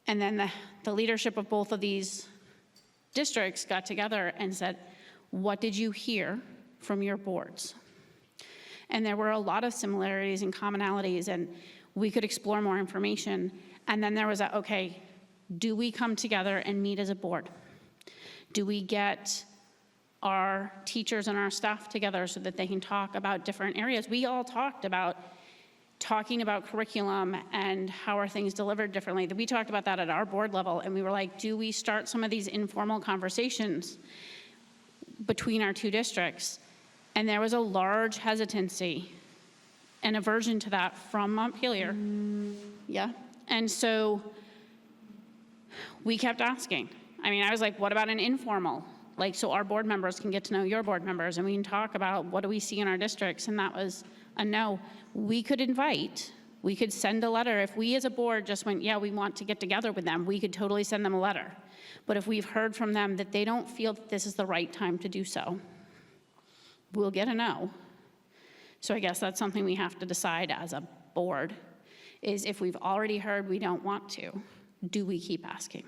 And then the leadership of both of these districts got together and said, what did you hear from your boards? And there were a lot of similarities and commonalities, and we could explore more information. And then there was okay, do we come together and meet as a board? Do we get our teachers and our staff together so that they can talk about different areas? We all talked about talking about curriculum and how are things delivered differently. We talked about that at our board level, and we were like, do we start some of these informal conversations between our two districts? And there was a large hesitancy and aversion to that from Montpelier. Yeah. And so we kept asking. I mean, I was like, what about an informal? Like, so our board members can get to know your board members and we can talk about what do we see in our districts. And that was a no. We could invite, we could send a letter. If we as a board just went, yeah, we want to get together with them, we could totally send them a letter. But if we've heard from them that they don't feel that this is the right time to do so, we'll get a no. So I guess that's something we have to decide as a board, is if we've already heard we don't want to, do we keep asking?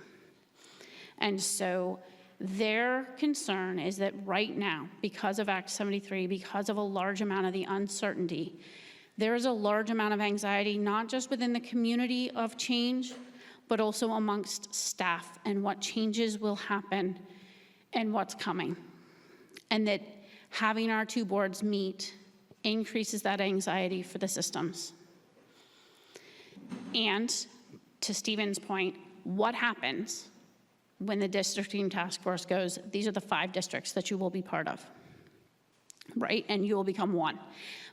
And so their concern is that right now, because of Act 73, because of a large amount of the uncertainty, there is a large amount of anxiety, not just within the community of change, but also amongst staff and what changes will happen and what's coming. And that having our two boards meet increases that anxiety for the systems. And to Stephen's point, what happens when the districting task force goes, these are the 5 districts that you will be part of, right? And you will become one.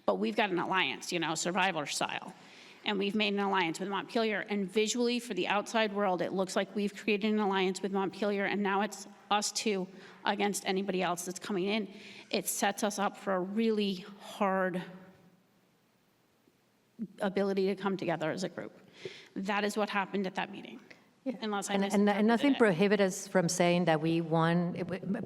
But we've got an alliance, survivor style. And we've made an alliance with Montpelier. And visually, for the outside world, it looks like we've created an alliance with Montpelier, and now it's us two against anybody else that's coming in. It sets us up for a really hard ability to come together as a group. That is what happened at that meeting. unless I And misinterpreted nothing it. prohibits us from saying that we won,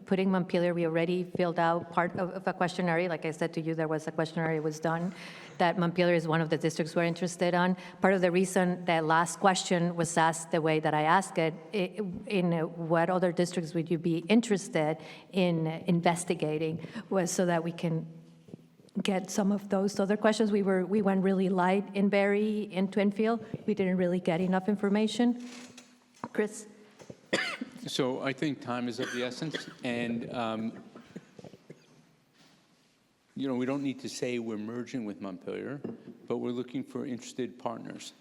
putting Montpelier, we already filled out part of a questionnaire. Like I said to you, there was a questionnaire, it was done, that Montpelier is one of the districts we're interested on. Part of the reason that last question was asked the way that I asked it, in what other districts would you be interested in investigating, was so that we can get some of those other questions. We went really light in Barry, in Twinfield. We didn't really get enough information. Chris? So I think time is of the essence, and we don't need to say we're merging with Montpelier, but we're looking for interested partners.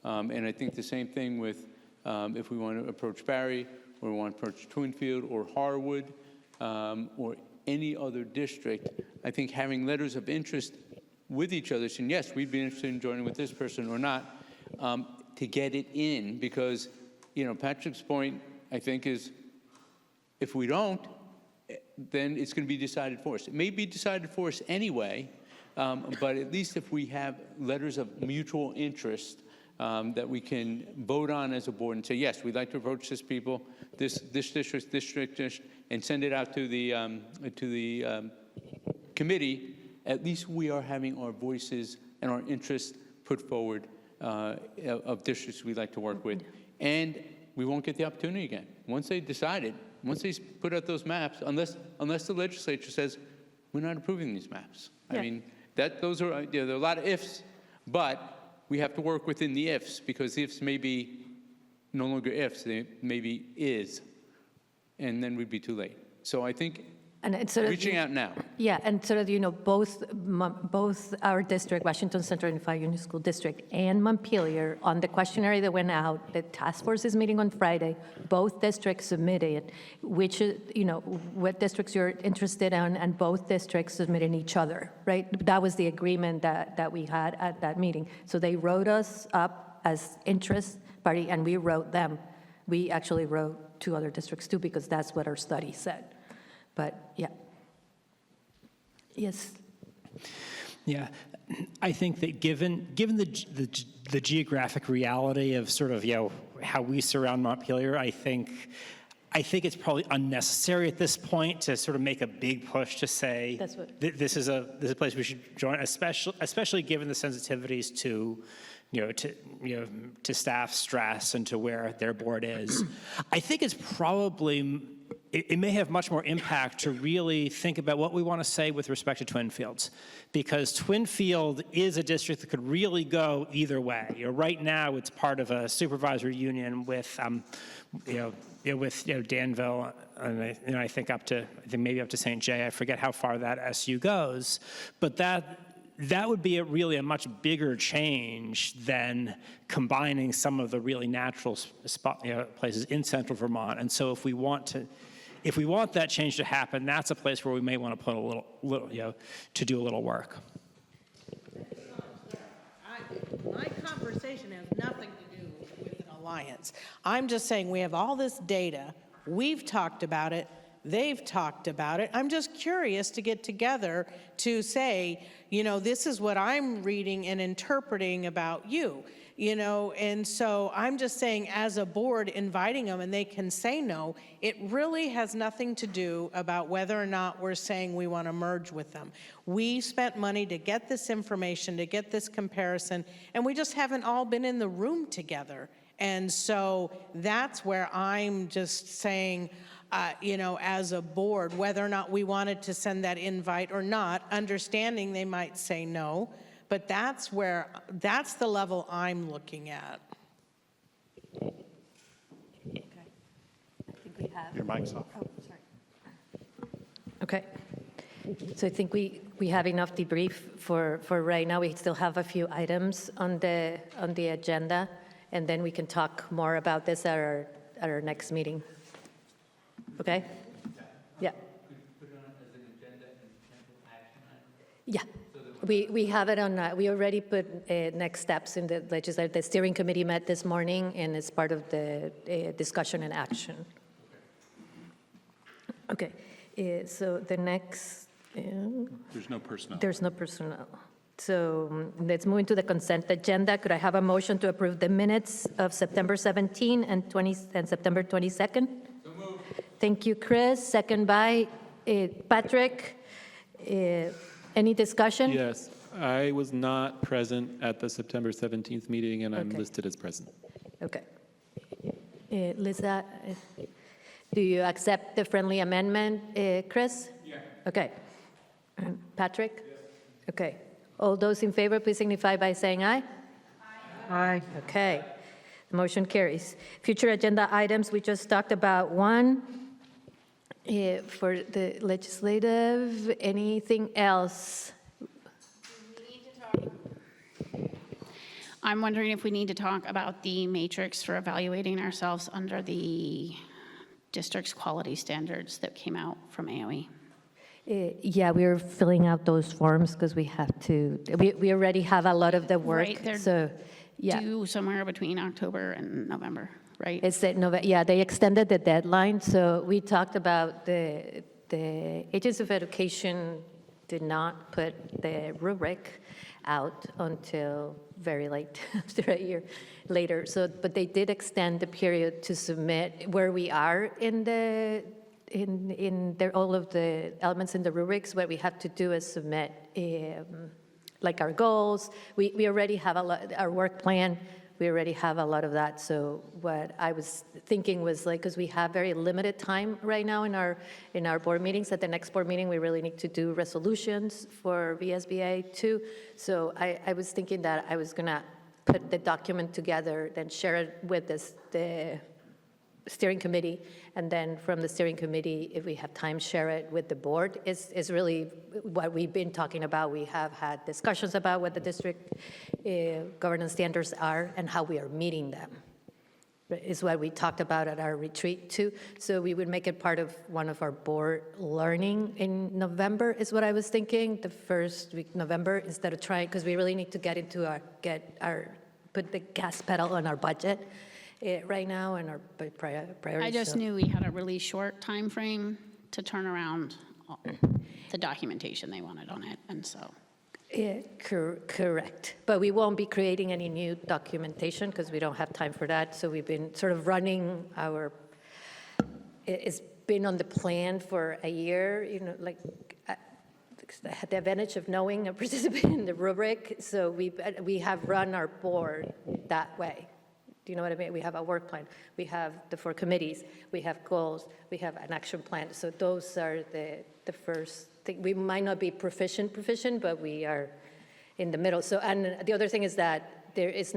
And I think the same thing with if we want to approach Barry, or we want to approach Twinfield or Harwood, or any other district. I think having letters of interest with each other, saying, yes, we'd be interested in joining with this person or not, to get it in, because Patrick's point, I think, is if we don't, then it's going to be decided for us. It may be decided for us anyway, but at least if we have letters of mutual interest that we can vote on as a board and say, yes, we'd like to approach this people, this district, and send it out to the committee, at least we are having our voices and our interests put forward of districts we'd like to work with. And we won't get the opportunity again. Once they decide it, once they put out those maps, unless the legislature says, we're not approving these maps. Yeah. I mean, those are, there are a lot of ifs, but we have to work within the ifs, because the ifs may be no longer ifs, they maybe is, and then we'd be too late. So I think And it's sort of, reaching out now. yeah, and sort of, both our district, Washington Central Unified Union School District, and Montpelier, on the questionnaire that went out, the task force is meeting on Friday. Both districts submitted, what districts you're interested in, and both districts submitting each other, right? That was the agreement that we had at that meeting. So they wrote us up as interest party, and we wrote them. We actually wrote 2 other districts too, because that's what our study said. But, yeah. Yes. Yeah, I think that given the geographic reality of sort of, how we surround Montpelier, I think it's probably unnecessary at this point to sort of make a big push to say this is a place we should join, especially given the sensitivities to staff stress and to where their board is. I think it's probably, it may have much more impact to really think about what we want to say with respect to Twinfields, because Twinfield is a district that could really go either way. Right now, it's part of a supervisory union with, Danville, and I think maybe up to St. Jay. I forget how far that SU goes, but that would be really a much bigger change than combining some of the really natural places in central Vermont. And so if we want that change to happen, that's a place where we may want to put a little to do a little work. My conversation has nothing to do with an alliance. I'm just saying we have all this data. We've talked about it. They've talked about it. I'm just curious to get together to say, this is what I'm reading and interpreting about you, and so I'm just saying, as a board, inviting them, and they can say no, it really has nothing to do about whether or not we're saying we want to merge with them. We spent money to get this information, to get this comparison, and we just haven't all been in the room together. And so that's where I'm just saying, as a board, whether or not we wanted to send that invite or not, understanding they might say no, but that's the level I'm looking at. Okay. I think we have. Your mic's off. Oh, sorry. Okay. So I think we have enough debrief for right now. We still have a few items on the agenda, and then we can talk more about this at our next meeting. Okay? Yeah. Yeah. We have it on, we already put next steps in the legislature. The steering committee met this morning, and it's part of the discussion and action. Okay. So the next. There's no personnel. There's no personnel. So let's move into the consent agenda. Could I have a motion to approve the minutes of September 17 and September 22nd? So moved. Thank you, Chris. Second by Patrick. Any discussion? Yes, I was not present at the September 17th meeting, and I'm listed as present. Okay. Lisa, do you accept the friendly amendment, Chris? Yeah. Okay. Patrick? Yes. Okay. All those in favor, please signify by saying aye. Aye. Okay. The motion carries. Future agenda items, we just talked about one. For the legislative, anything else? I'm wondering if we need to talk about the matrix for evaluating ourselves under the district's quality standards that came out from AOE. Yeah, we're filling out those forms because we have to, we already have a lot of the work. Right, they're so, yeah. due somewhere between October and November, right? It's that yeah, they extended the deadline. So we talked about the Agency of Education did not put the rubric out until very late, after a year later. So, but they did extend the period to submit where we are in the all of the elements in the rubrics. What we have to do is submit like our goals. We already have a lot, our work plan. We already have a lot of that. So what I was thinking was like, because we have very limited time right now in our board meetings. At the next board meeting, we really need to do resolutions for VSBA too. So I was thinking that I was gonna put the document together, then share it with the steering committee, and then from the steering committee, if we have time, share it with the board. Is really what we've been talking about. We have had discussions about what the district governance standards are and how we are meeting them. Is what we talked about at our retreat too. So we would make it part of one of our board learning in November is what I was thinking, the first week November, instead of trying, because we really need to put the gas pedal on our budget right now and our priorities. I just knew we had a really short time frame to turn around the documentation they wanted on it, and so. Correct. But we won't be creating any new documentation because we don't have time for that. So we've been sort of running it's been on the plan for a year, like I had the advantage of knowing and participating in the rubric. So we have run our board that way. Do you know what I mean? We have a work plan. We have the 4 committees. We have goals. We have an action plan. So those are the first thing. We might not be proficient, but we are in the middle. So, and the other thing is that there is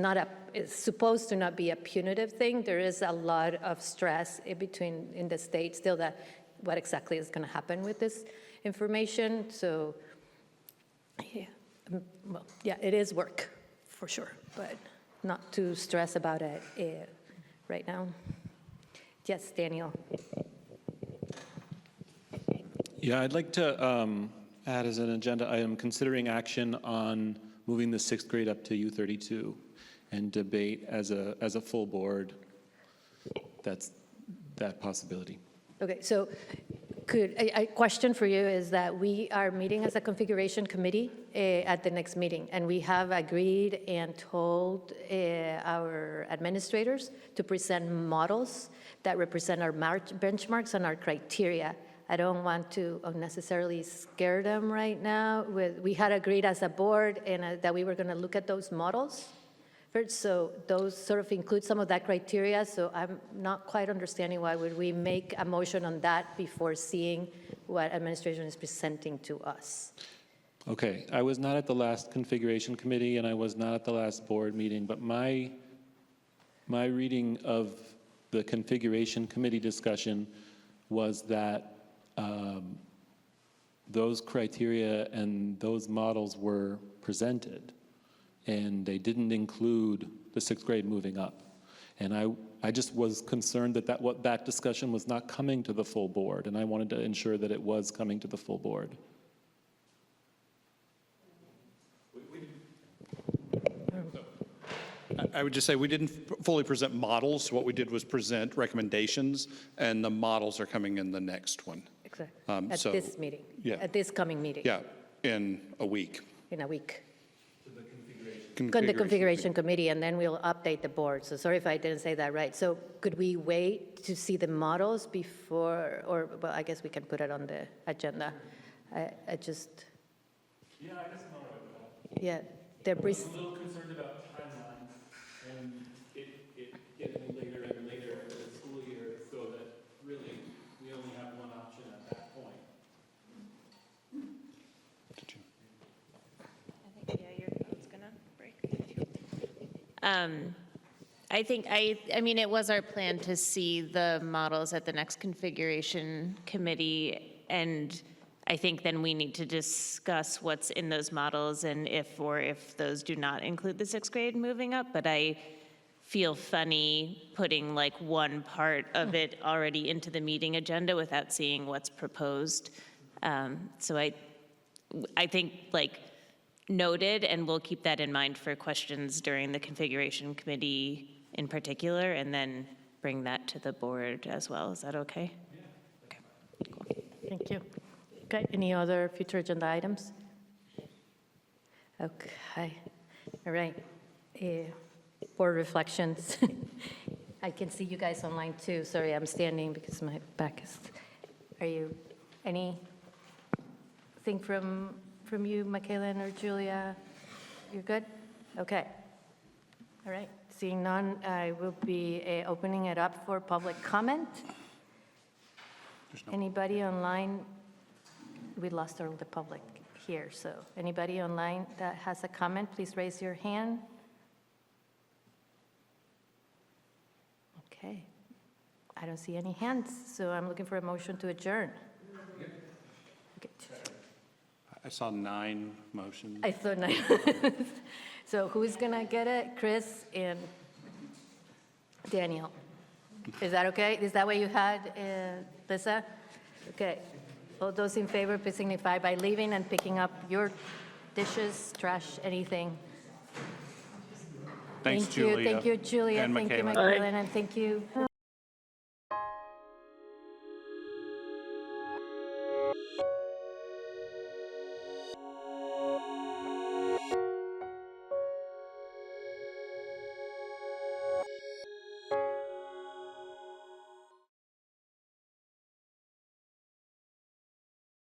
it's supposed to not be a punitive thing. There is a lot of stress in the state still that what exactly is going to happen with this information. So, yeah, well, yeah, it is work for sure, but not to stress about it right now. Yes, Daniel. Yeah, I'd like to add as an agenda item, considering action on moving the 6th grade up to U32 and debate as a full board that possibility. Okay, so a question for you is that we are meeting as a configuration committee at the next meeting, and we have agreed and told our administrators to present models that represent our benchmarks and our criteria. I don't want to unnecessarily scare them right now. We had agreed as a board and that we were going to look at those models first, so those sort of include some of that criteria. So I'm not quite understanding why would we make a motion on that before seeing what administration is presenting to us. Okay, I was not at the last configuration committee and I was not at the last board meeting, but my reading of the configuration committee discussion was that those criteria and those models were presented, and they didn't include the 6th grade moving up. And I just was concerned that that discussion was not coming to the full board, and I wanted to ensure that it was coming to the full board. I would just say we didn't fully present models. What we did was present recommendations, and the models are coming in the next one. Exactly. At this meeting. Yeah. At this coming meeting. Yeah, in a week. In a week. configuration committee, and then we'll update the board. So sorry if I didn't say that right. So could we wait to see the models before, or, well, I guess we can put it on the agenda. I just. Yeah, I guess I'm all right with that. Yeah, they're I'm a little concerned about timeline and it getting later and later in the school year so that really we only have one option at that point. I mean, it was our plan to see the models at the next configuration committee, and I think then we need to discuss what's in those models and if those do not include the sixth grade moving up, but I feel funny putting like one part of it already into the meeting agenda without seeing what's proposed. So I think like noted, and we'll keep that in mind for questions during the configuration committee in particular, and then bring that to the board as well. Is that okay? Okay, cool. Thank you. Okay, any other future agenda items? Okay, all right. Board reflections. I can see you guys online too. Sorry, I'm standing because my back is, are you, anything from you, Michaela or Julia? You're good? Okay. All right, seeing none, I will be opening it up for public comment. Anybody online? We lost all the public here, so anybody online that has a comment, please raise your hand. Okay, I don't see any hands, so I'm looking for a motion to adjourn. Okay. I saw 9 motions. I thought 9. So who's gonna get it? Chris and Daniel. Is that okay? Is that what you had, Lisa? Okay. All those in favor, please signify by leaving and picking up your dishes, trash, anything. Thanks, Thank you. Julia. Thank you, Julia. And Thank you, Michaela. Michaela, and thank you.